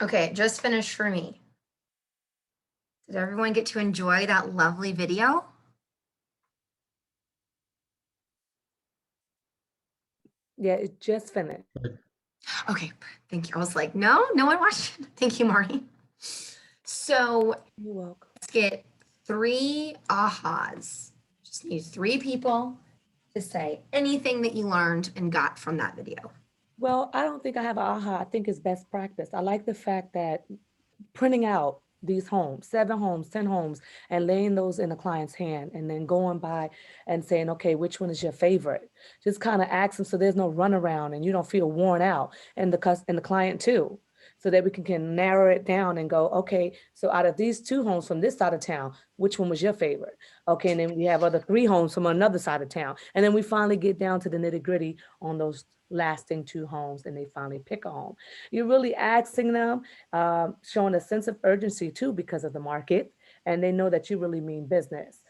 Okay, just finished for me. Did everyone get to enjoy that lovely video?
Yeah, it just finished.
Okay, thank you. I was like, no one watched it. Thank you, Mari. So
You're welcome.
let's get 3 ahas. Just need 3 people to say anything that you learned and got from that video.
Well, I don't think I have an aha. I think it's best practice. I like the fact that printing out these homes, 7 homes, 10 homes, and laying those in the client's hand and then going by and saying, okay, which one is your favorite? Just kind of ask them so there's no runaround and you don't feel worn out, and the client too. so that we can narrow it down and go, okay, so out of these 2 homes from this side of town, which one was your favorite? Okay, and then we have other 3 homes from another side of town. And then we finally get down to the nitty gritty on those lasting 2 homes, and they finally pick a home. You're really asking them, showing a sense of urgency too, because of the market, and they know that you really mean business.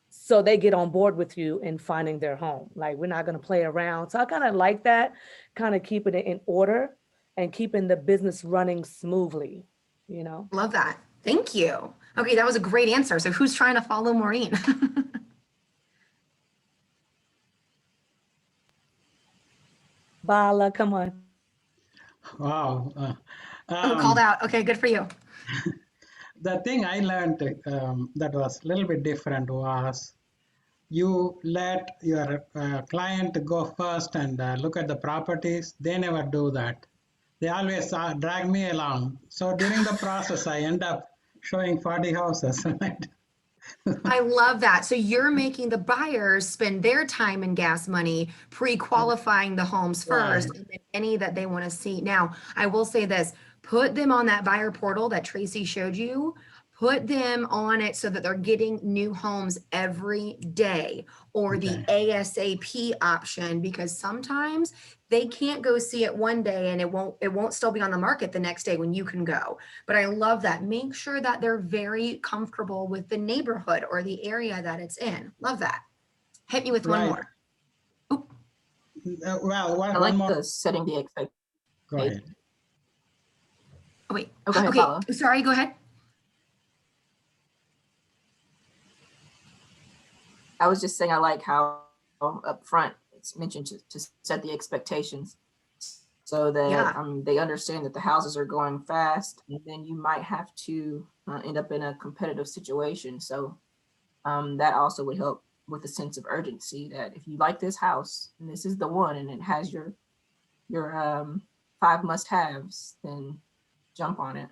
So they get on board with you in finding their home. Like, we're not going to play around. So I kind of like that, kind of keeping it in order and keeping the business running smoothly, you know?
Love that. Thank you. Okay, that was a great answer. So who's trying to follow Maureen?
Bala, come on.
Wow.
Called out. Okay, good for you.
The thing I learned that was a little bit different was you let your client go first and look at the properties. They never do that. They always drag me along. So during the process, I end up showing 40 houses. Right?
I love that. So you're making the buyers spend their time and gas money pre-qualifying the homes first, and then any that they want to see. Now, I will say this, put them on that buyer portal that Tracy showed you. Put them on it so that they're getting new homes every day, or the ASAP option, because sometimes they can't go see it one day and it won't still be on the market the next day when you can go. But I love that. Make sure that they're very comfortable with the neighborhood or the area that it's in. Love that. Hit me with one more.
Well,
I
one
like
more.
the setting the expectation.
Go ahead.
Oh, wait.
Oh, go ahead,
Okay.
Paula.
Sorry, go ahead.
I was just saying I like how up front it's mentioned to set the expectations so that they understand that the houses are going fast, and then you might have to end up in a competitive situation. So that also would help with a sense of urgency that if you like this house and this is the one and it has your 5 must-haves, then jump on it.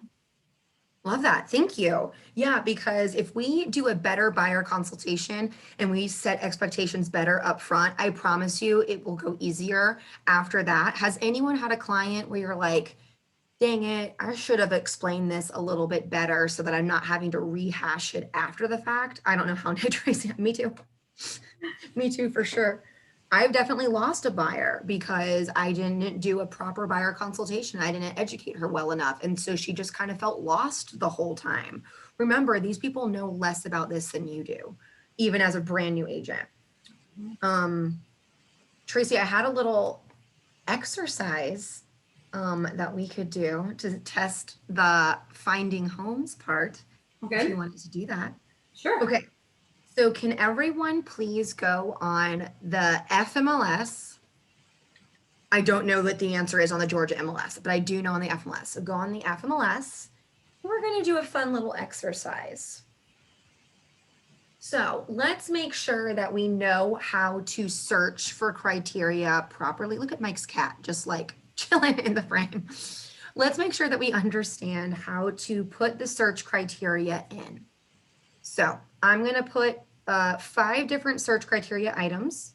Love that. Thank you. Yeah, because if we do a better buyer consultation and we set expectations better up front, I promise you it will go easier after that. Has anyone had a client where you're like, dang it, I should have explained this a little bit better so that I'm not having to rehash it after the fact? I don't know how Tracy, me too. Me too, for sure. I've definitely lost a buyer because I didn't do a proper buyer consultation. I didn't educate her well enough. And so she just kind of felt lost the whole time. Remember, these people know less about this than you do, even as a brand new agent. Tracy, I had a little exercise that we could do to test the finding homes part.
Okay.
If you wanted to do that.
Sure.
Okay. So can everyone please go on the FMLS? I don't know what the answer is on the Georgia MLS, but I do know on the FMLS. So go on the FMLS. We're going to do a fun little exercise. So let's make sure that we know how to search for criteria properly. Look at Mike's cat, just like chilling in the frame. Let's make sure that we understand how to put the search criteria in. So I'm going to put 5 different search criteria items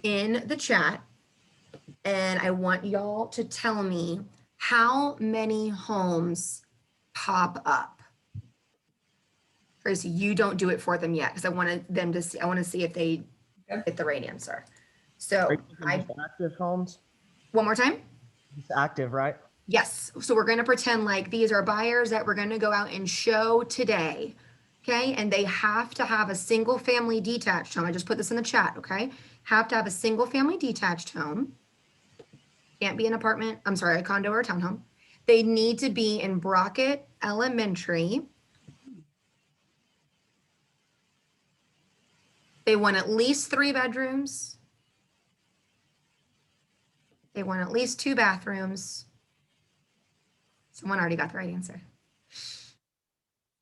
in the chat, and I want y'all to tell me how many homes pop up. Tracy, you don't do it for them yet because I wanted them to see. I want to see if they get the right answer. So
active homes.
One more time.
It's active, right?
Yes. So we're going to pretend like these are buyers that we're going to go out and show today. Okay. And they have to have a single family detached home. I just put this in the chat. Okay. Have to have a single family detached home. Can't be an apartment. I'm sorry, a condo or a townhome. They need to be in Brockett Elementary. They want at least 3 bedrooms. They want at least 2 bathrooms. Someone already got the right answer.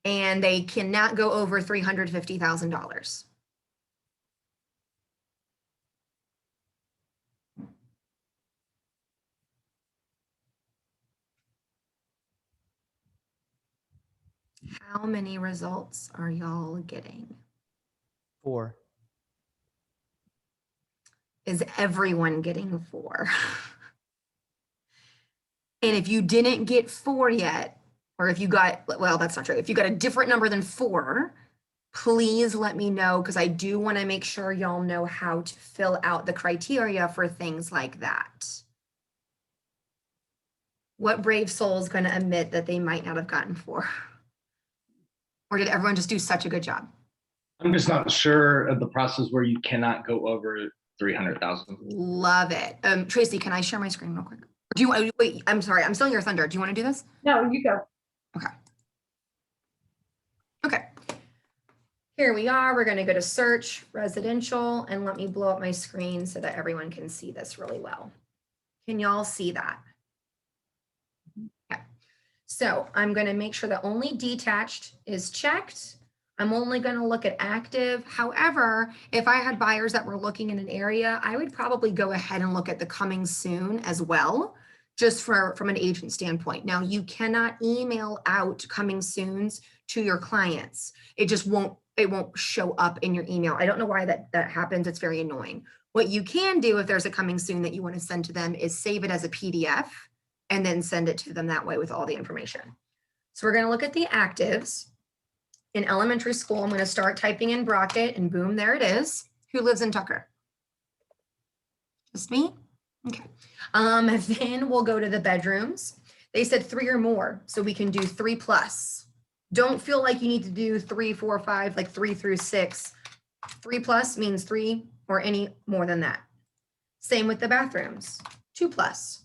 And they cannot go over $350,000. How many results are y'all getting?
4.
Is everyone getting 4? And if you didn't get 4 yet, or if you got, well, that's not true. If you got a different number than 4, please let me know, because I do want to make sure y'all know how to fill out the criteria for things like that. What brave soul is going to admit that they might not have gotten 4? Or did everyone just do such a good job?
I'm just not sure of the process where you cannot go over 300,000.
Love it. Tracy, can I share my screen real quick? Do you wait? I'm sorry, I'm stealing your thunder. Do you want to do this?
No, you go.
Okay. Okay. Here we are. We're going to go to search residential, and let me blow up my screen so that everyone can see this really well. Can y'all see that? Okay. So I'm going to make sure that only detached is checked. I'm only going to look at active. However, if I had buyers that were looking in an area, I would probably go ahead and look at the coming soon as well, just from an agent standpoint. Now, you cannot email out coming soons to your clients. It just won't show up in your email. I don't know why that happens. It's very annoying. What you can do if there's a coming soon that you want to send to them is save it as a PDF and then send it to them that way with all the information. So we're going to look at the actives. In elementary school, I'm going to start typing in Brockett, and boom, there it is. Who lives in Tucker? Just me? Okay. Then we'll go to the bedrooms. They said 3 or more, so we can do 3+. Don't feel like you need to do 3, 4, 5, like 3 through 6. 3+ means 3 or any more than that. Same with the bathrooms, 2+.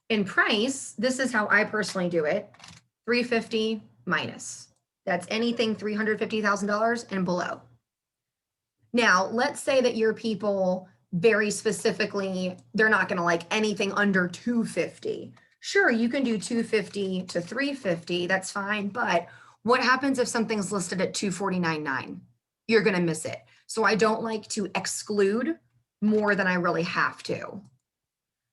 In price, this is how I personally do it, 350 minus. That's anything $350,000 and below. Now, let's say that your people very specifically, they're not going to like anything under 250. Sure, you can do 250 to 350. That's fine. But what happens if something's listed at 249.9? You're going to miss it. So I don't like to exclude more than I really have to.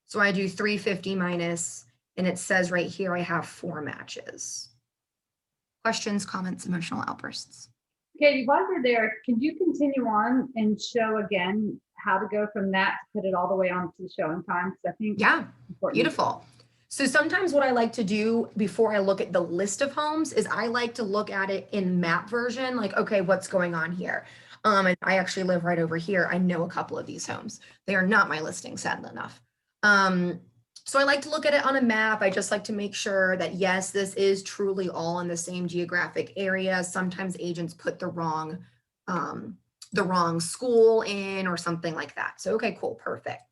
So I do 350 minus, and it says right here I have 4 matches. Questions, comments, emotional outbursts?
Katie, while you're there, can you continue on and show again how to go from that to put it all the way on to the showing time? Because I think
yeah, beautiful. So sometimes what I like to do before I look at the list of homes is I like to look at it in map version, like, okay, what's going on here? And I actually live right over here. I know a couple of these homes. They are not my listing, sadly enough. So I like to look at it on a map. I just like to make sure that, yes, this is truly all in the same geographic area. Sometimes agents put the wrong school in or something like that. So, okay, cool, perfect.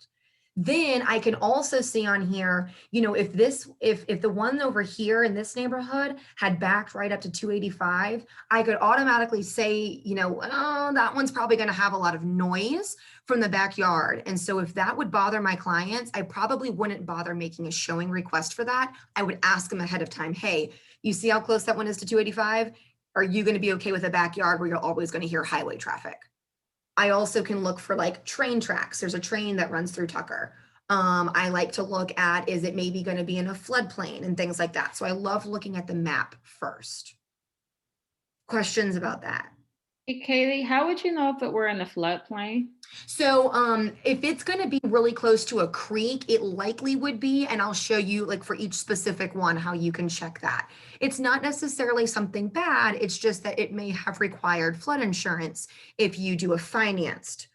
Then I can also see on here, you know, if the one over here in this neighborhood had backed right up to 285, I could automatically say, you know, oh, that one's probably going to have a lot of noise from the backyard. And so if that would bother my clients, I probably wouldn't bother making a showing request for that. I would ask them ahead of time, hey, you see how close that one is to 285? Are you going to be okay with a backyard where you're always going to hear highway traffic? I also can look for like train tracks. There's a train that runs through Tucker. I like to look at, is it maybe going to be in a floodplain and things like that. So I love looking at the map first. Questions about that?
Hey, Kaylee, how would you know if it were in the floodplain?
So if it's going to be really close to a creek, it likely would be, and I'll show you like for each specific one how you can check that. It's not necessarily something bad. It's just that it may have required flood insurance if you do a financed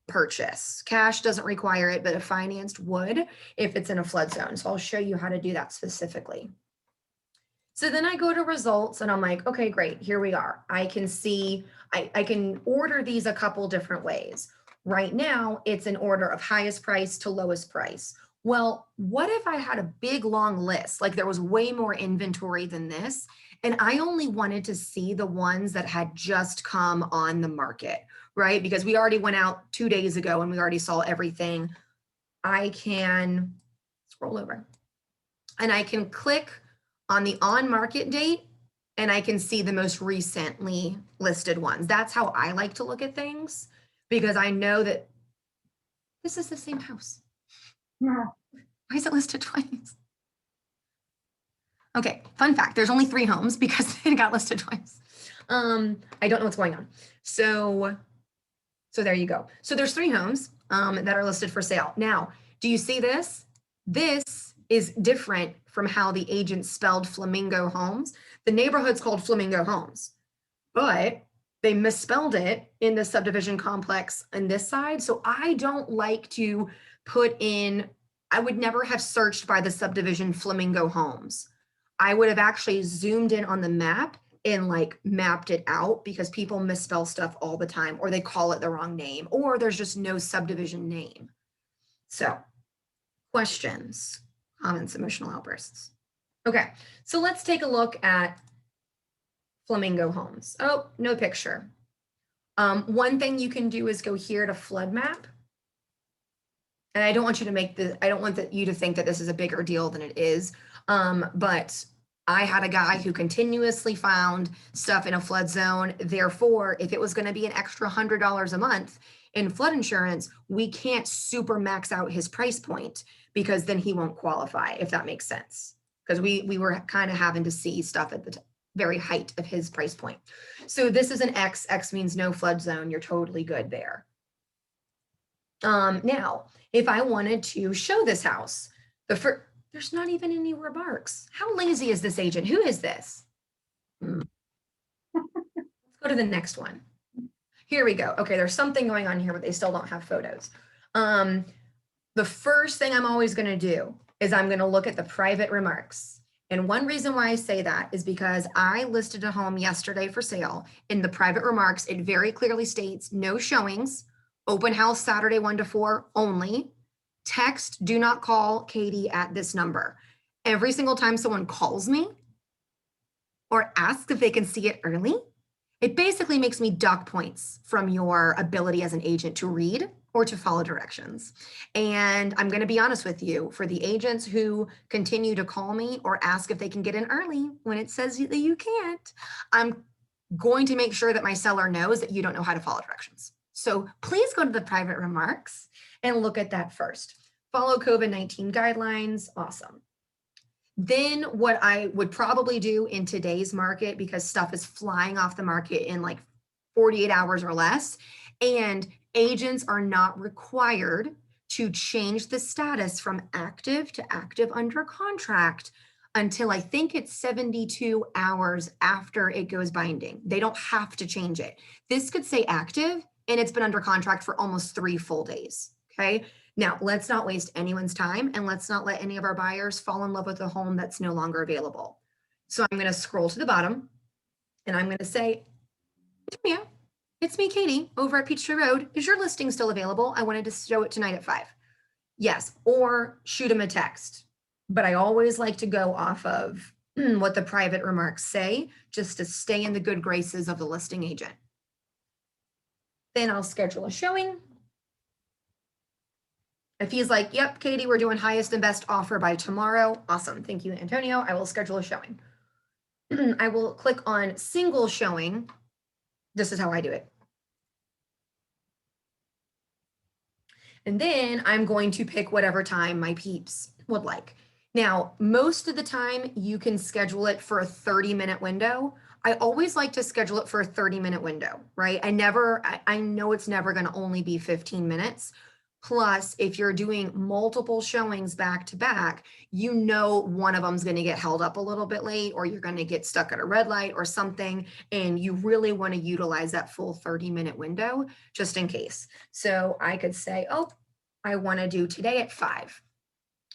purchase. Cash doesn't require it, but a financed would if it's in a flood zone. So I'll show you how to do that specifically. So then I go to results and I'm like, okay, great, here we are. I can see, I can order these a couple different ways. Right now, it's an order of highest price to lowest price. Well, what if I had a big long list, like there was way more inventory than this, and I only wanted to see the ones that had just come on the market, right? Because we already went out 2 days ago and we already saw everything. I can scroll over and I can click on the on market date and I can see the most recently listed ones. That's how I like to look at things because I know that this is the same house.
Yeah.
Why is it listed twice? Okay, fun fact, there's only 3 homes because it got listed twice. I don't know what's going on. So there you go. So there's 3 homes that are listed for sale. Now, do you see this? This is different from how the agent spelled Flamingo Homes. The neighborhood's called Flamingo Homes, but they misspelled it in the subdivision complex on this side. So I don't like to put in, I would never have searched by the subdivision Flamingo Homes. I would have actually zoomed in on the map and like mapped it out, because people misspell stuff all the time, or they call it the wrong name, or there's just no subdivision name. So questions, comments, emotional outbursts. Okay, so let's take a look at Flamingo Homes. Oh, no picture. One thing you can do is go here to flood map. And I don't want you to make the, I don't want you to think that this is a bigger deal than it is. But I had a guy who continuously found stuff in a flood zone. Therefore, if it was going to be an extra $100 a month in flood insurance, we can't super max out his price point, because then he won't qualify, if that makes sense. Because we were kind of having to see stuff at the very height of his price point. So this is an X. X means no flood zone. You're totally good there. Now, if I wanted to show this house, there's not even any remarks. How lazy is this agent? Who is this? Let's go to the next one. Here we go. Okay, there's something going on here, but they still don't have photos. The first thing I'm always going to do is I'm going to look at the private remarks. And one reason why I say that is because I listed a home yesterday for sale. In the private remarks, it very clearly states no showings, open house Saturday 1 to 4 only. Text, do not call Katie at this number. Every single time someone calls me or asks if they can see it early, it basically makes me dock points from your ability as an agent to read or to follow directions. And I'm going to be honest with you, for the agents who continue to call me or ask if they can get in early when it says that you can't, I'm going to make sure that my seller knows that you don't know how to follow directions. So please go to the private remarks and look at that first. Follow COVID-19 guidelines. Awesome. Then what I would probably do in today's market, because stuff is flying off the market in like 48 hours or less, and agents are not required to change the status from active to active under contract until I think it's 72 hours after it goes binding. They don't have to change it. This could say active and it's been under contract for almost 3 full days. Okay. Now, let's not waste anyone's time, and let's not let any of our buyers fall in love with a home that's no longer available. So I'm going to scroll to the bottom and I'm going to say, yeah, it's me, Katie, over at Peachtree Road. Is your listing still available? I wanted to show it tonight at 5. Yes, or shoot them a text. But I always like to go off of what the private remarks say, just to stay in the good graces of the listing agent. Then I'll schedule a showing. If he's like, yep, Katie, we're doing highest and best offer by tomorrow. Awesome. Thank you, Antonio. I will schedule a showing. I will click on single showing. This is how I do it. And then I'm going to pick whatever time my peeps would like. Now, most of the time you can schedule it for a 30-minute window. I always like to schedule it for a 30-minute window, right? I know it's never going to only be 15 minutes. Plus, if you're doing multiple showings back to back, you know one of them's going to get held up a little bit late, or you're going to get stuck at a red light or something, and you really want to utilize that full 30-minute window just in case. So I could say, oh, I want to do today at 5.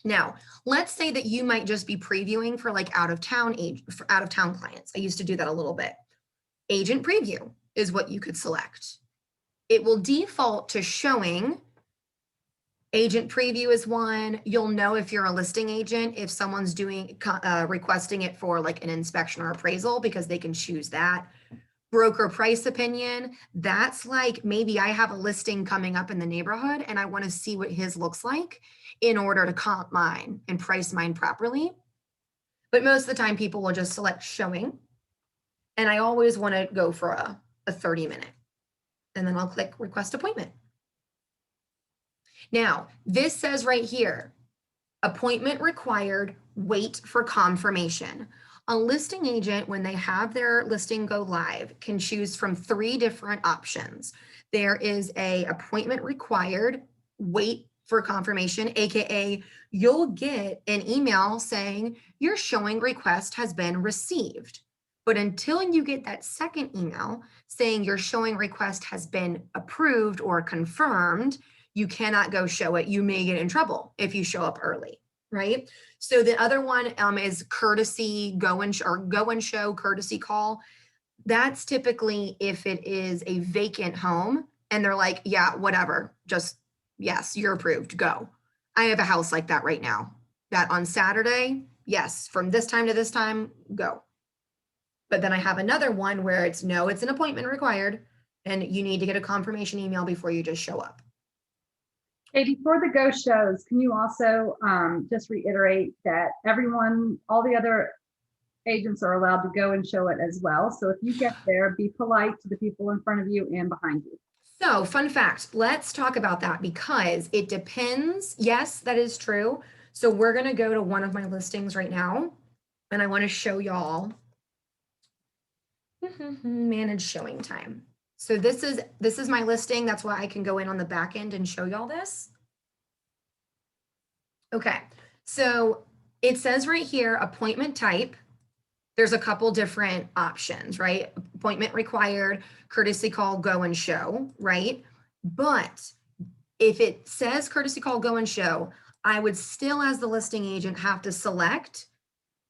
Now, let's say that you might just be previewing for like out-of-town clients. I used to do that a little bit. Agent preview is what you could select. It will default to showing. Agent preview is one. You'll know if you're a listing agent, if someone's requesting it for like an inspection or appraisal, because they can choose that. Broker price opinion, that's like, maybe I have a listing coming up in the neighborhood and I want to see what his looks like in order to comp mine and price mine properly. But most of the time people will just select showing. And I always want to go for a 30-minute. And then I'll click request appointment. Now, this says right here, appointment required, wait for confirmation. A listing agent, when they have their listing go live, can choose from 3 different options. There is a appointment required, wait for confirmation, AKA you'll get an email saying your showing request has been received. But until you get that second email saying your showing request has been approved or confirmed, you cannot go show it. You may get in trouble if you show up early, right? So the other one is courtesy go and show courtesy call. That's typically if it is a vacant home and they're like, yeah, whatever, just yes, you're approved, go. I have a house like that right now, that on Saturday, yes, from this time to this time, go. But then I have another one where it's no, it's an appointment required and you need to get a confirmation email before you just show up.
Katie, for the go shows, can you also just reiterate that everyone, all the other agents are allowed to go and show it as well. So if you get there, be polite to the people in front of you and behind you.
So fun fact, let's talk about that because it depends. Yes, that is true. So we're going to go to one of my listings right now and I want to show y'all manage showing time. So this is my listing. That's why I can go in on the back end and show y'all this. Okay, so it says right here, appointment type. There's a couple different options, right? Appointment required, courtesy call, go and show, right? But if it says courtesy call, go and show, I would still, as the listing agent, have to select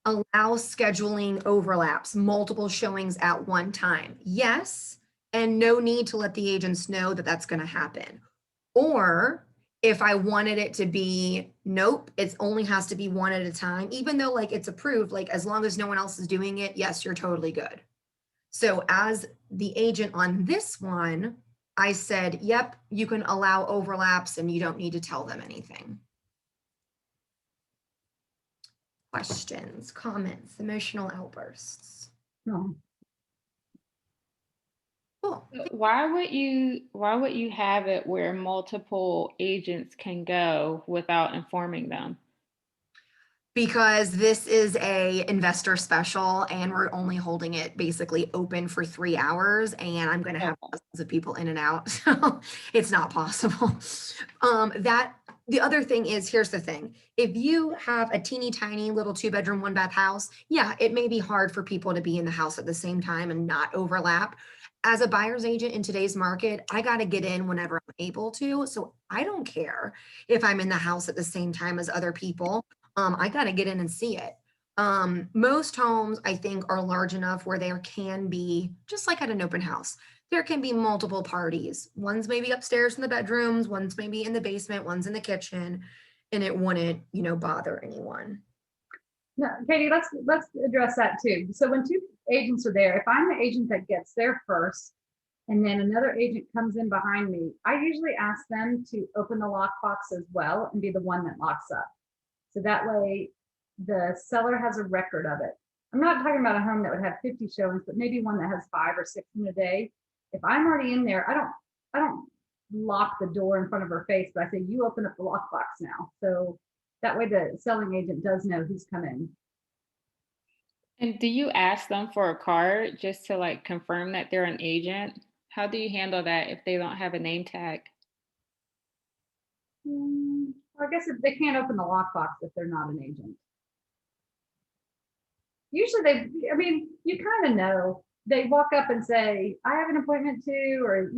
allow scheduling overlaps, multiple showings at one time. Yes, and no need to let the agents know that that's going to happen. Or if I wanted it to be, nope, it only has to be one at a time, even though like it's approved, like as long as no one else is doing it, yes, you're totally good. So as the agent on this one, I said, yep, you can allow overlaps and you don't need to tell them anything. Questions, comments, emotional outbursts.
No.
Cool.
Why would you have it where multiple agents can go without informing them?
Because this is a investor special and we're only holding it basically open for 3 hours and I'm going to have thousands of people in and out. So it's not possible. The other thing is, here's the thing. If you have a teeny tiny little 2-bedroom, 1-bath house, yeah, it may be hard for people to be in the house at the same time and not overlap. As a buyer's agent in today's market, I got to get in whenever I'm able to. So I don't care if I'm in the house at the same time as other people. I got to get in and see it. Most homes, I think, are large enough where there can be, just like at an open house, there can be multiple parties. One's maybe upstairs in the bedrooms, one's maybe in the basement, one's in the kitchen, and it wouldn't, bother anyone.
No, Katie, let's address that too. So when 2 agents are there, if I'm the agent that gets there first, and then another agent comes in behind me, I usually ask them to open the lockbox as well and be the one that locks up. So that way the seller has a record of it. I'm not talking about a home that would have 50 showings, but maybe one that has 5 or 6 in a day. If I'm already in there, I don't lock the door in front of her face, but I say, you open up the lockbox now. So that way the selling agent does know who's coming.
And do you ask them for a card just to like confirm that they're an agent? How do you handle that if they don't have a name tag?
I guess if they can't open the lockbox if they're not an agent. Usually you kind of know. They walk up and say, I have an appointment too, or,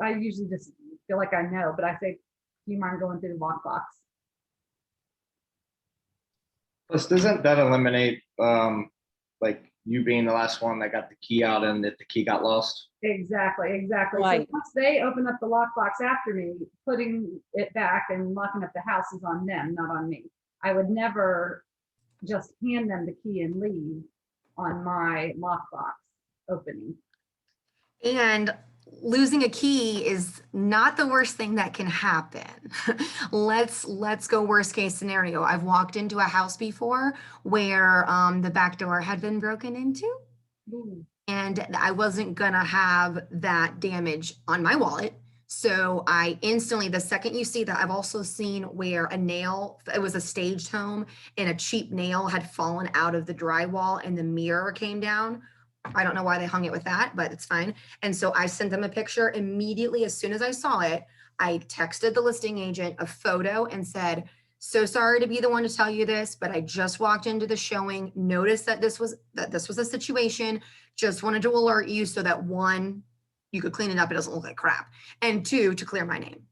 I usually just feel like I know, but I say, do you mind going through the lockbox?
Plus, doesn't that eliminate like you being the last one that got the key out and if the key got lost?
Exactly.
Right.
So once they open up the lockbox after me, putting it back and locking up the house is on them, not on me. I would never just hand them the key and leave on my lockbox opening.
And losing a key is not the worst thing that can happen. Let's go worst case scenario. I've walked into a house before where the back door had been broken into. And I wasn't gonna have that damage on my wallet. So I instantly, the second you see that, I've also seen where a nail, it was a staged home and a cheap nail had fallen out of the drywall and the mirror came down. I don't know why they hung it with that, but it's fine. And so I sent them a picture immediately. As soon as I saw it, I texted the listing agent a photo and said, so sorry to be the one to tell you this, but I just walked into the showing, noticed that this was a situation, just wanted to alert you so that one, you could clean it up, it doesn't look like crap, and two, to clear my name,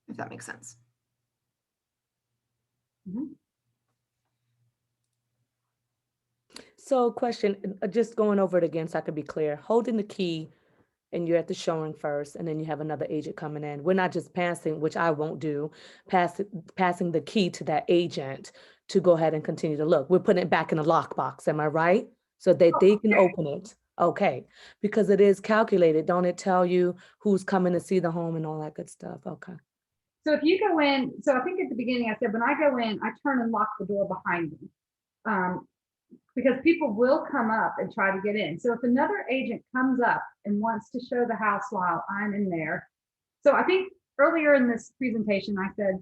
if that makes sense.
So question, just going over it again so I could be clear, holding the key and you're at the showing first and then you have another agent coming in. We're not just passing, which I won't do, passing the key to that agent to go ahead and continue to look. We're putting it back in the lockbox, am I right? So that they can open it. Okay, because it is calculated. Don't it tell you who's coming to see the home and all that good stuff? Okay.
So if you go in, so I think at the beginning I said, when I go in, I turn and lock the door behind me. Because people will come up and try to get in. So if another agent comes up and wants to show the house while I'm in there. So I think earlier in this presentation, I said,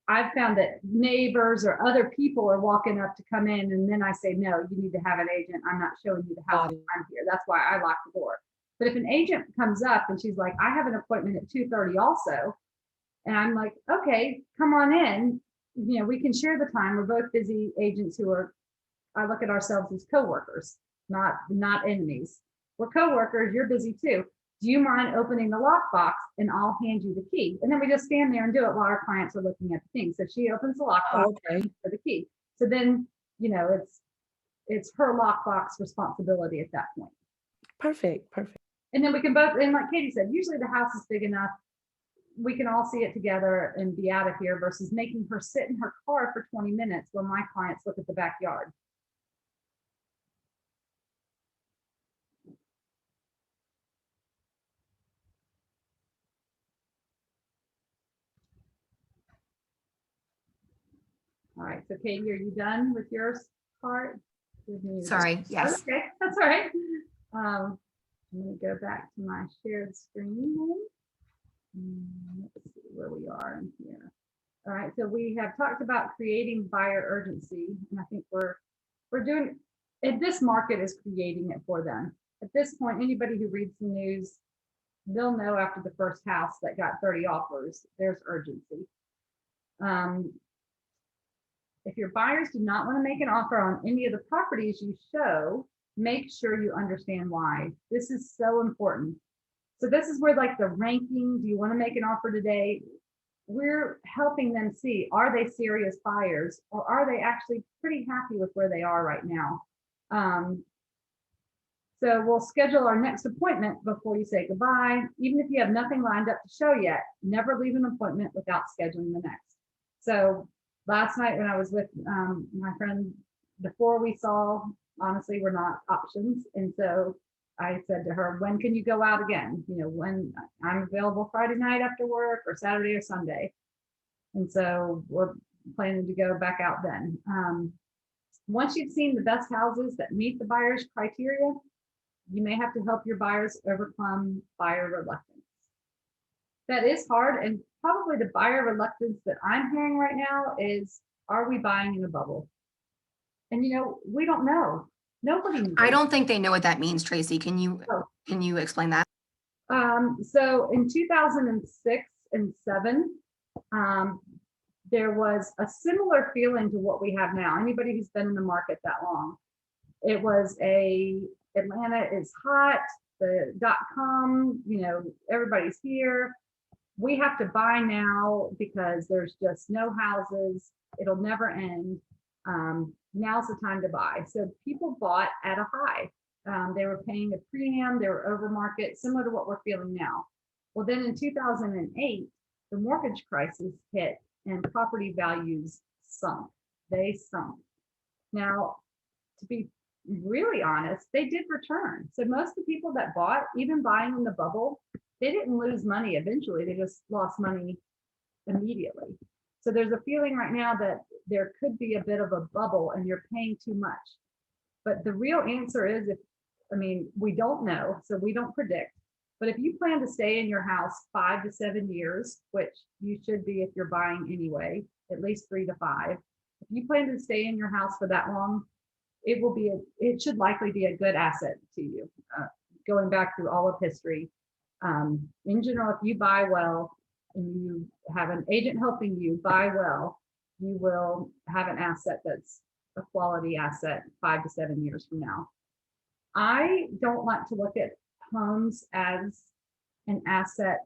I've found that neighbors or other people are walking up to come in, and then I say, no, you need to have an agent. I'm not showing you the house. I'm here. That's why I lock the door. But if an agent comes up and she's like, I have an appointment at 2:30 also, and I'm like, okay, come on in. You know, we can share the time. We're both busy agents who are, I look at ourselves as coworkers, not enemies. We're coworkers. You're busy too. Do you mind opening the lockbox and I'll hand you the key? And then we just stand there and do it while our clients are looking at the thing. So she opens the lockbox for the key. So then, you know, it's her lockbox responsibility at that point.
Perfect.
And then we can both, and like Katie said, usually the house is big enough. We can all see it together and be out of here versus making her sit in her car for 20 minutes while my clients look at the backyard. All right, so Katie, are you done with your part?
Sorry, yes.
Okay, that's all right. I'm gonna go back to my shared screen. Let's see where we are in here. All right, so we have talked about creating buyer urgency, and I think we're doing, if this market is creating it for them. At this point, anybody who reads the news, they'll know after the first house that got 30 offers, there's urgency. If your buyers do not want to make an offer on any of the properties you show, make sure you understand why. This is so important. So this is where like the ranking, do you want to make an offer today? We're helping them see, are they serious buyers or are they actually pretty happy with where they are right now? So we'll schedule our next appointment before you say goodbye. Even if you have nothing lined up to show yet, never leave an appointment without scheduling the next. So last night when I was with my friend, before we saw, honestly, we're not options. And so I said to her, when can you go out again? You know, when I'm available Friday night after work or Saturday or Sunday. And so we're planning to go back out then. Once you've seen the best houses that meet the buyer's criteria, you may have to help your buyers overcome buyer reluctance. That is hard, and probably the buyer reluctance that I'm hearing right now is, are we buying in a bubble? And you know, we don't know. Nobody knows.
I don't think they know what that means, Tracy. Can you explain that?
So in 2006 and 7, there was a similar feeling to what we have now. Anybody who's been in the market that long, it was Atlanta is hot, the .com, you know, everybody's here. We have to buy now because there's just no houses. It'll never end. Now's the time to buy. So people bought at a high. They were paying a premium, they were over market, similar to what we're feeling now. Well, then in 2008, the mortgage crisis hit and property values sunk. They sunk. Now, to be really honest, they did return. So most of the people that bought, even buying in the bubble, they didn't lose money eventually. They just lost money immediately. So there's a feeling right now that there could be a bit of a bubble and you're paying too much. But the real answer is, we don't know, so we don't predict. But if you plan to stay in your house 5 to 7 years, which you should be if you're buying anyway, at least 3 to 5. If you plan to stay in your house for that long, it should likely be a good asset to you. Going back through all of history, in general, if you buy well, and you have an agent helping you buy well, you will have an asset that's a quality asset 5 to 7 years from now. I don't like to look at homes as an asset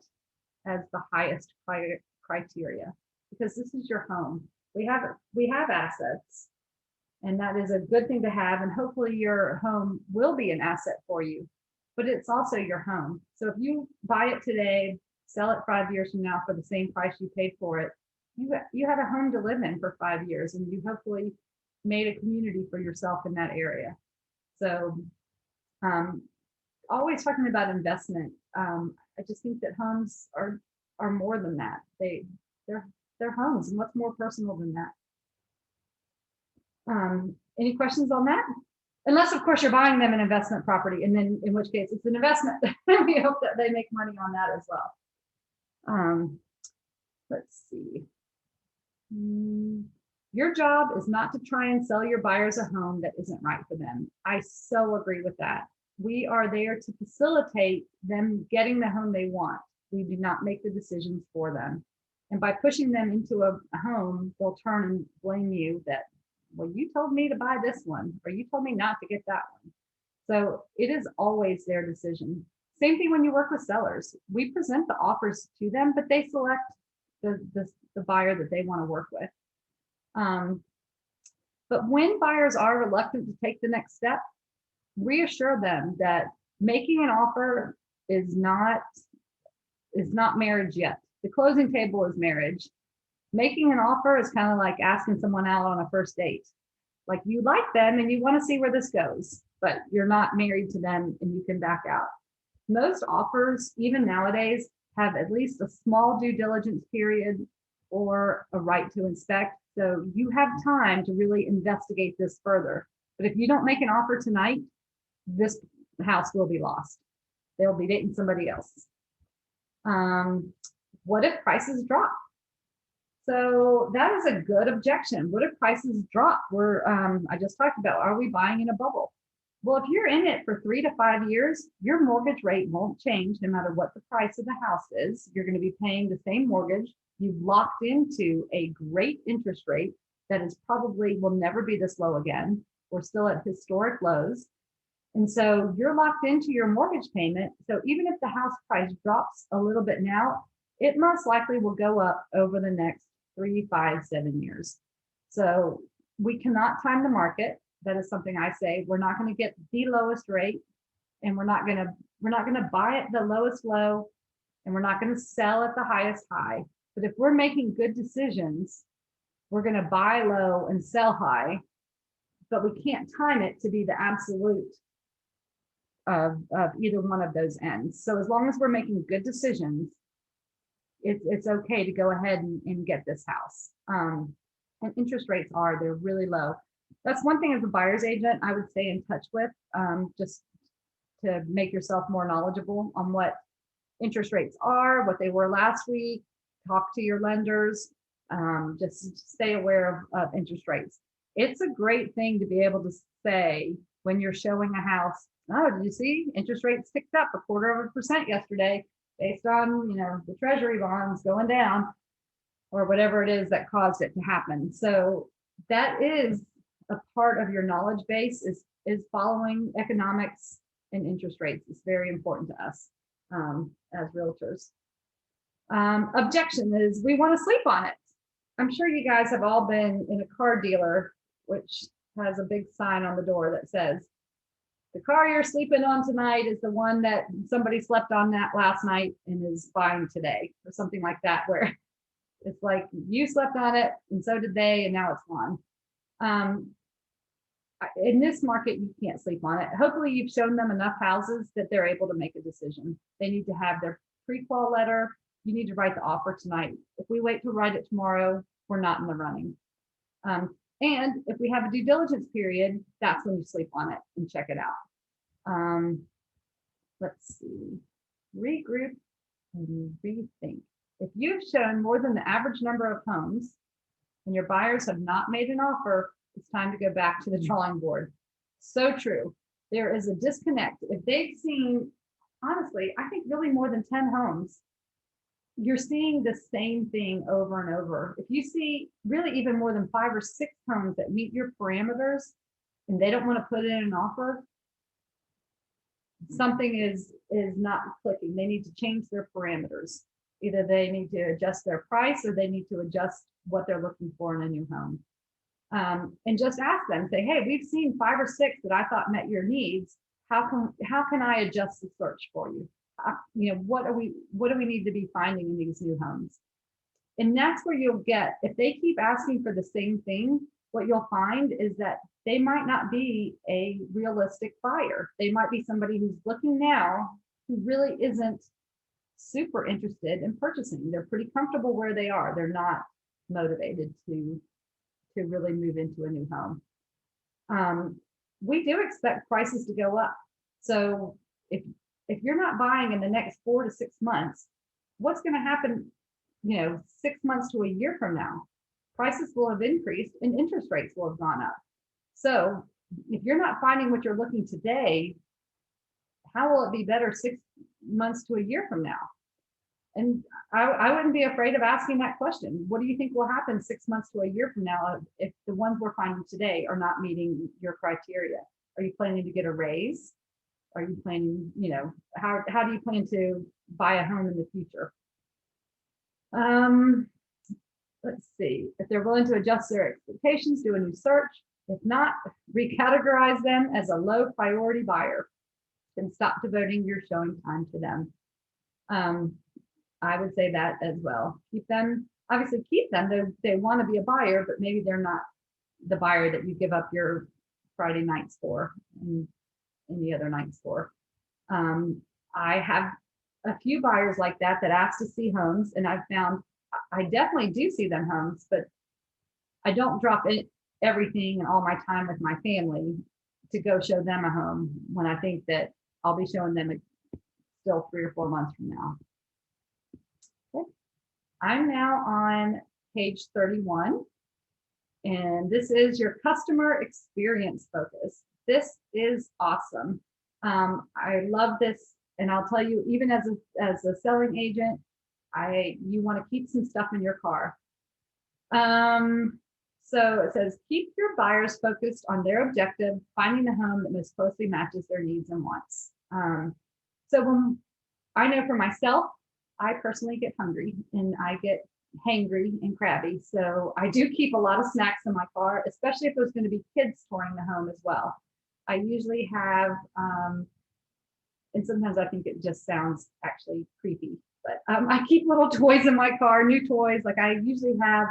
as the highest criteria, because this is your home. We have assets, and that is a good thing to have, and hopefully your home will be an asset for you, but it's also your home. So if you buy it today, sell it 5 years from now for the same price you paid for it, you have a home to live in for 5 years, and you hopefully made a community for yourself in that area. So always talking about investment. I just think that homes are more than that. They're homes, and what's more personal than that? Any questions on that? Unless, of course, you're buying them an investment property, and then in which case it's an investment. We hope that they make money on that as well. Let's see. Your job is not to try and sell your buyers a home that isn't right for them. I so agree with that. We are there to facilitate them getting the home they want. We do not make the decisions for them. And by pushing them into a home, they'll turn and blame you that, well, you told me to buy this one, or you told me not to get that one. So it is always their decision. Same thing when you work with sellers. We present the offers to them, but they select the buyer that they want to work with. But when buyers are reluctant to take the next step, reassure them that making an offer is not marriage yet. The closing table is marriage. Making an offer is kind of like asking someone out on a first date. Like, you like them and you want to see where this goes, but you're not married to them and you can back out. Most offers, even nowadays, have at least a small due diligence period or a right to inspect. So you have time to really investigate this further. But if you don't make an offer tonight, this house will be lost. They'll be dating somebody else. What if prices drop? So that is a good objection. What if prices drop? I just talked about, are we buying in a bubble? Well, if you're in it for 3 to 5 years, your mortgage rate won't change no matter what the price of the house is. You're going to be paying the same mortgage. You've locked into a great interest rate that is probably will never be this low again. We're still at historic lows. And so you're locked into your mortgage payment. So even if the house price drops a little bit now, it most likely will go up over the next 3, 5, 7 years. So we cannot time the market. That is something I say. We're not going to get the lowest rate, and we're not going to buy at the lowest low, and we're not going to sell at the highest high. But if we're making good decisions, we're going to buy low and sell high, but we can't time it to be the absolute of either one of those ends. So as long as we're making good decisions, it's okay to go ahead and get this house. And interest rates they're really low. That's one thing as a buyer's agent I would stay in touch with, just to make yourself more knowledgeable on what interest rates are, what they were last week. Talk to your lenders, just stay aware of interest rates. It's a great thing to be able to say when you're showing a house, oh, did you see interest rates ticked up 0.25% yesterday based on, the treasury bonds going down, or whatever it is that caused it to happen. So that is a part of your knowledge base, is following economics and interest rates. It's very important to us as realtors. Objection is we want to sleep on it. I'm sure you guys have all been in a car dealer, which has a big sign on the door that says, the car you're sleeping on tonight is the one that somebody slept on that last night and is buying today, or something like that, where it's like you slept on it and so did they, and now it's gone. In this market, you can't sleep on it. Hopefully you've shown them enough houses that they're able to make a decision. They need to have their pre-qual letter. You need to write the offer tonight. If we wait to write it tomorrow, we're not in the running. And if we have a due diligence period, that's when you sleep on it and check it out. Let's see, regroup and rethink. If you've shown more than the average number of homes and your buyers have not made an offer, it's time to go back to the drawing board. So true. There is a disconnect. If they've seen, honestly, I think really more than 10 homes, you're seeing the same thing over and over. If you see really even more than 5 or 6 homes that meet your parameters and they don't want to put in an offer, something is not clicking. They need to change their parameters. Either they need to adjust their price or they need to adjust what they're looking for in a new home. And just ask them, say, hey, we've seen 5 or 6 that I thought met your needs. How can I adjust the search for you? What do we need to be finding in these new homes? And that's where you'll get, if they keep asking for the same thing, what you'll find is that they might not be a realistic buyer. They might be somebody who's looking now who really isn't super interested in purchasing. They're pretty comfortable where they are. They're not motivated to really move into a new home. We do expect prices to go up. So if you're not buying in the next 4 to 6 months, what's going to happen, 6 months to a year from now? Prices will have increased and interest rates will have gone up. So if you're not finding what you're looking today, how will it be better 6 months to a year from now? And I wouldn't be afraid of asking that question. What do you think will happen 6 months to a year from now if the ones we're finding today are not meeting your criteria? Are you planning to get a raise? Are you planning, how do you plan to buy a home in the future? Let's see, if they're willing to adjust their expectations, do a new search. If not, recategorize them as a low priority buyer and stop devoting your showing time to them. I would say that as well. Keep them. They want to be a buyer, but maybe they're not the buyer that you give up your Friday nights for and the other nights for. I have a few buyers like that ask to see homes, and I've found I definitely do see them homes, but I don't drop everything and all my time with my family to go show them a home when I think that I'll be showing them it still 3 or 4 months from now. Okay. I'm now on page 31, and this is your customer experience focus. This is awesome. I love this, and I'll tell you, even as a selling agent, you want to keep some stuff in your car. So it says, keep your buyers focused on their objective, finding the home that most closely matches their needs and wants. So when I know for myself, I personally get hungry and I get hangry and crabby. So I do keep a lot of snacks in my car, especially if there's going to be kids touring the home as well. I usually have, and sometimes I think it just sounds actually creepy, but I keep little toys in my car, new toys. Like I usually have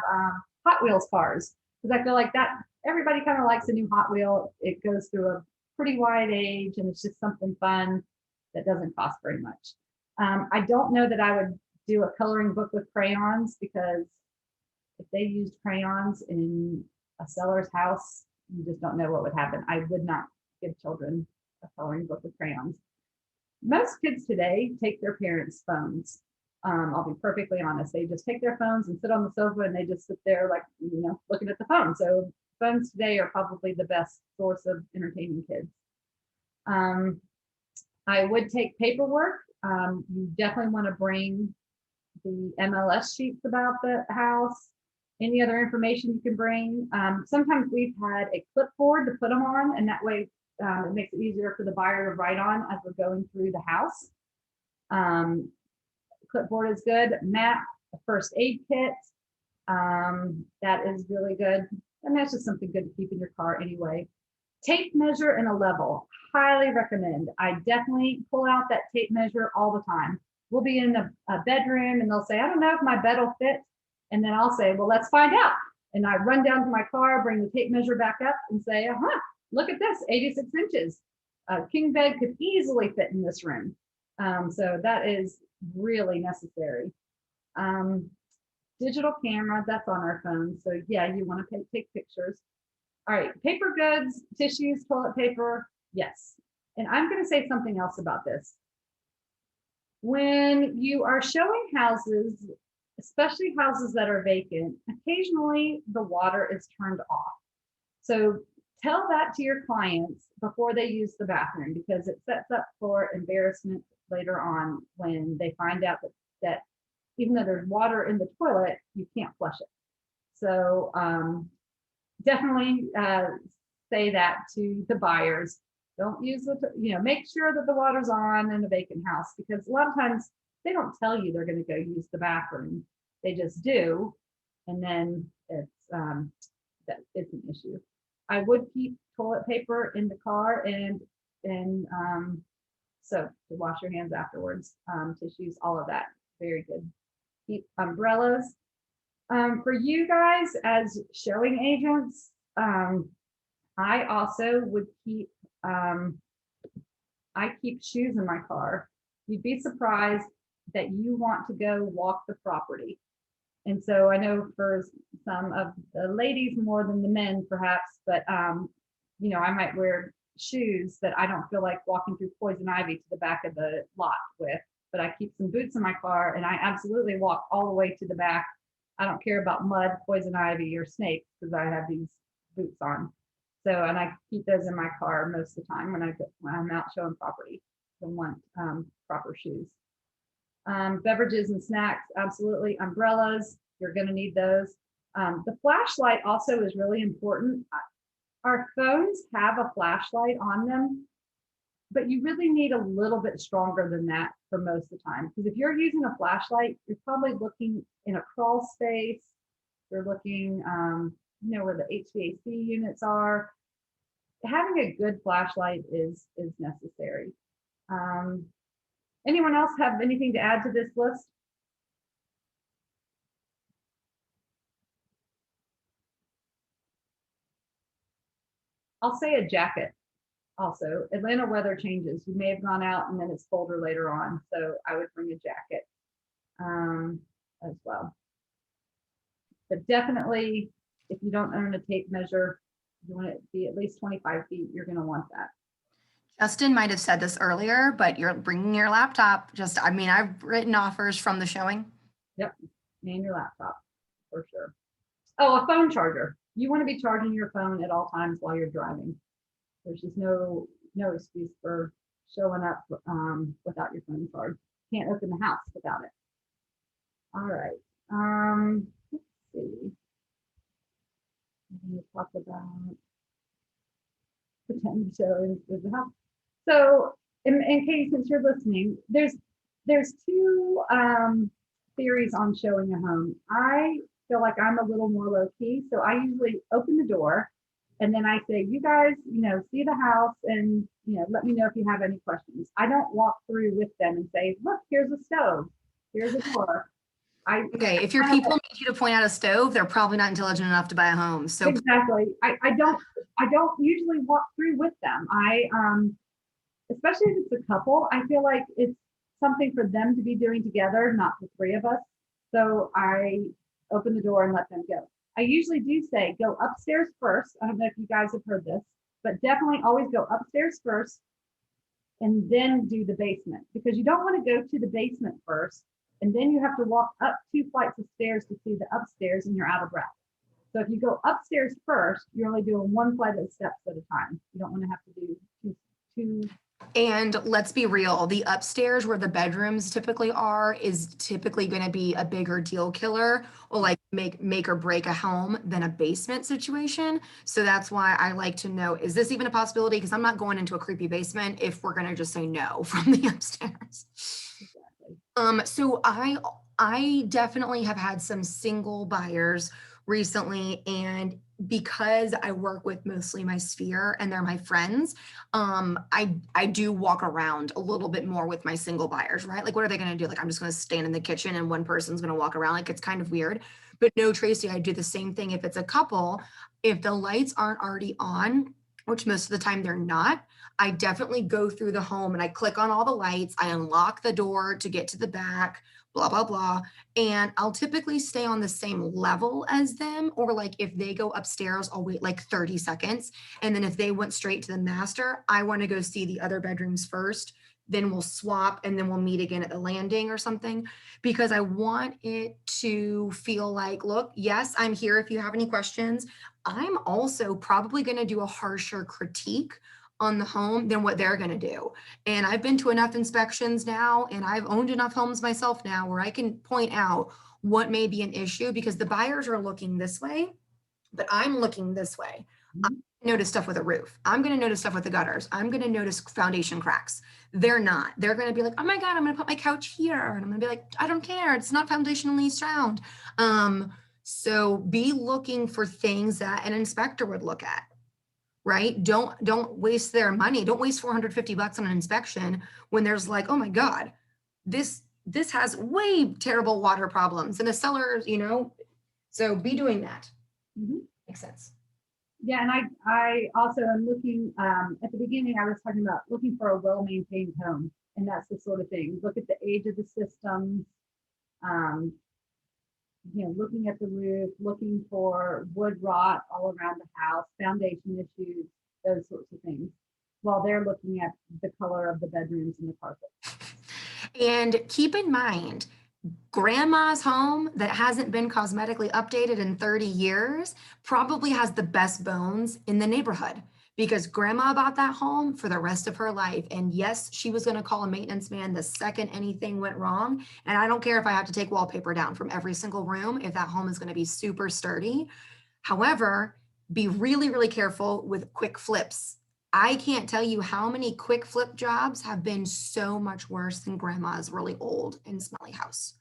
Hot Wheels cars, because I feel like that everybody kind of likes a new Hot Wheel. It goes through a pretty wide age and it's just something fun that doesn't cost very much. I don't know that I would do a coloring book with crayons, because if they used crayons in a seller's house, you just don't know what would happen. I would not give children a coloring book with crayons. Most kids today take their parents' phones. I'll be perfectly honest. They just take their phones and sit on the sofa and they just sit there like, looking at the phone. So phones today are probably the best source of entertaining kids. I would take paperwork. You definitely want to bring the MLS sheets about the house, any other information you can bring. Sometimes we've had a clipboard to put them on, and that way it makes it easier for the buyer to write on as we're going through the house. Clipboard is good. Map, a first aid kit, that is really good. And that's just something good to keep in your car anyway. Tape measure and a level, highly recommend. I definitely pull out that tape measure all the time. We'll be in a bedroom and they'll say, I don't know if my bed will fit. And then I'll say, well, let's find out. And I run down to my car, bring the tape measure back up and say, look at this, 86 inches. A king bed could easily fit in this room. So that is really necessary. Digital camera, that's on our phone. So yeah, you want to take pictures. All right, paper goods, tissues, toilet paper, yes. And I'm going to say something else about this. When you are showing houses, especially houses that are vacant, occasionally the water is turned off. So tell that to your clients before they use the bathroom, because it sets up for embarrassment later on when they find out that even though there's water in the toilet, you can't flush it. So definitely say that to the buyers. Don't use the, make sure that the water's on in a vacant house, because a lot of times they don't tell you they're going to go use the bathroom. They just do. And then it's an issue. I would keep toilet paper in the car and soap to wash your hands afterwards, tissues, all of that. Very good. Keep umbrellas. For you guys as showing agents, I also would keep, I keep shoes in my car. You'd be surprised that you want to go walk the property. And so I know for some of the ladies more than the men perhaps, but I might wear shoes that I don't feel like walking through poison ivy to the back of the lot with, but I keep some boots in my car and I absolutely walk all the way to the back. I don't care about mud, poison ivy, or snakes because I have these boots on. So, and I keep those in my car most of the time when I'm out showing property. I want proper shoes. Beverages and snacks, absolutely. Umbrellas, you're going to need those. The flashlight also is really important. Our phones have a flashlight on them, but you really need a little bit stronger than that for most of the time. Because if you're using a flashlight, you're probably looking in a crawl space. You're looking, where the HVAC units are. Having a good flashlight is necessary. Anyone else have anything to add to this list? I'll say a jacket also. Atlanta weather changes. You may have gone out and then it's colder later on. So I would bring a jacket as well. But definitely, if you don't own a tape measure, you want it to be at least 25 feet, you're going to want that.
Justin might have said this earlier, but you're bringing your laptop. I've written offers from the showing.
Yep, and your laptop for sure. Oh, a phone charger. You want to be charging your phone at all times while you're driving. There's just no excuse for showing up without your phone charged. Can't open the house without it. All right. Let's see. I'm going to talk about pretend showing the house. So, in case since you're listening, there's two theories on showing a home. I feel like I'm a little more low key, so I usually open the door and then I say, you guys, see the house and let me know if you have any questions. I don't walk through with them and say, look, here's a stove, here's a door.
Okay, if your people need you to point out a stove, they're probably not intelligent enough to buy a home. So
exactly, I don't usually walk through with them. Especially if it's a couple, I feel like it's something for them to be doing together, not the three of us. So I open the door and let them go. I usually do say, go upstairs first. I don't know if you guys have heard this, but definitely always go upstairs first and then do the basement, because you don't want to go to the basement first and then you have to walk up 2 flights of stairs to see the upstairs and you're out of breath. So if you go upstairs first, you're only doing 1 flight of steps at a time. You don't want to have to do two.
And let's be real, the upstairs where the bedrooms typically are is typically going to be a bigger deal killer or like make or break a home than a basement situation. So that's why I like to know, is this even a possibility? Because I'm not going into a creepy basement if we're going to just say no from the upstairs. Exactly. So I definitely have had some single buyers recently, and because I work with mostly my sphere and they're my friends, I do walk around a little bit more with my single buyers, right? Like, what are they going to do? Like, I'm just going to stand in the kitchen and one person's going to walk around. Like, it's kind of weird. But no, Tracy, I do the same thing if it's a couple. If the lights aren't already on, which most of the time they're not, I definitely go through the home and I click on all the lights. I unlock the door to get to the back, blah, blah, blah. And I'll typically stay on the same level as them. Or like if they go upstairs, I'll wait like 30 seconds. And then if they went straight to the master, I want to go see the other bedrooms first. Then we'll swap and then we'll meet again at the landing or something, because I want it to feel like, look, yes, I'm here if you have any questions. I'm also probably going to do a harsher critique on the home than what they're going to do. And I've been to enough inspections now, and I've owned enough homes myself now where I can point out what may be an issue, because the buyers are looking this way, but I'm looking this way. I'm gonna notice stuff with a roof. I'm going to notice stuff with the gutters. I'm going to notice foundation cracks. They're not. They're going to be like, oh my God, I'm going to put my couch here. And I'm going to be like, I don't care. It's not foundationally sound. So be looking for things that an inspector would look at, right? Don't waste their money. Don't waste $450 on an inspection when there's like, oh my God, this has way terrible water problems in a cellar, so be doing that. Makes sense.
Yeah, and I also am looking, at the beginning, I was talking about looking for a well-maintained home, and that's the sort of thing. Look at the age of the systems, looking at the roof, looking for wood rot all around the house, foundation issues, those sorts of things, while they're looking at the color of the bedrooms and the carpet.
And keep in mind, grandma's home that hasn't been cosmetically updated in 30 years probably has the best bones in the neighborhood, because grandma bought that home for the rest of her life. And yes, she was going to call a maintenance man the second anything went wrong. And I don't care if I have to take wallpaper down from every single room if that home is going to be super sturdy. However, be really, really careful with quick flips. I can't tell you how many quick flip jobs have been so much worse than grandma's really old and smelly house.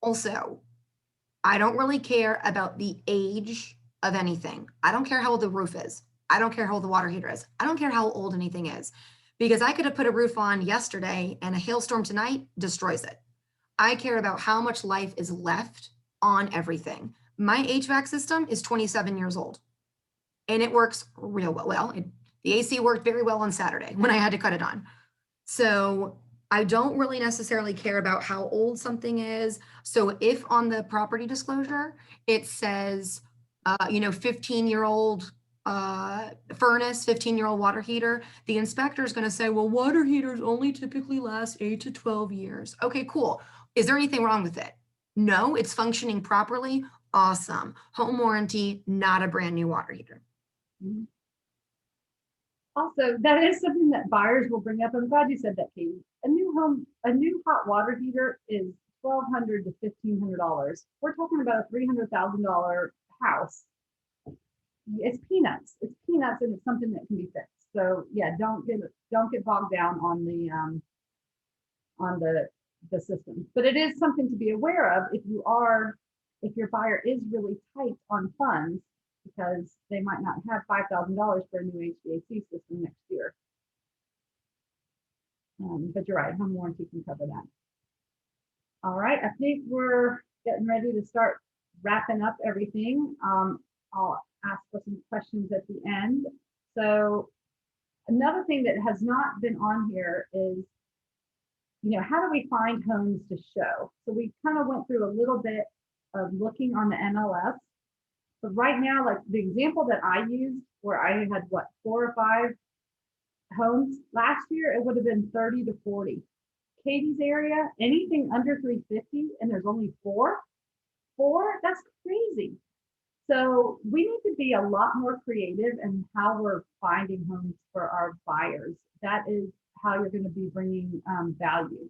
Also, I don't really care about the age of anything. I don't care how old the roof is. I don't care how old the water heater is. I don't care how old anything is, because I could have put a roof on yesterday and a hailstorm tonight destroys it. I care about how much life is left on everything. My HVAC system is 27 years old and it works real well. The AC worked very well on Saturday when I had to cut it on. So I don't really necessarily care about how old something is. So if on the property disclosure, it says, 15-year-old furnace, 15-year-old water heater, the inspector is going to say, well, water heaters only typically last 8 to 12 years. Okay, cool. Is there anything wrong with it? No, it's functioning properly. Awesome. Home warranty, not a brand new water heater.
Also, that is something that buyers will bring up. I'm glad you said that, Katie. A new hot water heater is $1,200 to $1,500. We're talking about a $300,000 house. It's peanuts. It's peanuts, and it's something that can be fixed. So yeah, don't get bogged down on the system. But it is something to be aware of if your buyer is really tight on funds, because they might not have $5,000 for a new HVAC system next year. But you're right, home warranty can cover that. All right, I think we're getting ready to start wrapping up everything. I'll ask for some questions at the end. So another thing that has not been on here is, how do we find homes to show? So we kind of went through a little bit of looking on the MLS. But right now, like the example that I used, where I had 4 or 5 homes last year, it would have been 30 to 40. Katie's area, anything under 350, and there's only 4, that's crazy. So we need to be a lot more creative in how we're finding homes for our buyers. That is how you're going to be bringing value.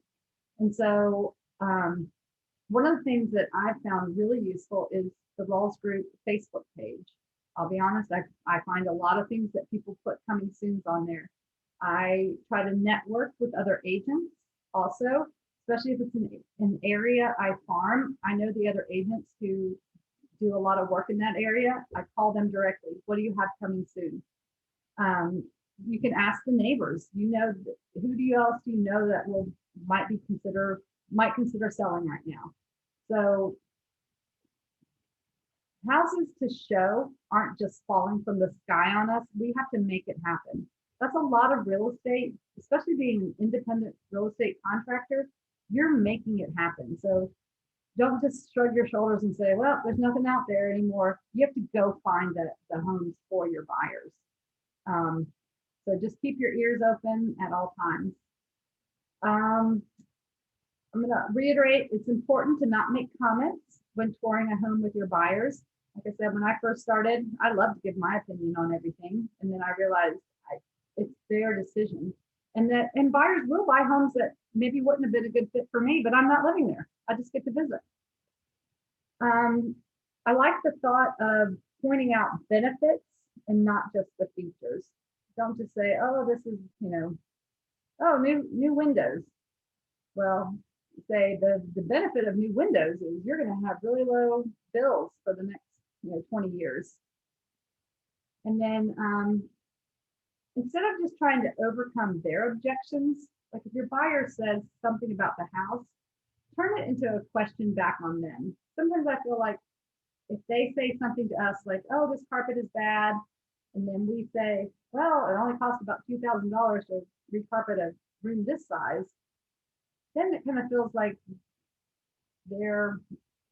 And so one of the things that I've found really useful is the Rawls Group Facebook page. I'll be honest, I find a lot of things that people put coming soon on there. I try to network with other agents also, especially if it's an area I farm. I know the other agents who do a lot of work in that area. I call them directly. What do you have coming soon? You can ask the neighbors. Who else do you know that might consider selling right now? So houses to show aren't just falling from the sky on us. We have to make it happen. That's a lot of real estate, especially being an independent real estate contractor. You're making it happen. So don't just shrug your shoulders and say, well, there's nothing out there anymore. You have to go find the homes for your buyers. So just keep your ears open at all times. I'm going to reiterate, it's important to not make comments when touring a home with your buyers. Like I said, when I first started, I loved to give my opinion on everything. And then I realized it's their decision. And buyers will buy homes that maybe wouldn't have been a good fit for me, but I'm not living there. I just get to visit. I like the thought of pointing out benefits and not just the features. Don't just say, oh, this is, oh, new windows. Well, say the benefit of new windows is you're going to have really low bills for the next 20 years. And then instead of just trying to overcome their objections, like if your buyer says something about the house, turn it into a question back on them. Sometimes I feel like if they say something to us like, oh, this carpet is bad, and then we say, well, it only costs about $2,000 to recarpet a room this size, then it kind of feels like they're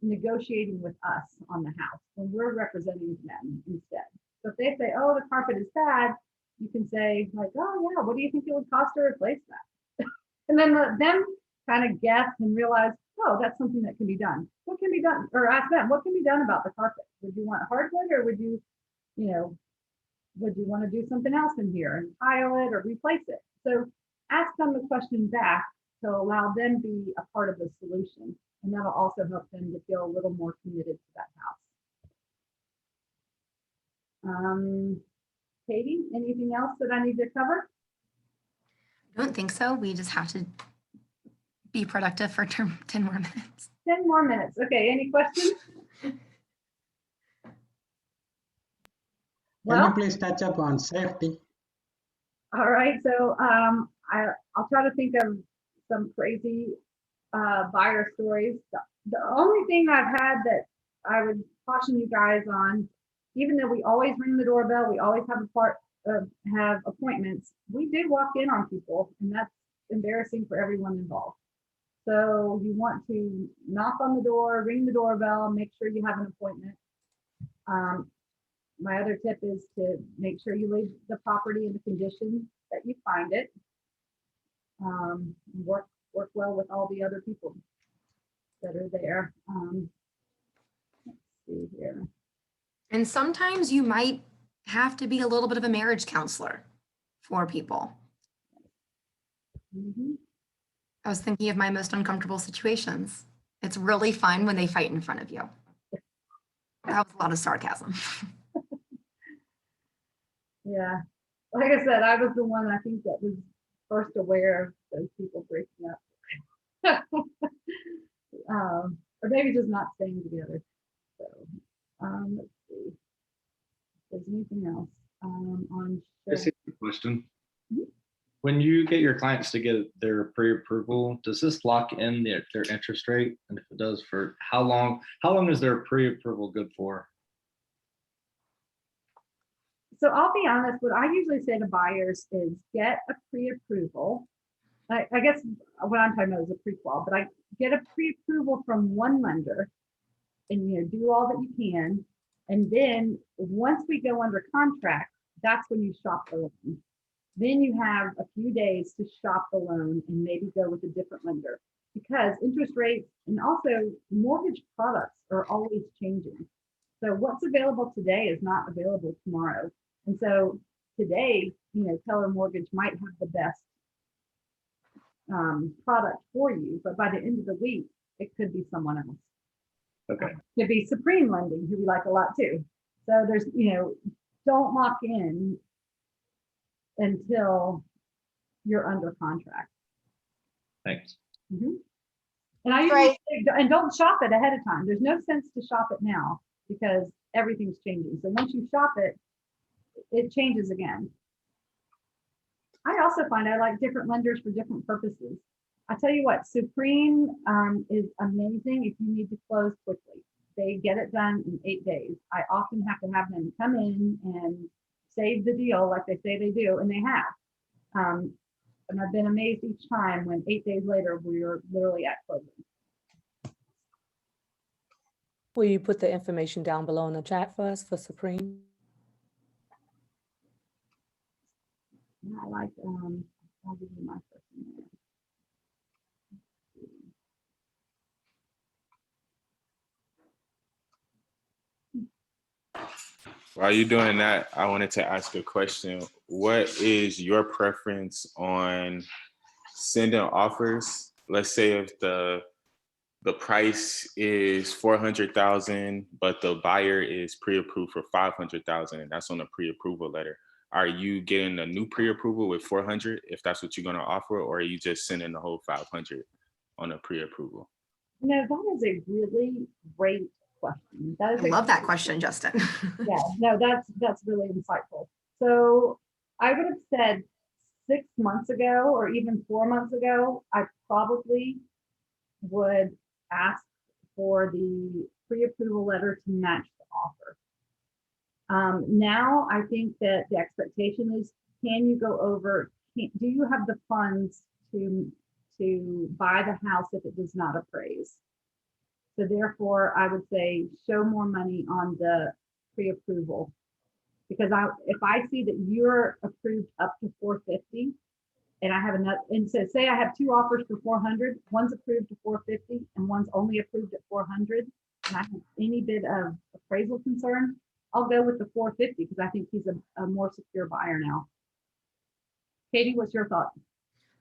negotiating with us on the house when we're representing them instead. So if they say, oh, the carpet is bad, you can say like, oh yeah, what do you think it would cost to replace that? And then let them kind of guess and realize, oh, that's something that can be done. What can be done? Or ask them, what can be done about the carpet? Would you want hardwood, or would you want to do something else in here and tile it or replace it? So ask them the question back to allow them to be a part of the solution. And that'll also help them to feel a little more committed to that house. Katie, anything else that I need to cover?
I don't think so. We just have to be productive for 10 more minutes.
10 more minutes. Okay, any questions?
Can you please touch upon safety?
All right, so I'll try to think of some crazy buyer stories. The only thing I've had that I would caution you guys on, even though we always ring the doorbell, we always have appointments, we do walk in on people, and that's embarrassing for everyone involved. So you want to knock on the door, ring the doorbell, make sure you have an appointment. My other tip is to make sure you leave the property in the condition that you find it. Work well with all the other people that are there. Let's see here.
And sometimes you might have to be a little bit of a marriage counselor for people.
Mm-hmm.
I was thinking of my most uncomfortable situations. It's really fun when they fight in front of you. That was a lot of sarcasm.
Yeah, like I said, I was the one I think that was first aware of those people breaking up. Or maybe just not staying together. So let's see if there's anything else on
Here's a question.
Mhm.
When you get your clients to get their pre-approval, does this lock in their interest rate? And if it does, for how long is their pre-approval good for?
So I'll be honest, what I usually say to buyers is get a pre-approval. I guess what I'm talking about is a pre-qual, but I get a pre-approval from one lender and do all that you can. And then once we go under contract, that's when you shop the loan. Then you have a few days to shop the loan and maybe go with a different lender, because interest rates and also mortgage products are always changing. So what's available today is not available tomorrow. And so today, Keller Mortgage might have the best product for you, but by the end of the week, it could be someone else.
Okay.
It could be Supreme Lending, who we like a lot too. So there's, don't lock in until you're under contract.
Thanks.
Mm-hmm. And I usually say, and don't shop it ahead of time. There's no sense to shop it now because everything's changing. So once you shop it, it changes again. I also find I like different lenders for different purposes. I tell you what, Supreme is amazing if you need to close quickly. They get it done in 8 days. I often have to have them come in and save the deal like they say they do, and they have. And I've been amazed each time when 8 days later, we're literally at closing.
Will you put the information down below in the chat for us for Supreme?
And I like, I'll give you my first name.
While you're doing that, I wanted to ask a question. What is your preference on sending offers? Let's say if the price is 400,000, but the buyer is pre-approved for 500,000, and that's on a pre-approval letter. Are you getting a new pre-approval with 400 if that's what you're going to offer, or are you just sending the whole 500 on a pre-approval?
No, that is a really great question. That is
I love that question, Justin.
Yeah, no, that's really insightful. So I would have said 6 months ago or even 4 months ago, I probably would ask for the pre-approval letter to match the offer. Now I think that the expectation is, can you go over, do you have the funds to buy the house if it does not appraise? So therefore, I would say show more money on the pre-approval. Because if I see that you're approved up to 450, and I have another, and so say I have 2 offers for 400, one's approved to 450 and one's only approved at 400, and I have any bit of appraisal concern, I'll go with the 450 because I think he's a more secure buyer now. Katie, what's your thought?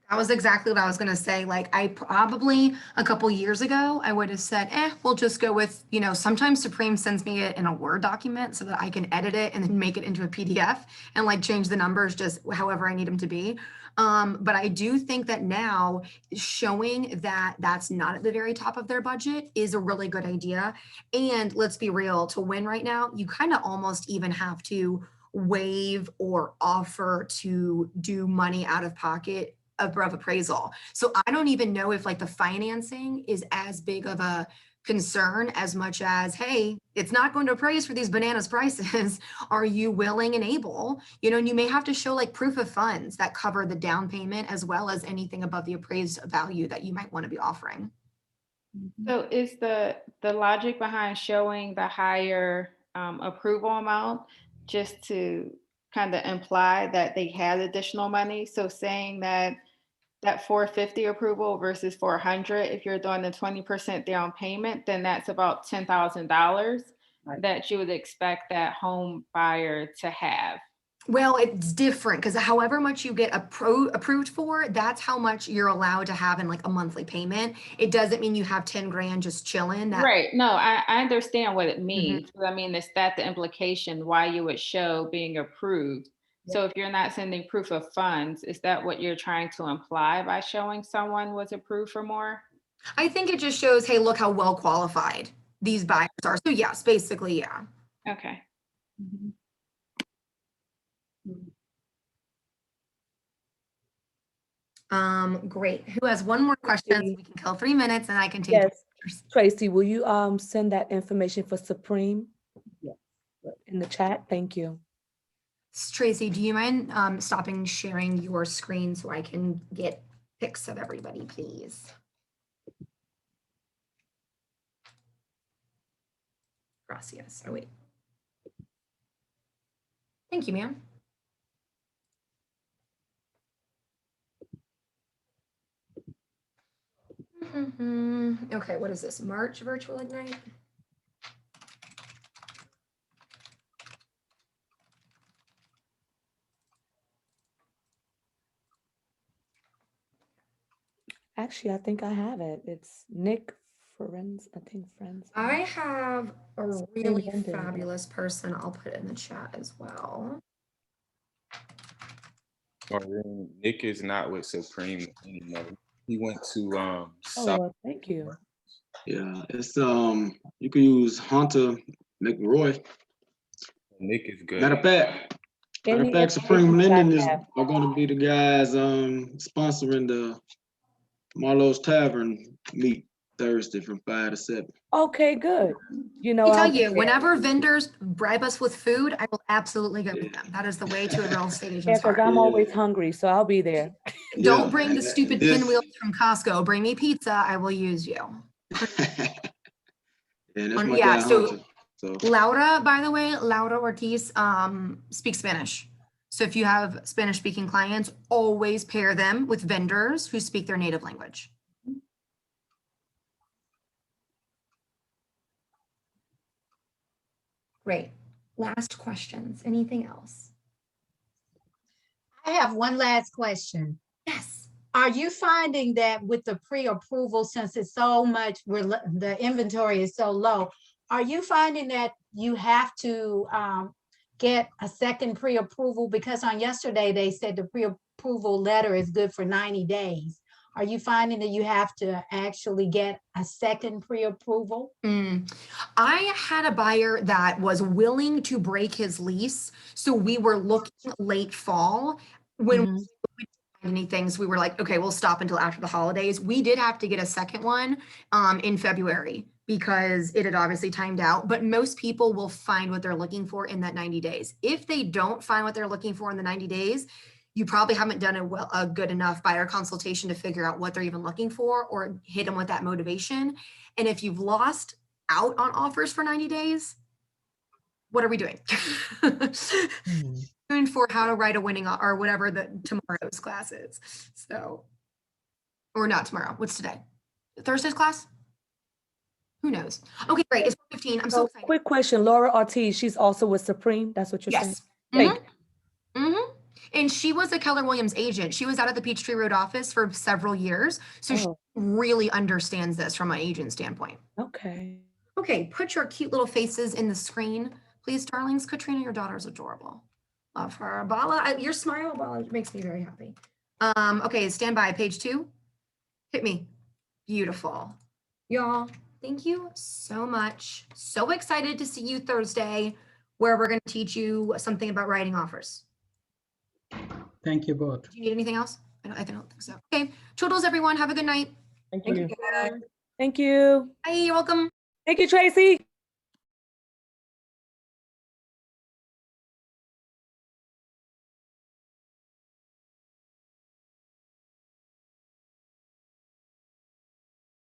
That was exactly what I was going to say. Like, I probably a couple years ago, I would have said, we'll just go with, sometimes Supreme sends me it in a Word document so that I can edit it and then make it into a PDF and like change the numbers just however I need them to be. But I do think that now showing that that's not at the very top of their budget is a really good idea. And let's be real, to win right now, you kind of almost even have to waive or offer to do money out of pocket above appraisal. So I don't even know if like the financing is as big of a concern as much as, hey, it's not going to appraise for these bananas prices. Are you willing and able? And you may have to show like proof of funds that cover the down payment as well as anything above the appraised value that you might want to be offering.
So is the logic behind showing the higher approval amount just to kind of imply that they had additional money? So saying that 450 approval versus 400, if you're doing the 20% down payment, then that's about $10,000 that you would expect that home buyer to have.
Well, it's different because however much you get approved for, that's how much you're allowed to have in like a monthly payment. It doesn't mean you have 10 grand just chilling.
Right. No, I understand what it means. But I mean, is that the implication why you would show being approved? So if you're not sending proof of funds, is that what you're trying to imply by showing someone was approved for more?
I think it just shows, hey, look how well qualified these buyers are. So yes, basically, yeah.
Okay.
Great. Who has one more question? So we can kill 3 minutes and I can take.
Yes, Tracy, will you send that information for Supreme?
Yes.
In the chat, thank you.
Tracy, do you mind stopping sharing your screen so I can get pics of everybody, please? Gracias. Oh, wait. Thank you, ma'am. Okay, what is this? March Virtual Ignite?
Actually, I think I have it. It's Nick Friends, I think Friends.
I have a really fabulous person I'll put in the chat as well.
Nick is not with Supreme anymore. He went to
Oh, well, thank you.
Yeah, it's you can use Hunter McRoy.
Nick is good.
Matter of fact, Supreme Lending are going to be the guys sponsoring the Marlowe's Tavern meet Thursday from 5 to 7.
Okay, good.
I tell you, whenever vendors bribe us with food, I will absolutely go with them. That is the way to a real estate
Yeah,
agent's
because
heart.
I'm always hungry, so I'll be there.
Don't bring the stupid pinwheels from Costco. Bring me pizza. I will use you.
Yeah, that's my
Yeah,
guy
so
Hunter. So
Laura, by the way, Laura Ortiz speaks Spanish. So if you have Spanish speaking clients, always pair them with vendors who speak their native language. Great. last questions? Anything else?
I have one last question.
Yes.
Are you finding that with the pre-approval, since it's so much, the inventory is so low, are you finding that you have to get a second pre-approval? Because on yesterday, they said the pre-approval letter is good for 90 days. Are you finding that you have to actually get a second pre-approval?
I had a buyer that was willing to break his lease. So we were looking late fall. When we didn't find anything, so we were like, okay, we'll stop until after the holidays. We did have to get a second one in February because it had obviously timed out. But most people will find what they're looking for in that 90 days. If they don't find what they're looking for in the 90 days, you probably haven't done a good enough buyer consultation to figure out what they're even looking for or hit them with that motivation. And if you've lost out on offers for 90 days, what are we doing? Doing for how to write a winning or whatever the tomorrow's class is. So, or not tomorrow. What's today? Thursday's class? Who knows? Okay, great. It's 15. I'm so excited.
Quick question, Laura Ortiz, she's also with Supreme. That's what you're saying?
Yes. And she was a Keller Williams agent. She was out at the Peachtree Road office for several years. So she really understands this from an agent standpoint.
Okay.
Okay, put your cute little faces in the screen, please, darlings. Katrina, your daughter's adorable. Love her. Bala, your smile, Bala, makes me very happy. Okay, stand by. Page 2. Hit me. Beautiful. Y'all, thank you so much. So excited to see you Thursday, where we're going to teach you something about writing offers.
Thank you both.
Do you need anything else? I don't think so. Okay, toodles, everyone. Have a good night.
Thank you.
Thank you.
Bye, you're welcome.
Thank you, Tracy.